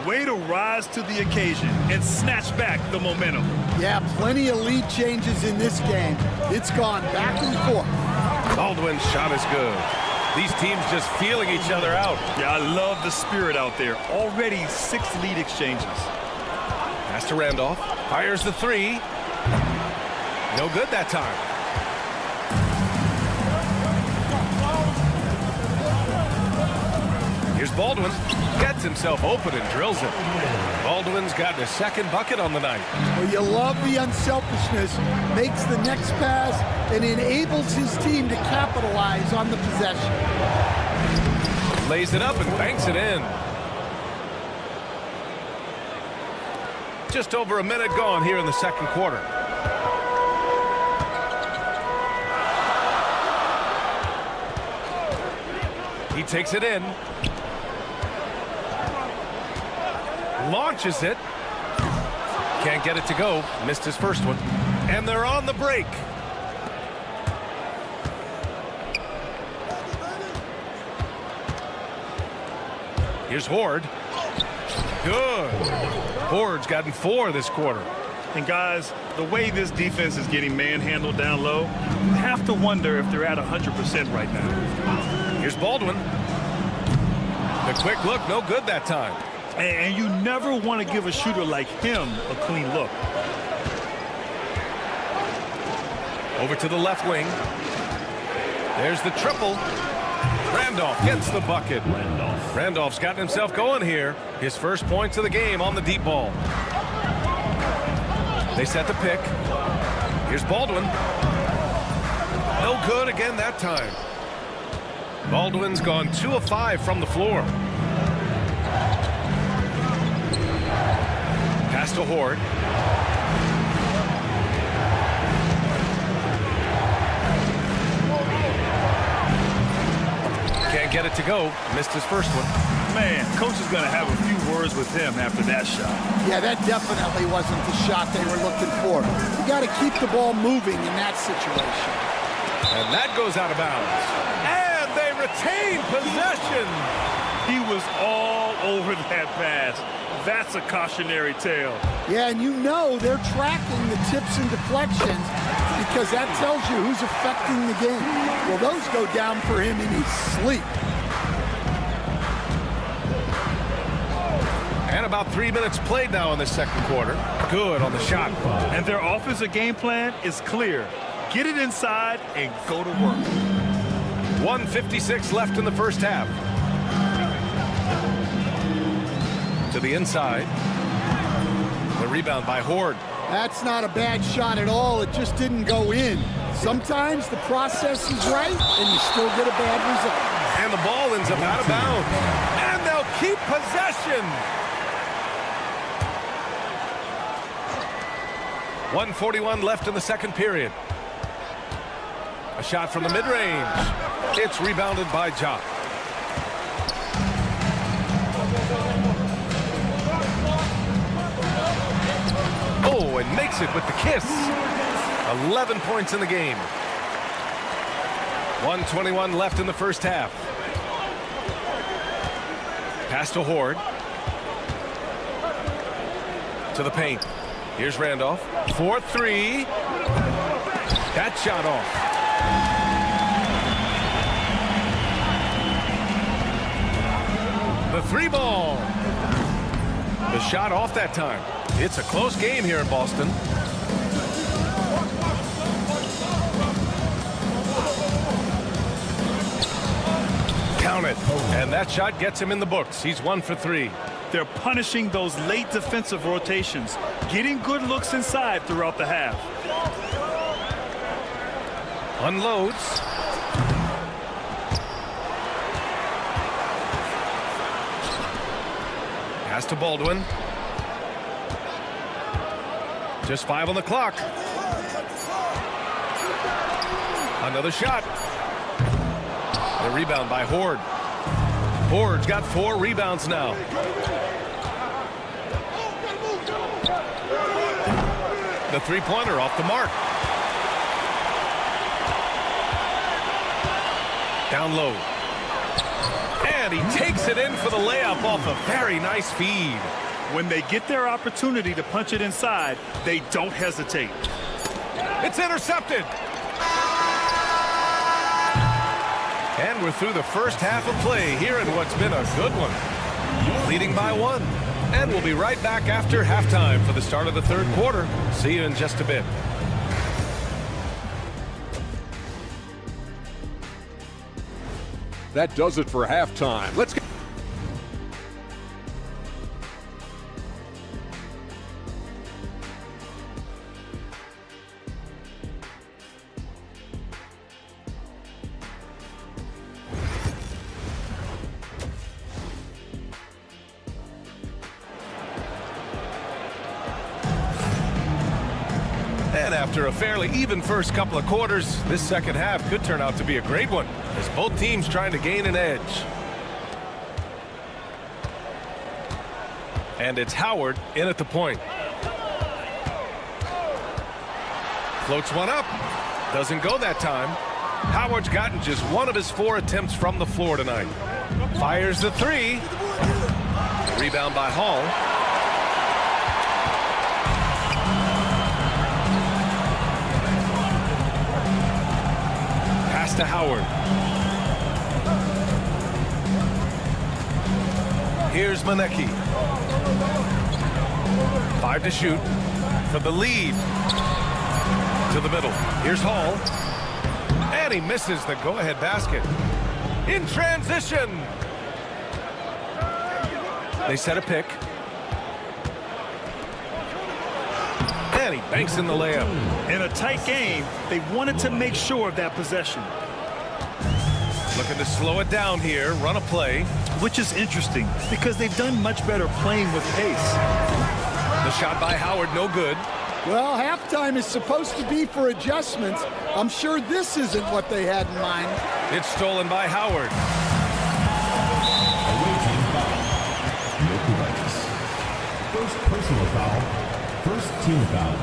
Way to rise to the occasion and snatch back the momentum. Yeah, plenty of lead changes in this game. It's gone back and forth. Baldwin's shot is good. These teams just feeling each other out. Yeah, I love the spirit out there. Already 6 lead exchanges. Pass to Randolph. Fires the three. No good that time. Here's Baldwin. Gets himself open and drills it. Baldwin's gotten his second bucket on the night. Well, you love the unselfishness. Makes the next pass and enables his team to capitalize on the possession. Lays it up and banks it in. Just over a minute gone here in the second quarter. He takes it in. Launches it. Can't get it to go. Missed his first one. And they're on the break. Here's Horde. Good. Horde's gotten 4 this quarter. And guys, the way this defense is getting manhandled down low, you have to wonder if they're at 100% right now. Here's Baldwin. The quick look, no good that time. And you never want to give a shooter like him a clean look. Over to the left wing. There's the triple. Randolph gets the bucket. Randolph's gotten himself going here. His first points of the game on the deep ball. They set the pick. Here's Baldwin. No good again that time. Baldwin's gone 2 of 5 from the floor. Pass to Horde. Can't get it to go. Missed his first one. Man, coach is going to have a few words with him after that shot. Yeah, that definitely wasn't the shot they were looking for. You got to keep the ball moving in that situation. And that goes out of bounds. And they retain possession. He was all over that pass. That's a cautionary tale. Yeah, and you know they're tracking the tips and deflections because that tells you who's affecting the game. Well, those go down for him in his sleep. And about 3 minutes played now in the second quarter. Good on the shot. And their offensive game plan is clear. Get it inside and go to work. 1:56 left in the first half. To the inside. The rebound by Horde. That's not a bad shot at all. It just didn't go in. Sometimes the process is right and you still get a bad result. And the ball ends up out of bounds. And they'll keep possession. 1:41 left in the second period. A shot from the mid-range. It's rebounded by Ja. Oh, and makes it with the kiss. 11 points in the game. 1:21 left in the first half. Pass to Horde. To the paint. Here's Randolph. 4-3. That shot off. The three ball. The shot off that time. It's a close game here in Boston. Count it. And that shot gets him in the books. He's 1 for 3. They're punishing those late defensive rotations, getting good looks inside throughout the half. Unloads. Pass to Baldwin. Just 5 on the clock. Another shot. The rebound by Horde. Horde's got 4 rebounds now. The three-pointer off the mark. Down low. And he takes it in for the layup off a very nice feed. When they get their opportunity to punch it inside, they don't hesitate. It's intercepted. And we're through the first half of play here in what's been a good one. Leading by 1. And we'll be right back after halftime for the start of the third quarter. See you in just a bit. That does it for halftime. Let's get... And after a fairly even first couple of quarters, this second half could turn out to be a great one, as both teams trying to gain an edge. And it's Howard in at the point. Floats one up. Doesn't go that time. Howard's gotten just 1 of his 4 attempts from the floor tonight. Fires the 3. Rebound by Hall. To Howard. Here's Manecki. 5 to shoot for the lead. To the middle. Here's Hall. And he misses the go-ahead basket. In transition. They set a pick. And he banks in the layup. In a tight game, they wanted to make sure of that possession. Looking to slow it down here, run a play. Which is interesting, because they've done much better playing with pace. The shot by Howard, no good. Well, halftime is supposed to be for adjustments. I'm sure this isn't what they had in mind. It's stolen by Howard. team foul.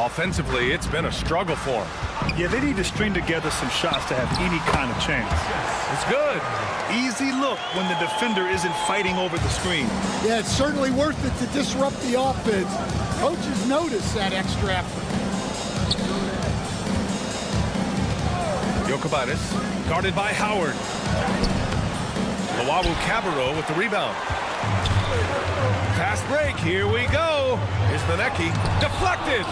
Offensively, it's been a struggle for him. Yeah, they need to string together some shots to have any kind of chance. It's good. Easy look when the defender isn't fighting over the screen. Yeah, it's certainly worth it to disrupt the offense. Coaches notice that extra effort. Jokic, guarded by Howard. Cabarro with the rebound. Fast break, here we go. Here's Manecki, deflected.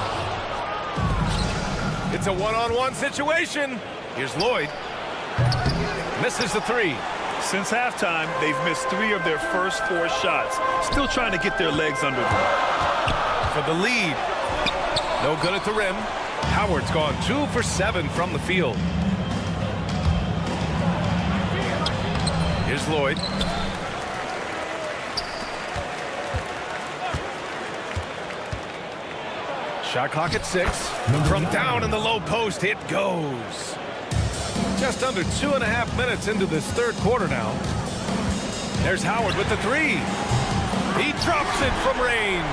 It's a one-on-one situation. Here's Lloyd. Misses the three. Since halftime, they've missed 3 of their first 4 shots. Still trying to get their legs under them. For the lead. No good at the rim. Howard's gone 2 for 7 from the field. Here's Lloyd. Shot clock at 6. From down in the low post, it goes. Just under 2.5 minutes into this third quarter now. There's Howard with the 3. He drops it from range.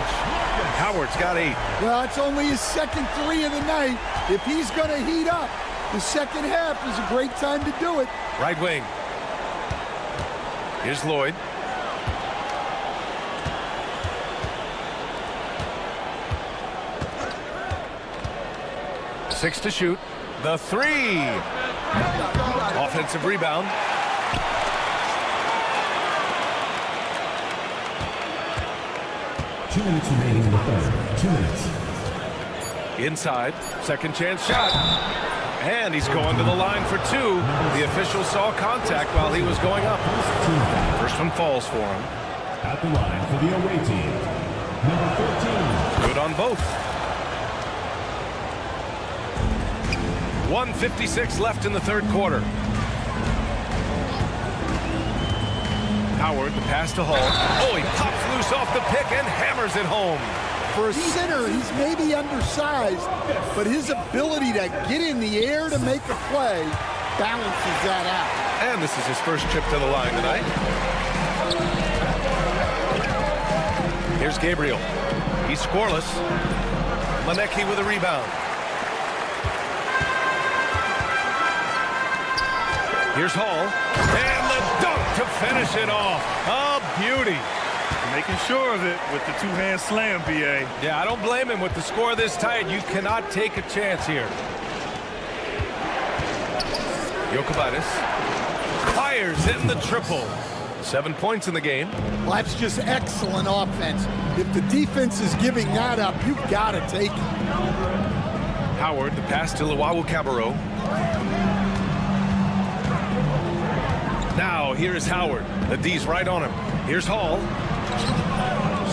Howard's got 8. Well, it's only his second 3 of the night. If he's going to heat up, the second half is a great time to do it. Right wing. Here's Lloyd. Six to shoot. The 3. Offensive rebound. Two minutes remaining in the third. 2 minutes. Inside. Second chance shot. And he's going to the line for 2. The official saw contact while he was going up. First one falls for him. At the line for the away team, number 14. Good on both. 1:56 left in the third quarter. Howard, the pass to Hall. Oh, he pops loose off the pick and hammers it home. For a center, he's maybe undersized, but his ability to get in the air to make a play balances that out. And this is his first trip to the line tonight. Here's Gabriel. He's scoreless. Manecki with a rebound. Here's Hall. And the dunk to finish it off. A beauty. Making sure of it with the 2-hand slam, B.A. Yeah, I don't blame him with the score this tight. You cannot take a chance here. Jokic fires in the triple. 7 points in the game. Well, that's just excellent offense. If the defense is giving that up, you've got to take it. Howard, the pass to Cabarro. Now, here's Howard. The D's right on him. Here's Hall.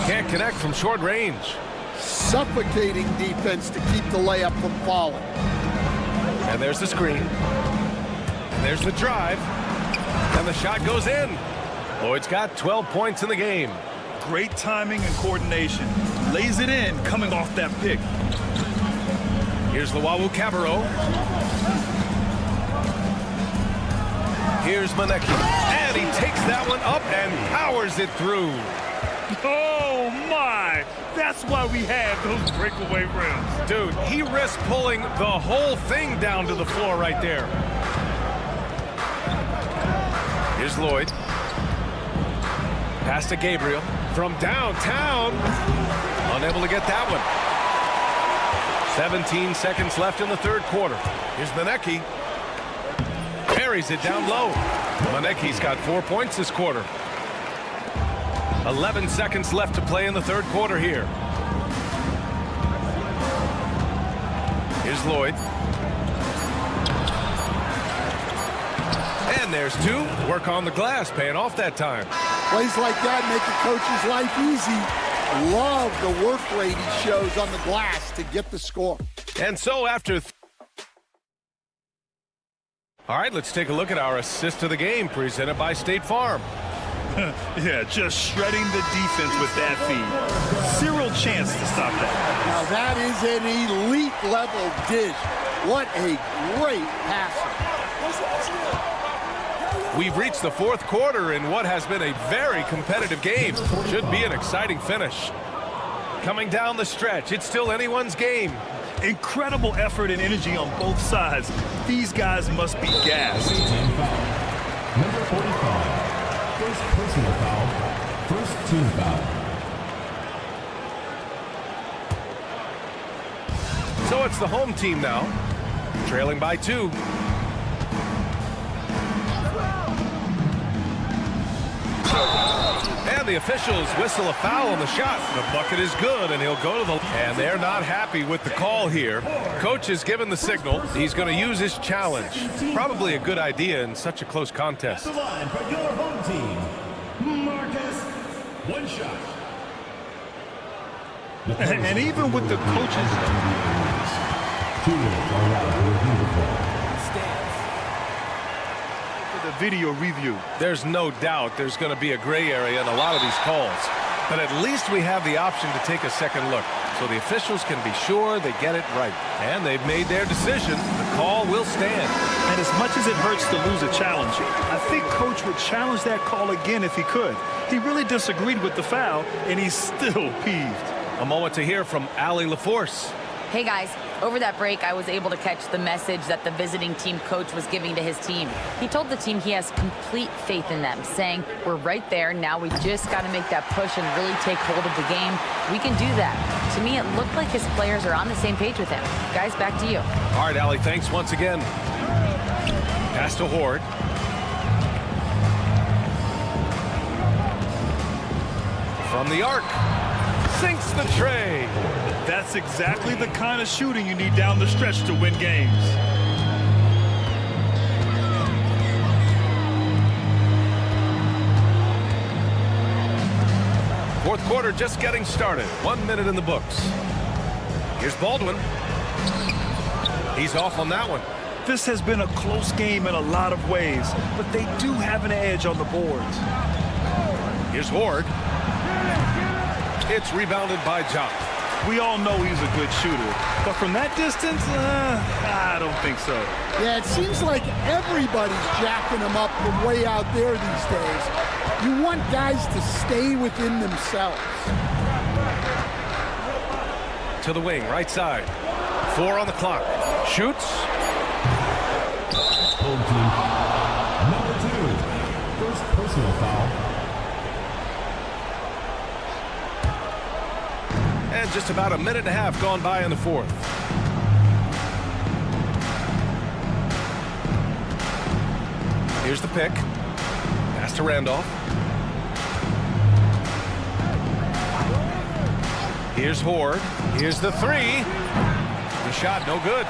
Can't connect from short range. Suffocating defense to keep the layup from falling. And there's the screen. And there's the drive. And the shot goes in. Lloyd's got 12 points in the game. Great timing and coordination. Lays it in coming off that pick. Here's Cabarro. Here's Manecki. And he takes that one up and powers it through. Oh, my. That's why we have those breakaway rims. Dude, he risked pulling the whole thing down to the floor right there. Here's Lloyd. Pass to Gabriel from downtown. Unable to get that one. 17 seconds left in the third quarter. Here's Manecki. Carries it down low. Manecki's got 4 points this quarter. 11 seconds left to play in the third quarter here. Here's Lloyd. And there's 2. Work on the glass, paying off that time. Plays like that make a coach's life easy. Love the work rate he shows on the glass to get the score. And so after... All right, let's take a look at our assist of the game presented by State Farm. Yeah, just shredding the defense with that feed. Zero chance to stop that. Now that is an elite level dish. What a great passer. We've reached the fourth quarter in what has been a very competitive game. Should be an exciting finish. Coming down the stretch, it's still anyone's game. Incredible effort and energy on both sides. These guys must be gassed. Number 45. First personal foul. First team foul. So it's the home team now, trailing by 2. And the officials whistle a foul on the shot. The bucket is good, and he'll go to the... And they're not happy with the call here. Coach has given the signal. He's going to use his challenge. Probably a good idea in such a close contest. The line for your home team. Marcus, one shot. And even with the coaches... The video review. There's no doubt there's going to be a gray area in a lot of these calls. But at least we have the option to take a second look, so the officials can be sure they get it right. And they've made their decision. The call will stand. And as much as it hurts to lose a challenge, I think Coach would challenge that call again if he could. He really disagreed with the foul, and he's still peeved. A moment to hear from Allie LaForce. Hey guys, over that break, I was able to catch the message that the visiting team coach was giving to his team. He told the team he has complete faith in them, saying, we're right there, now we just got to make that push and really take hold of the game. We can do that. To me, it looked like his players are on the same page with him. Guys, back to you. All right, Allie, thanks once again. Pass to Horde. From the arc. Sinks the tray. That's exactly the kind of shooting you need down the stretch to win games. Fourth quarter just getting started. 1 minute in the books. Here's Baldwin. He's off on that one. This has been a close game in a lot of ways, but they do have an edge on the boards. Here's Horde. It's rebounded by Jock. We all know he's a good shooter, but from that distance, I don't think so. Yeah, it seems like everybody's jacking him up from way out there these days. You want guys to stay within themselves. To the wing, right side. 4 on the clock. Shoots. Home team. Number 2. First personal foul. And just about a minute and a half gone by in the fourth. Here's the pick. Pass to Randolph. Here's Horde. Here's the 3. The shot, no good.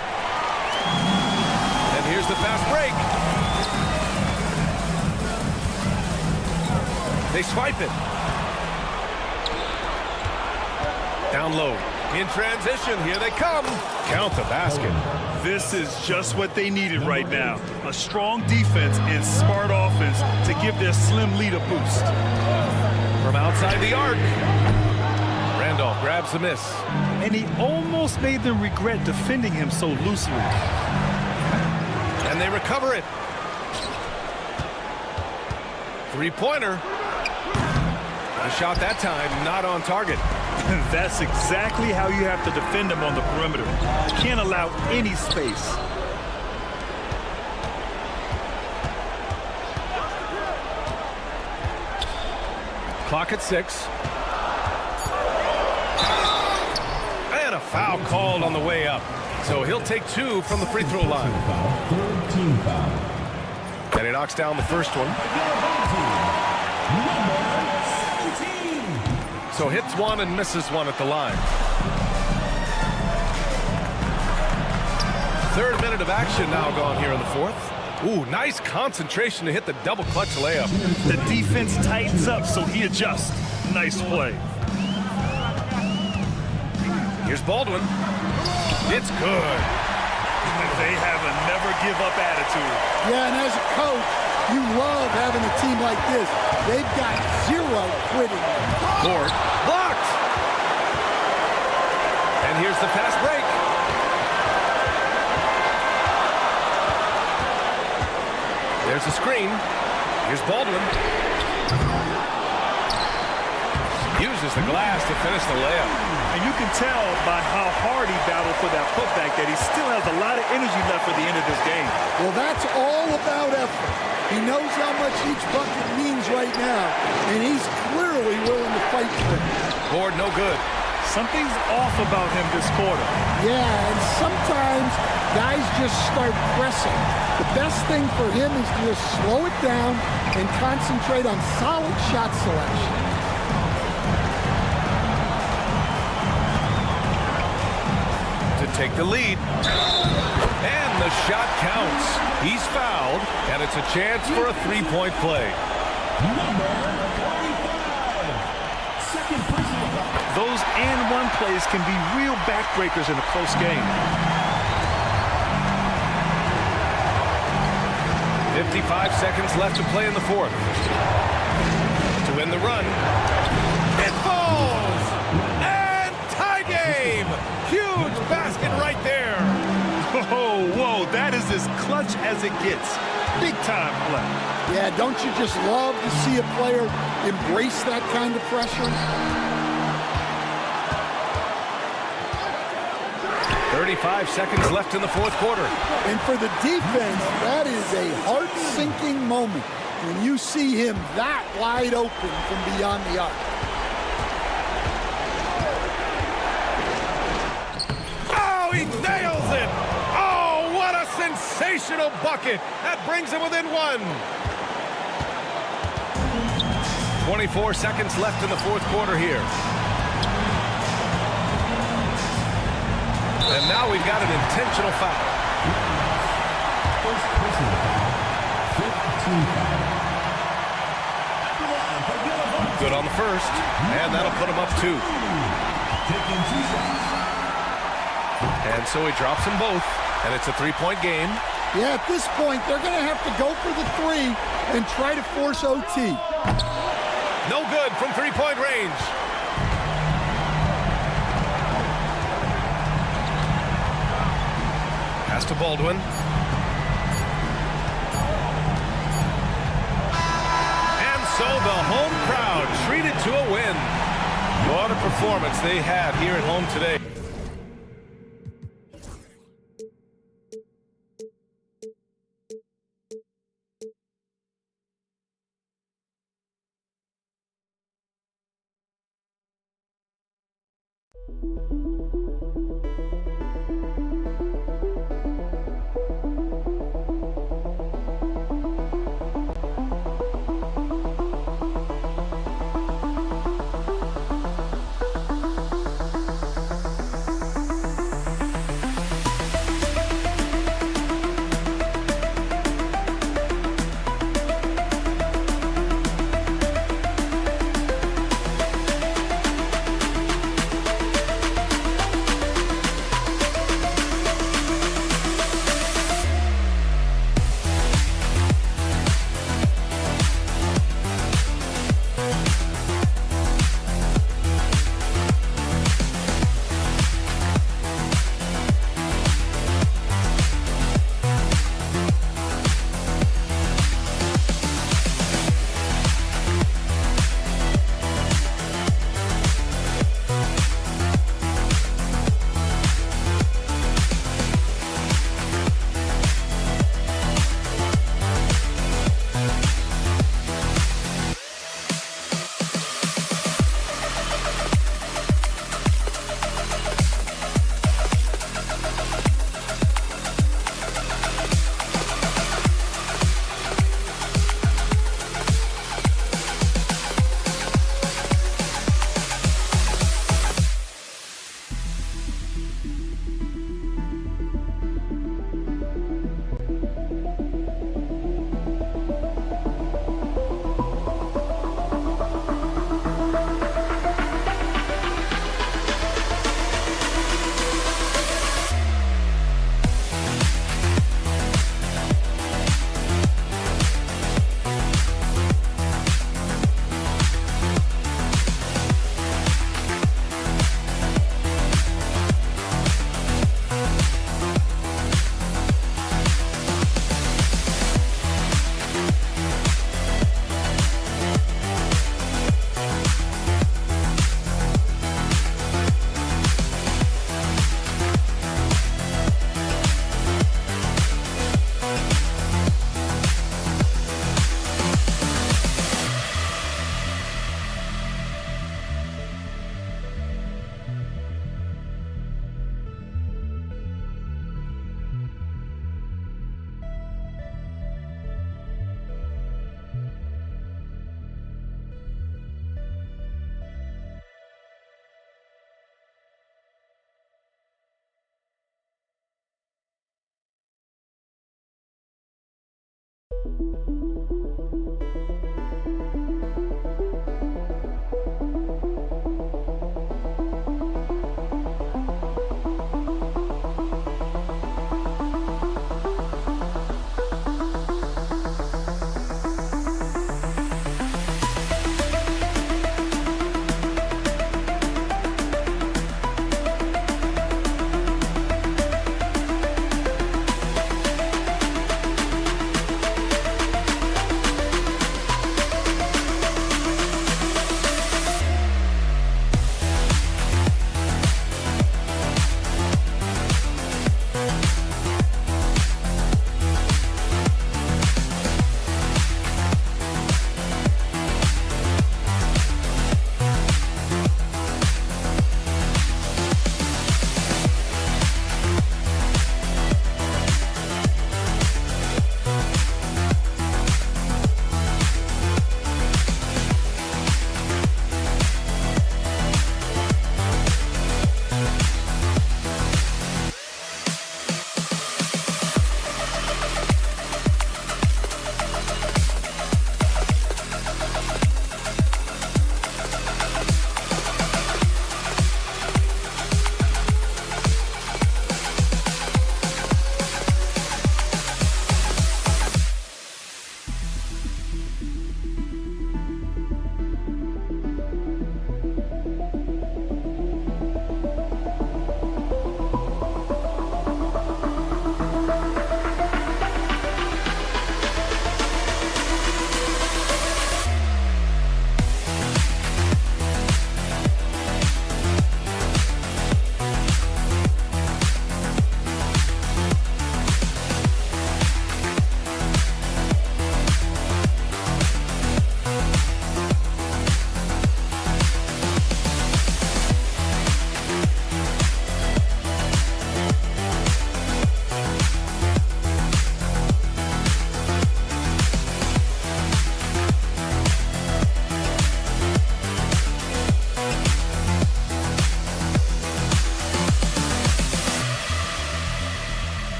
And here's the fast break. They swipe it. Down low. In transition, here they come. Count the basket. This is just what they needed right now. A strong defense and smart offense to give their slim lead a boost. From outside the arc. Randolph grabs the miss. And he almost made them regret defending him so loosely. And they recover it. Three-pointer. The shot that time, not on target. That's exactly how you have to defend him on the perimeter. You can't allow any space. Clock at 6. And a foul called on the way up. So he'll take 2 from the free throw line. Third team foul. And he knocks down the first one. So hits 1 and misses 1 at the line. Third minute of action now gone here in the fourth. Ooh, nice concentration to hit the double clutch layup. The defense tightens up, so he adjusts. Nice play. Here's Baldwin. It's good. They have a never-give-up attitude. Yeah, and as a coach, you love having a team like this. They've got 0 quitting. Horde blocked. And here's the fast break. There's a screen. Here's Baldwin. Uses the glass to finish the layup. And you can tell by how hard he battled for that putback that he still has a lot of energy left for the end of this game. Well, that's all about effort. He knows how much each bucket means right now, and he's clearly willing to fight for it. Board no good. Something's off about him this quarter. Yeah, and sometimes guys just start pressing. The best thing for him is to just slow it down and concentrate on solid shot selection. To take the lead. And the shot counts. He's fouled, and it's a chance for a three-point play. Those and-one plays can be real backbreakers in a close game. 55 seconds left to play in the fourth. To win the run. It falls! And tie game! Huge basket right there. Whoa, whoa, that is as clutch as it gets. Big time play. Yeah, don't you just love to see a player embrace that kind of pressure? 35 seconds left in the fourth quarter. And for the defense, that is a heart-sinking moment when you see him that wide open from beyond the arc. Oh, he nails it! Oh, what a sensational bucket! That brings him within one. 24 seconds left in the fourth quarter here. And now we've got an intentional foul. First personal foul. Fifth team foul. Good on the first, and that'll put him up 2. Taking 2 shots. And so he drops them both, and it's a three-point game. Yeah, at this point, they're going to have to go for the three and try to force OT. No good from three-point range. Pass to Baldwin. And so the home crowd treated to a win. What a performance they had here at home today.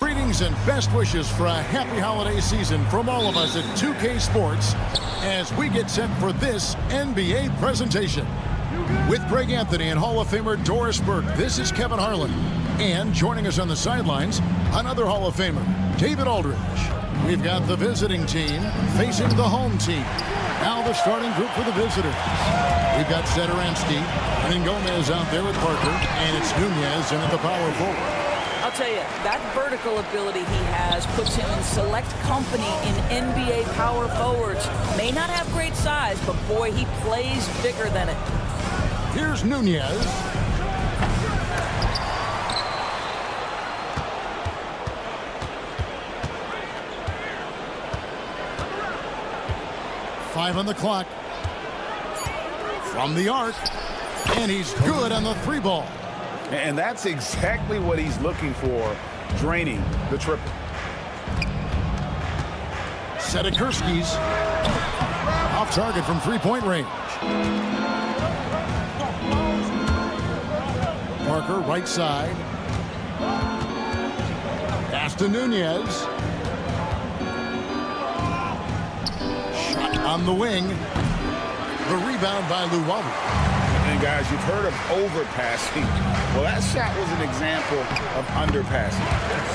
Greetings and best wishes for a happy holiday season from all of us at 2K Sports as we get set for this NBA presentation. With Greg Anthony and Hall of Famer Doris Burke, this is Kevin Harlan. And joining us on the sidelines, another Hall of Famer, David Aldridge. We've got the visiting team facing the home team. Now the starting group for the visitors. We've got Satoransky and Gomez out there with Parker, and it's Nunez in at the power forward. I'll tell you, that vertical ability he has puts him in select company in NBA power forwards. May not have great size, but boy, he plays bigger than it. Here's Nunez. Five on the clock. From the arc. And he's good on the three ball. And that's exactly what he's looking for, draining the triple. Satakurski's off target from three-point range. Parker, right side. Pass to Nunez. Shot on the wing. The rebound by Luwawu. And guys, you've heard of overpassing. Well, that shot was an example of underpassing.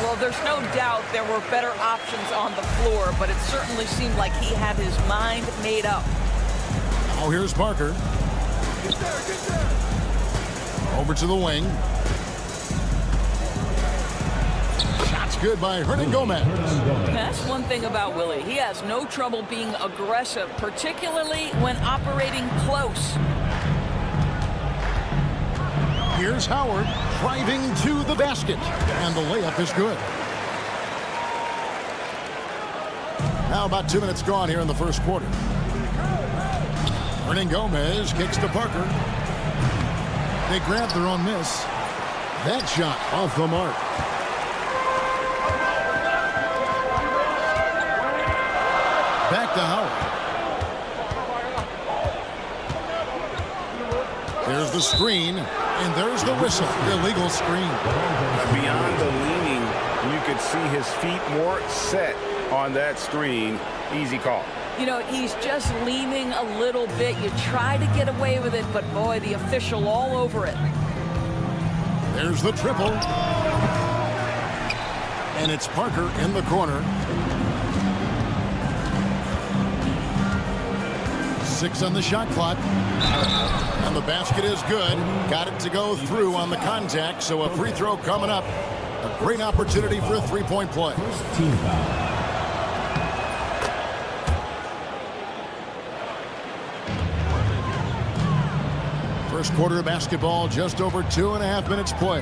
Well, there's no doubt there were better options on the floor, but it certainly seemed like he had his mind made up. Now here's Parker. Over to the wing. Shots good by Hernan Gomez. That's one thing about Willie. He has no trouble being aggressive, particularly when operating close. Here's Howard driving to the basket, and the layup is good. Now about 2 minutes gone here in the first quarter. Hernan Gomez kicks to Parker. They grab their own miss. That shot off the mark. Back to Howard. There's the screen, and there's the whistle. Illegal screen. Beyond the leaning, you could see his feet more set on that screen. Easy call. You know, he's just leaning a little bit. You try to get away with it, but boy, the official all over it. There's the triple. And it's Parker in the corner. 6 on the shot clock. And the basket is good. Got it to go through on the contact, so a free throw coming up. A great opportunity for a three-point play. Team foul. First quarter of basketball, just over 2.5 minutes play.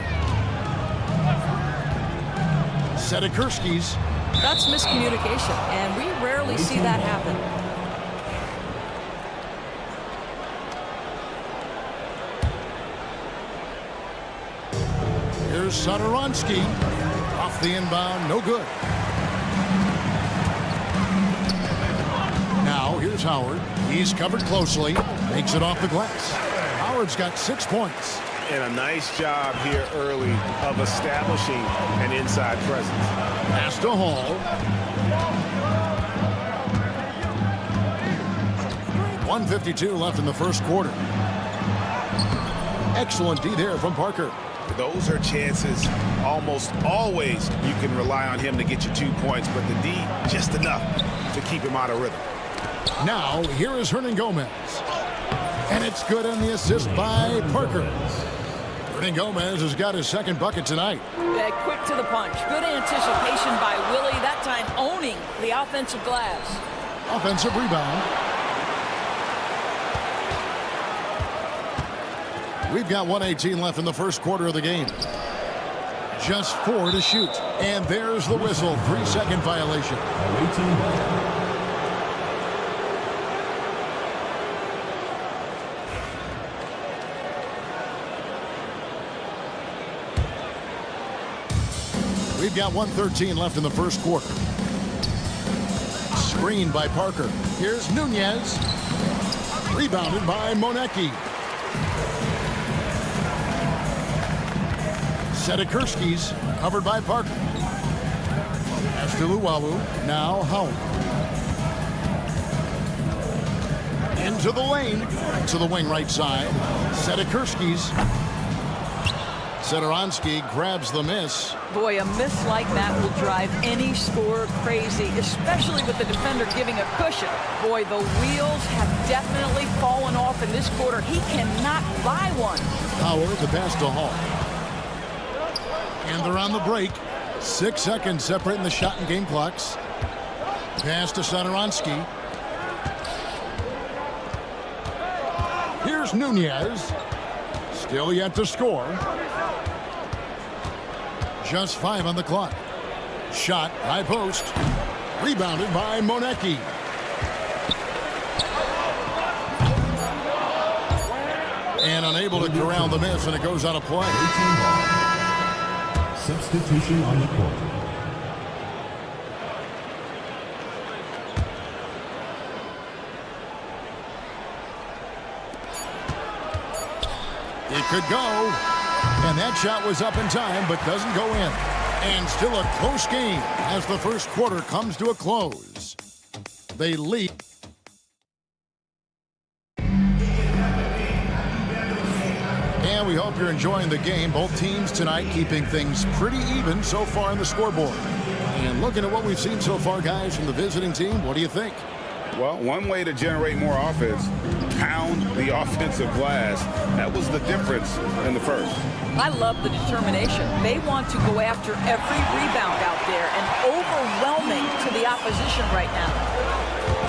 Satakurski's. That's miscommunication, and we rarely see that happen. Here's Satoransky. Off the inbound, no good. Now, here's Howard. He's covered closely. Makes it off the glass. Howard's got 6 points. And a nice job here early of establishing an inside presence. Pass to Hall. 1:52 left in the first quarter. Excellent D there from Parker. Those are chances almost always you can rely on him to get you 2 points, but the D just enough to keep him out of rhythm. Now, here is Hernan Gomez. And it's good on the assist by Parker. Hernan Gomez has got his second bucket tonight. Yeah, quick to the punch. Good anticipation by Willie, that time owning the offensive glass. Offensive rebound. We've got 1:18 left in the first quarter of the game. Just 4 to shoot. And there's the whistle. 3-second violation. We've got 1:13 left in the first quarter. Screened by Parker. Here's Nunez. Rebounded by Monecki. Sedekursky's covered by Parker. Pass to Luwawu. Now Howell. Into the lane. To the wing right side. Sedekursky's. Satoransky grabs the miss. Boy, a miss like that will drive any scorer crazy, especially with the defender giving a cushion. Boy, the wheels have definitely fallen off in this quarter. He cannot buy one. Howard, the pass to Hall. And they're on the break. 6 seconds separating the shot and game clocks. Pass to Satoransky. Here's Nunez. Still yet to score. Just 5 on the clock. Shot, high post. Rebounded by Monecki. And unable to corral the miss, and it goes out of play. Substitution on the court. It could go. And that shot was up in time, but doesn't go in. And still a close game as the first quarter comes to a close. They lead. And we hope you're enjoying the game. Both teams tonight keeping things pretty even so far on the scoreboard. And looking at what we've seen so far, guys, from the visiting team, what do you think? Well, one way to generate more offense, pound the offensive glass. That was the difference in the first. I love the determination. They want to go after every rebound out there and overwhelming to the opposition right now.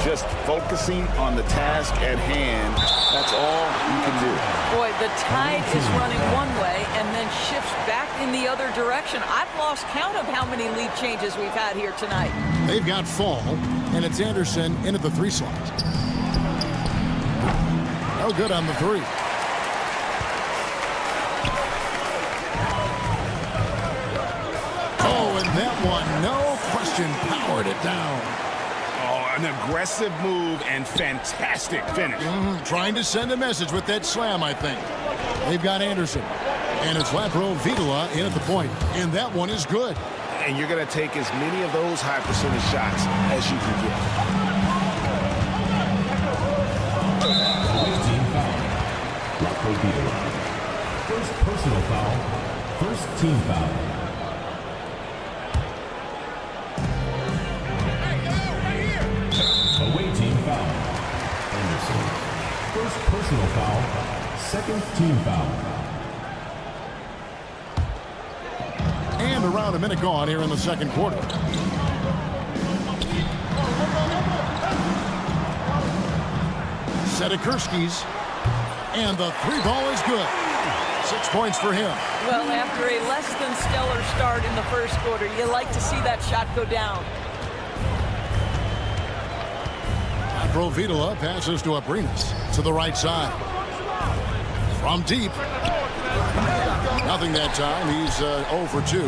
Just focusing on the task at hand, that's all you can do. Boy, the tide is running one way and then shifts back in the other direction. I've lost count of how many lead changes we've had here tonight. They've got Fall, and it's Anderson into the 3 slot. No good on the 3. Oh, and that one, no question, powered it down. Oh, an aggressive move and fantastic finish. Trying to send a message with that slam, I think. They've got Anderson. And it's Lapro Vidala in at the point. And that one is good. And you're going to take as many of those high percentage shots as you can get. Team foul. Lapro Vidala. First personal foul. First team foul. Away team foul. Anderson. First personal foul. Second team foul. And around a minute gone here in the second quarter. Sedekursky's. And the 3-ball is good. 6 points for him. Well, after a less than stellar start in the first quarter, you like to see that shot go down. Vidala passes to Abrinas to the right side. From deep. Nothing that time. He's 0 for 2.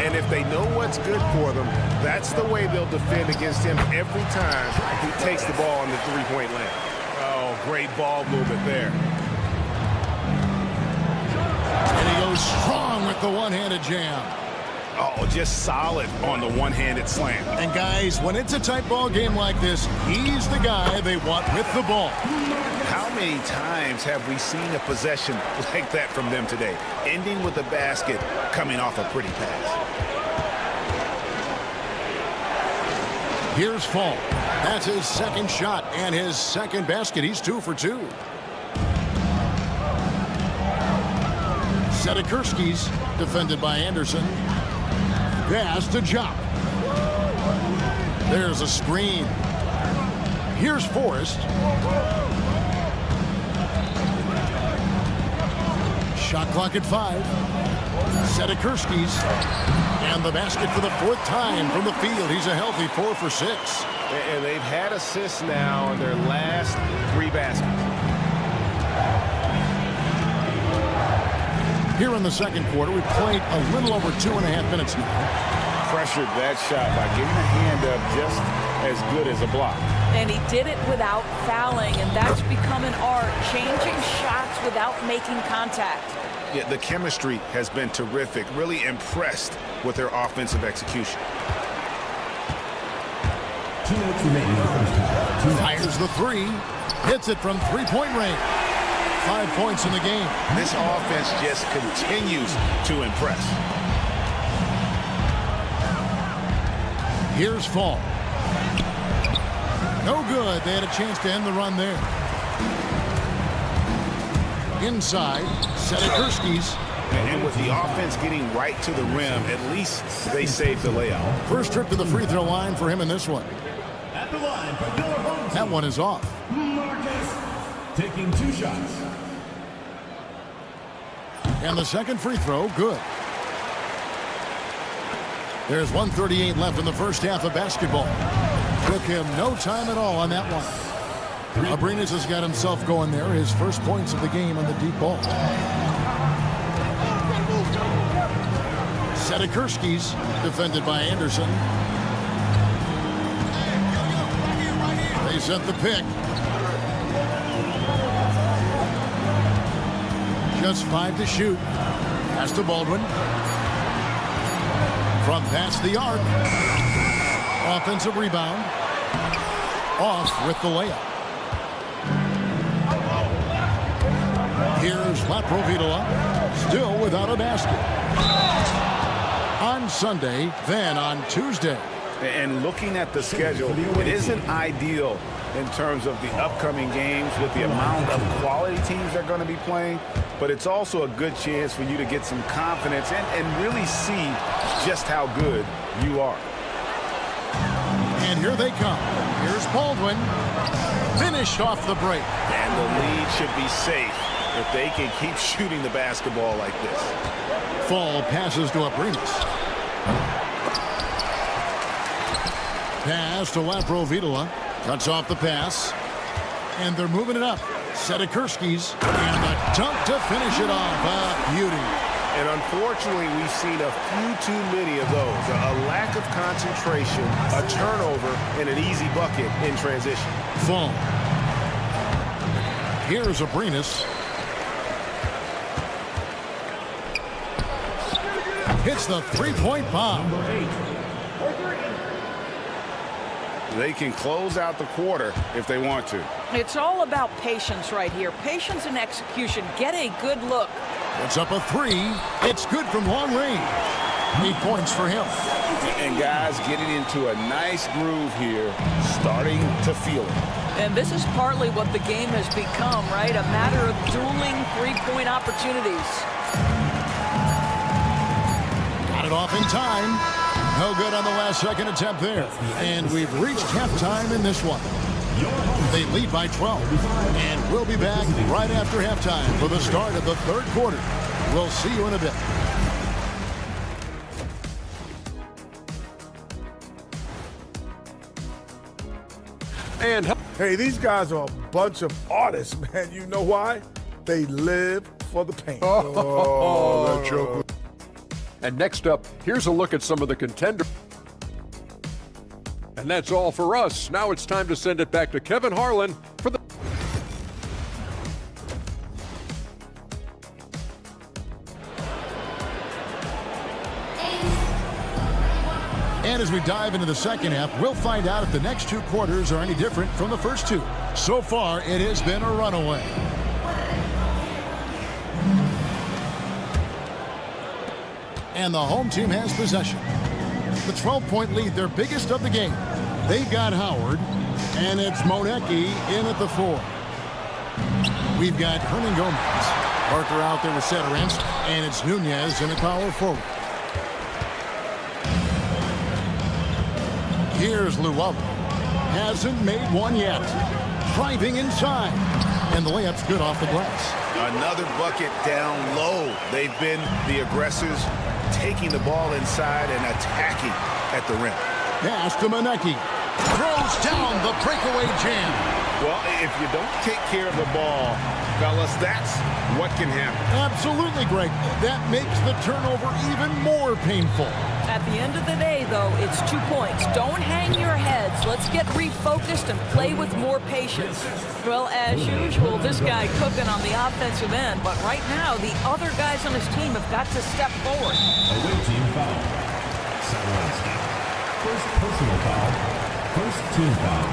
And if they know what's good for them, that's the way they'll defend against him every time he takes the ball in the three-point land. Oh, great ball movement there. strong with the one-handed jam. Oh, just solid on the one-handed slam. And guys, when it's a tight ball game like this, he's the guy they want with the ball. How many times have we seen a possession like that from them today, ending with a basket coming off a pretty pass? Here's Fall. That's his second shot and his second basket. He's 2 for 2. Sedikurski's defended by Anderson. Pass to Jop. There's a screen. Here's Forrest. Shot clock at 5. Sedikurski's. And the basket for the 4th time from the field. He's a healthy 4 for 6. And they've had assists now on their last 3 baskets. Here in the second quarter, we've played a little over 2.5 minutes now. Pressured that shot by getting a hand up just as good as a block. And he did it without fouling, and that's become an art, changing shots without making contact. Yeah, the chemistry has been terrific. Really impressed with their offensive execution. 2 minutes remaining in the first half. Fires the 3. Hits it from 3-point range. 5 points in the game. This offense just continues to impress. Here's Fall. No good. They had a chance to end the run there. Inside, Sedikurski's. And with the offense getting right to the rim, at least they saved the layup. First trip to the free throw line for him in this one. At the line for your home team. That one is off. Marcus taking 2 shots. And the second free throw, good. There's 1:38 left in the first half of basketball. Took him no time at all on that one. Abrinas has got himself going there. His first points of the game on the deep ball. Sedikurski's defended by Anderson. They sent the pick. Just 5 to shoot. Pass to Baldwin. From past the arc. Offensive rebound. Off with the layup. Here's Laprovitola. Still without a basket. On Sunday, then on Tuesday. And looking at the schedule, it isn't ideal in terms of the upcoming games with the amount of quality teams they're going to be playing, but it's also a good chance for you to get some confidence and really see just how good you are. And here they come. Here's Baldwin. Finished off the break. And the lead should be safe if they can keep shooting the basketball like this. Fall passes to Abrinas. Pass to Laprovitola. Cuts off the pass. And they're moving it up. Sedikurski's. And a dunk to finish it off. A beauty. And unfortunately, we've seen a few too many of those. A lack of concentration, a turnover, and an easy bucket in transition. Fall. Here's Abrinas. Hits the three-point bomb. They can close out the quarter if they want to. It's all about patience right here. Patience and execution. Get a good look. It's up a 3. It's good from long range. 8 points for him. And guys getting into a nice groove here, starting to feel it. And this is partly what the game has become, right? A matter of dueling three-point opportunities. Got it off in time. No good on the last second attempt there. And we've reached halftime in this one. They lead by 12. And we'll be back right after halftime for the start of the third quarter. We'll see you in a bit. And hey, these guys are a bunch of artists, man. You know why? They live for the paint. Oh, that joke. And next up, here's a look at some of the contenders. And that's all for us. Now it's time to send it back to Kevin Harlan for the... And as we dive into the second half, we'll find out if the next two quarters are any different from the first two. So far, it has been a runaway. And the home team has possession. The 12-point lead, their biggest of the game. They've got Howard, and it's Monecki in at the 4. We've got Hernan Gomez. Parker out there with Satoranski, and it's Nunez in at power forward. Here's Luwawu. Hasn't made one yet. Driving inside. And the layup's good off the glass. Another bucket down low. They've been the aggressors, taking the ball inside and attacking at the rim. Pass to Monecki. Throws down the breakaway jam. Well, if you don't take care of the ball, fellas, that's what can happen. Absolutely, Greg. That makes the turnover even more painful. At the end of the day, though, it's 2 points. Don't hang your heads. Let's get refocused and play with more patience. Well, as usual, this guy cooking on the offensive end, but right now, the other guys on his team have got to step forward. Away team foul. Satoranski. First personal foul. First team foul.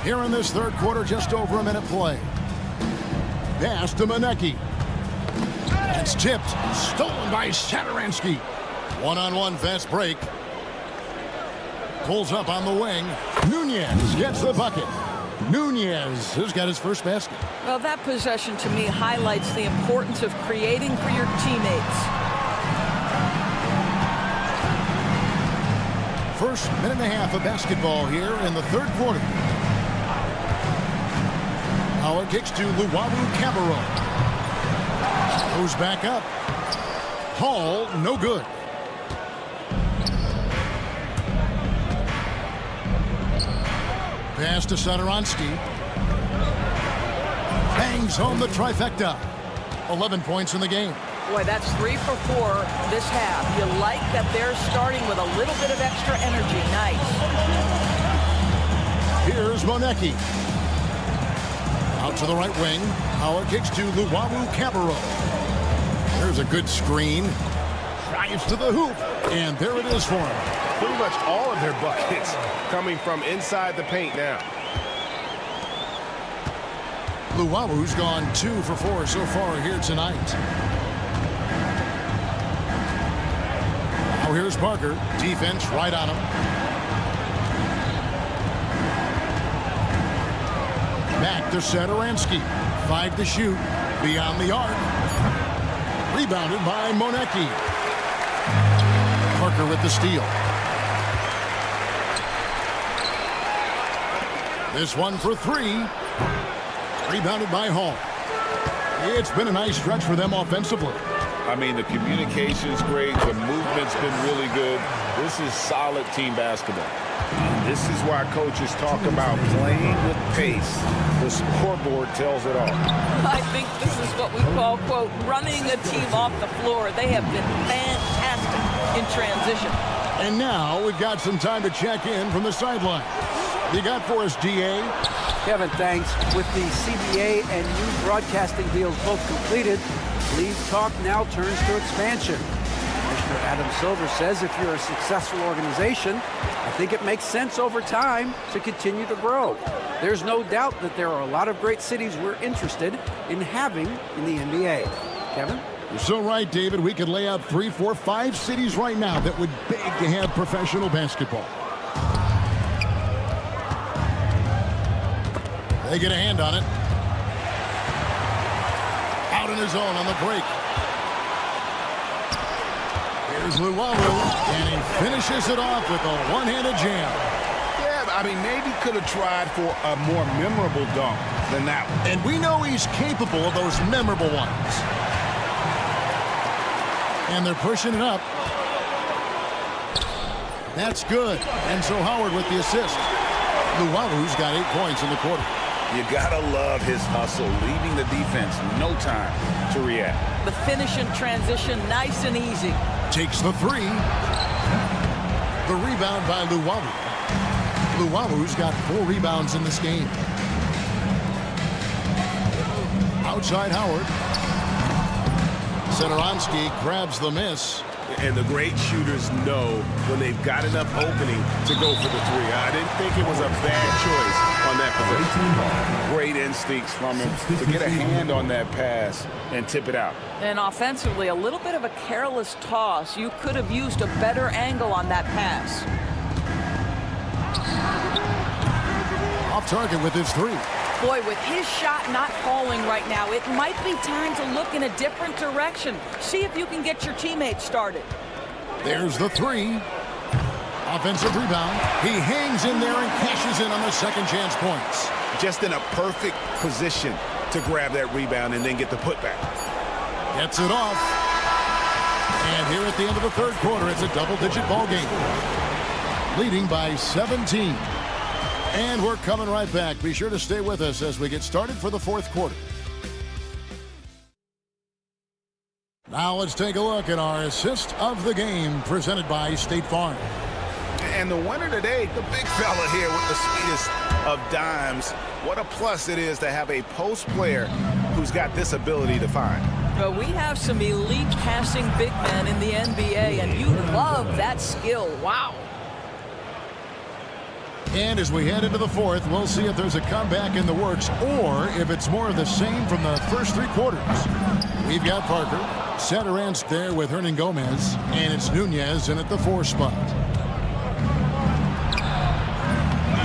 Here in this third quarter, just over a minute play. Pass to Monecki. It's tipped. Stolen by Satoranski. One-on-one fast break. Pulls up on the wing. Nunez gets the bucket. Nunez has got his first basket. Well, that possession to me highlights the importance of creating for your teammates. First minute and a half of basketball here in the third quarter. Howard kicks to Luwawu Cabarro. Goes back up. Hall, no good. Pass to Satoranski. Bangs home the trifecta. 11 points in the game. Boy, that's 3 for 4 this half. You like that they're starting with a little bit of extra energy. Nice. Here's Monecki. Out to the right wing. Howard kicks to Luwawu Cabarro. There's a good screen. Drives to the hoop. And there it is for him. Pretty much all of their buckets coming from inside the paint now. Luwawu's gone 2 for 4 so far here tonight. Now here's Parker. Defense right on him. Back to Satoranski. 5 to shoot. Beyond the arc. Rebounded by Monecki. Parker with the steal. This one for 3. Rebounded by Hall. It's been a nice stretch for them offensively. I mean, the communication's great. The movement's been really good. This is solid team basketball. This is why coaches talk about playing with pace. The scoreboard tells it all. I think this is what we call, quote, running a team off the floor. They have been fantastic in transition. And now we've got some time to check in from the sideline. You got for us, DA? Kevin, thanks. With the CBA and new broadcasting deals both completed, league talk now turns to expansion. Commissioner Adam Silver says if you're a successful organization, I think it makes sense over time to continue to grow. There's no doubt that there are a lot of great cities we're interested in having in the NBA. Kevin? You're so right, David. We could lay out 3, 4, 5 cities right now that would beg to have professional basketball. They get a hand on it. Out in his zone on the break. Here's Luwawu, and he finishes it off with a one-handed jam. Yeah, I mean, maybe could have tried for a more memorable dunk than that one. And we know he's capable of those memorable ones. And they're pushing it up. That's good. And so Howard with the assist. Luwawu's got 8 points in the quarter. You gotta love his hustle, leaving the defense no time to react. The finish in transition, nice and easy. Takes the 3. The rebound by Luwawu. Luwawu's got 4 rebounds in this game. Outside Howard. Saski grabs the miss. And the great shooters know when they've got enough opening to go for the three. I didn't think it was a bad choice on that possession. Great instincts from him to get a hand on that pass and tip it out. And offensively, a little bit of a careless toss. You could have used a better angle on that pass. Off target with his three. Boy, with his shot not falling right now, it might be time to look in a different direction. See if you can get your teammates started. There's the three. Offensive rebound. He hangs in there and cashes in on the second chance points. Just in a perfect position to grab that rebound and then get the putback. Gets it off. And here at the end of the third quarter, it's a double-digit ball game. Leading by 17. And we're coming right back. Be sure to stay with us as we get started for the fourth quarter. Now let's take a look at our assist of the game presented by State Farm. And the winner today, the big fella here with the sweetest of dimes. What a plus it is to have a post player who's got this ability to find. Well, we have some elite passing big men in the NBA, and you love that skill. Wow. And as we head into the fourth, we'll see if there's a comeback in the works or if it's more of the same from the first three quarters. We've got Parker, Satoransk there with Hernan Gomez, and it's Nunez in at the 4 spot.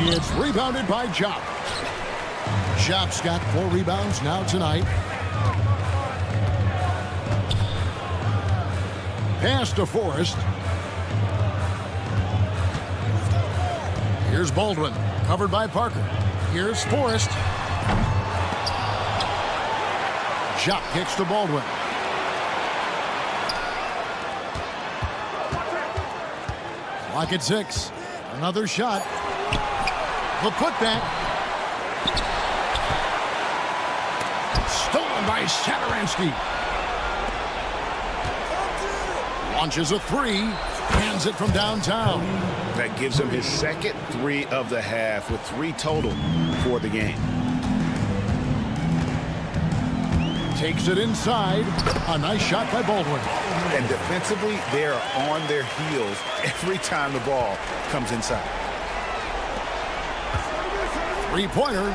It's rebounded by Jop. Jop's got 4 rebounds now tonight. Pass to Forrest. Here's Baldwin, covered by Parker. Here's Forrest. Jop kicks to Baldwin. Clock at 6. Another shot. The putback. Stolen by Satoranski. Launches a 3. Hands it from downtown. That gives him his second 3 of the half with 3 total for the game. Takes it inside. A nice shot by Baldwin. And defensively, they are on their heels every time the ball comes inside. 3-pointer.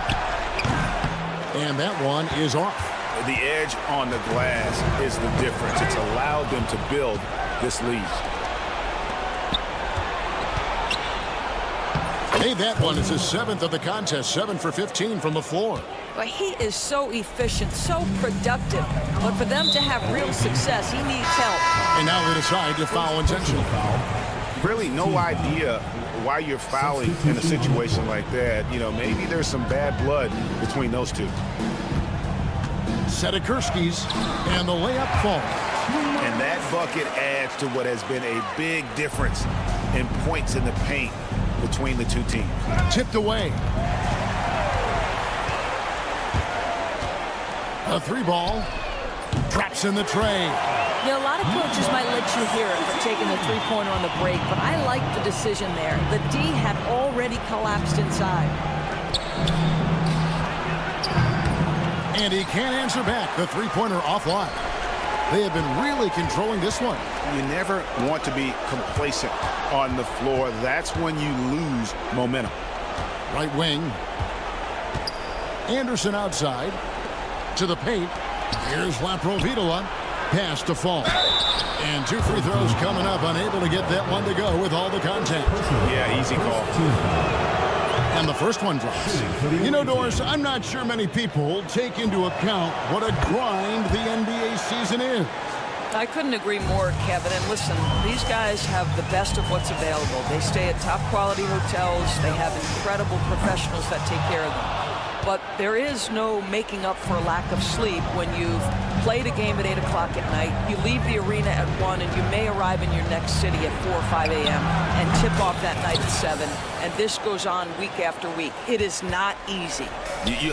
And that one is off. The edge on the glass is the difference. It's allowed them to build this lead. Hey, that one is his 7th of the contest. 7 for 15 from the floor. But he is so efficient, so productive. But for them to have real success, he needs help. And now they decide to foul intentional foul. Really no idea why you're fouling in a situation like that. You know, maybe there's some bad blood between those two. Satakurski's, and the layup falls. And that bucket adds to what has been a big difference in points in the paint between the two teams. Tipped away. A 3-ball. Drops in the tray. Yeah, a lot of coaches might let you hear it for taking the 3-pointer on the break, but I like the decision there. The D had already collapsed inside. And he can't answer back. The 3-pointer offline. They have been really controlling this one. You never want to be complacent on the floor. That's when you lose momentum. Right wing. Anderson outside. To the paint. Here's Laprovitola. Pass to Fall. And 2 free throws coming up. Unable to get that one to go with all the contact. Yeah, easy call. And the first one drops. You know, Doris, I'm not sure many people take into account what a grind the NBA season is. I couldn't agree more, Kevin. And listen, these guys have the best of what's available. They stay at top quality hotels. They have incredible professionals that take care of them. But there is no making up for a lack of sleep when you've played a game at 8 o'clock at night, you leave the arena at 1, and you may arrive in your next city at 4 or 5 a.m. and tip off that night at 7. And this goes on week after week. It is not easy.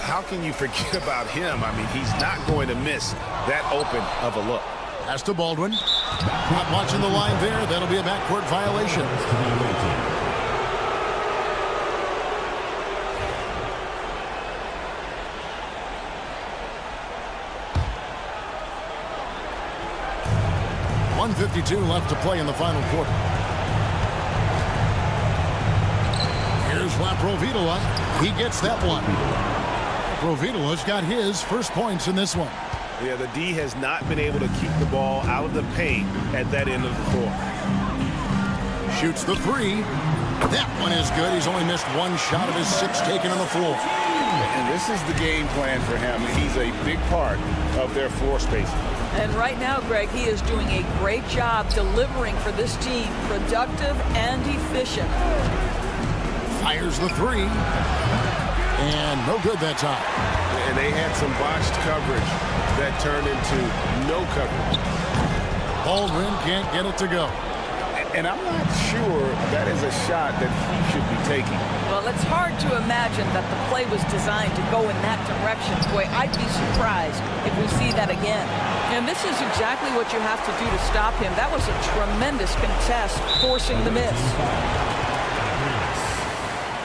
How can you forget about him? I mean, he's not going to miss that open of a look. Pass to Baldwin. Not watching the line there. That'll be a backcourt violation. 1:52 left to play in the final quarter. Here's Laprovitola. He gets that one. Laprovitola's got his first points in this one. Yeah, the D has not been able to keep the ball out of the paint at that end of the court. Shoots the three. That one is good. He's only missed one shot of his 6 taken on the floor. And this is the game plan for him. He's a big part of their floor spacing. And right now, Greg, he is doing a great job delivering for this team. Productive and efficient. Fires the three. And no good that time. And they had some botched coverage that turned into no coverage. Baldwin can't get it to go. And I'm not sure that is a shot that he should be taking. Well, it's hard to imagine that the play was designed to go in that direction. Boy, I'd be surprised if we see that again. And this is exactly what you have to do to stop him. That was a tremendous contest, forcing the miss.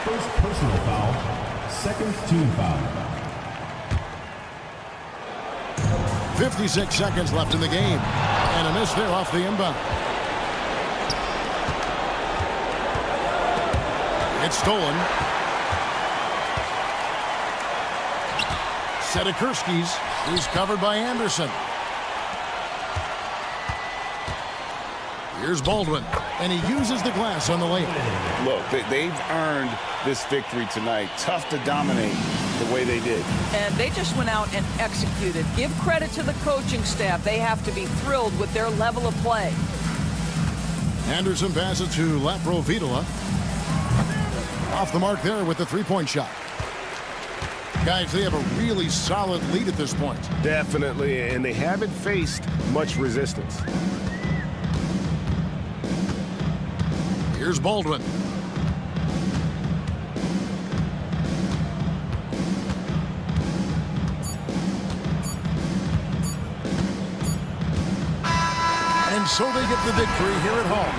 First personal foul, second team foul. 56 seconds left in the game. And a miss there off the inbound. It's stolen. Sedekursky's. He's covered by Anderson. Here's Baldwin, and he uses the glass on the layup. Look, they've earned this victory tonight. Tough to dominate the way they did. And they just went out and executed. Give credit to the coaching staff. They have to be thrilled with their level of play. Anderson passes to Laprovitola. Off the mark there with the three-point shot. Guys, they have a really solid lead at this point. Definitely, and they haven't faced much resistance. Here's Baldwin. And so they get the victory here at home.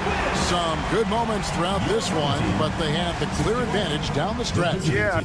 Some good moments throughout this one, but they have the clear advantage down the stretch. Yeah.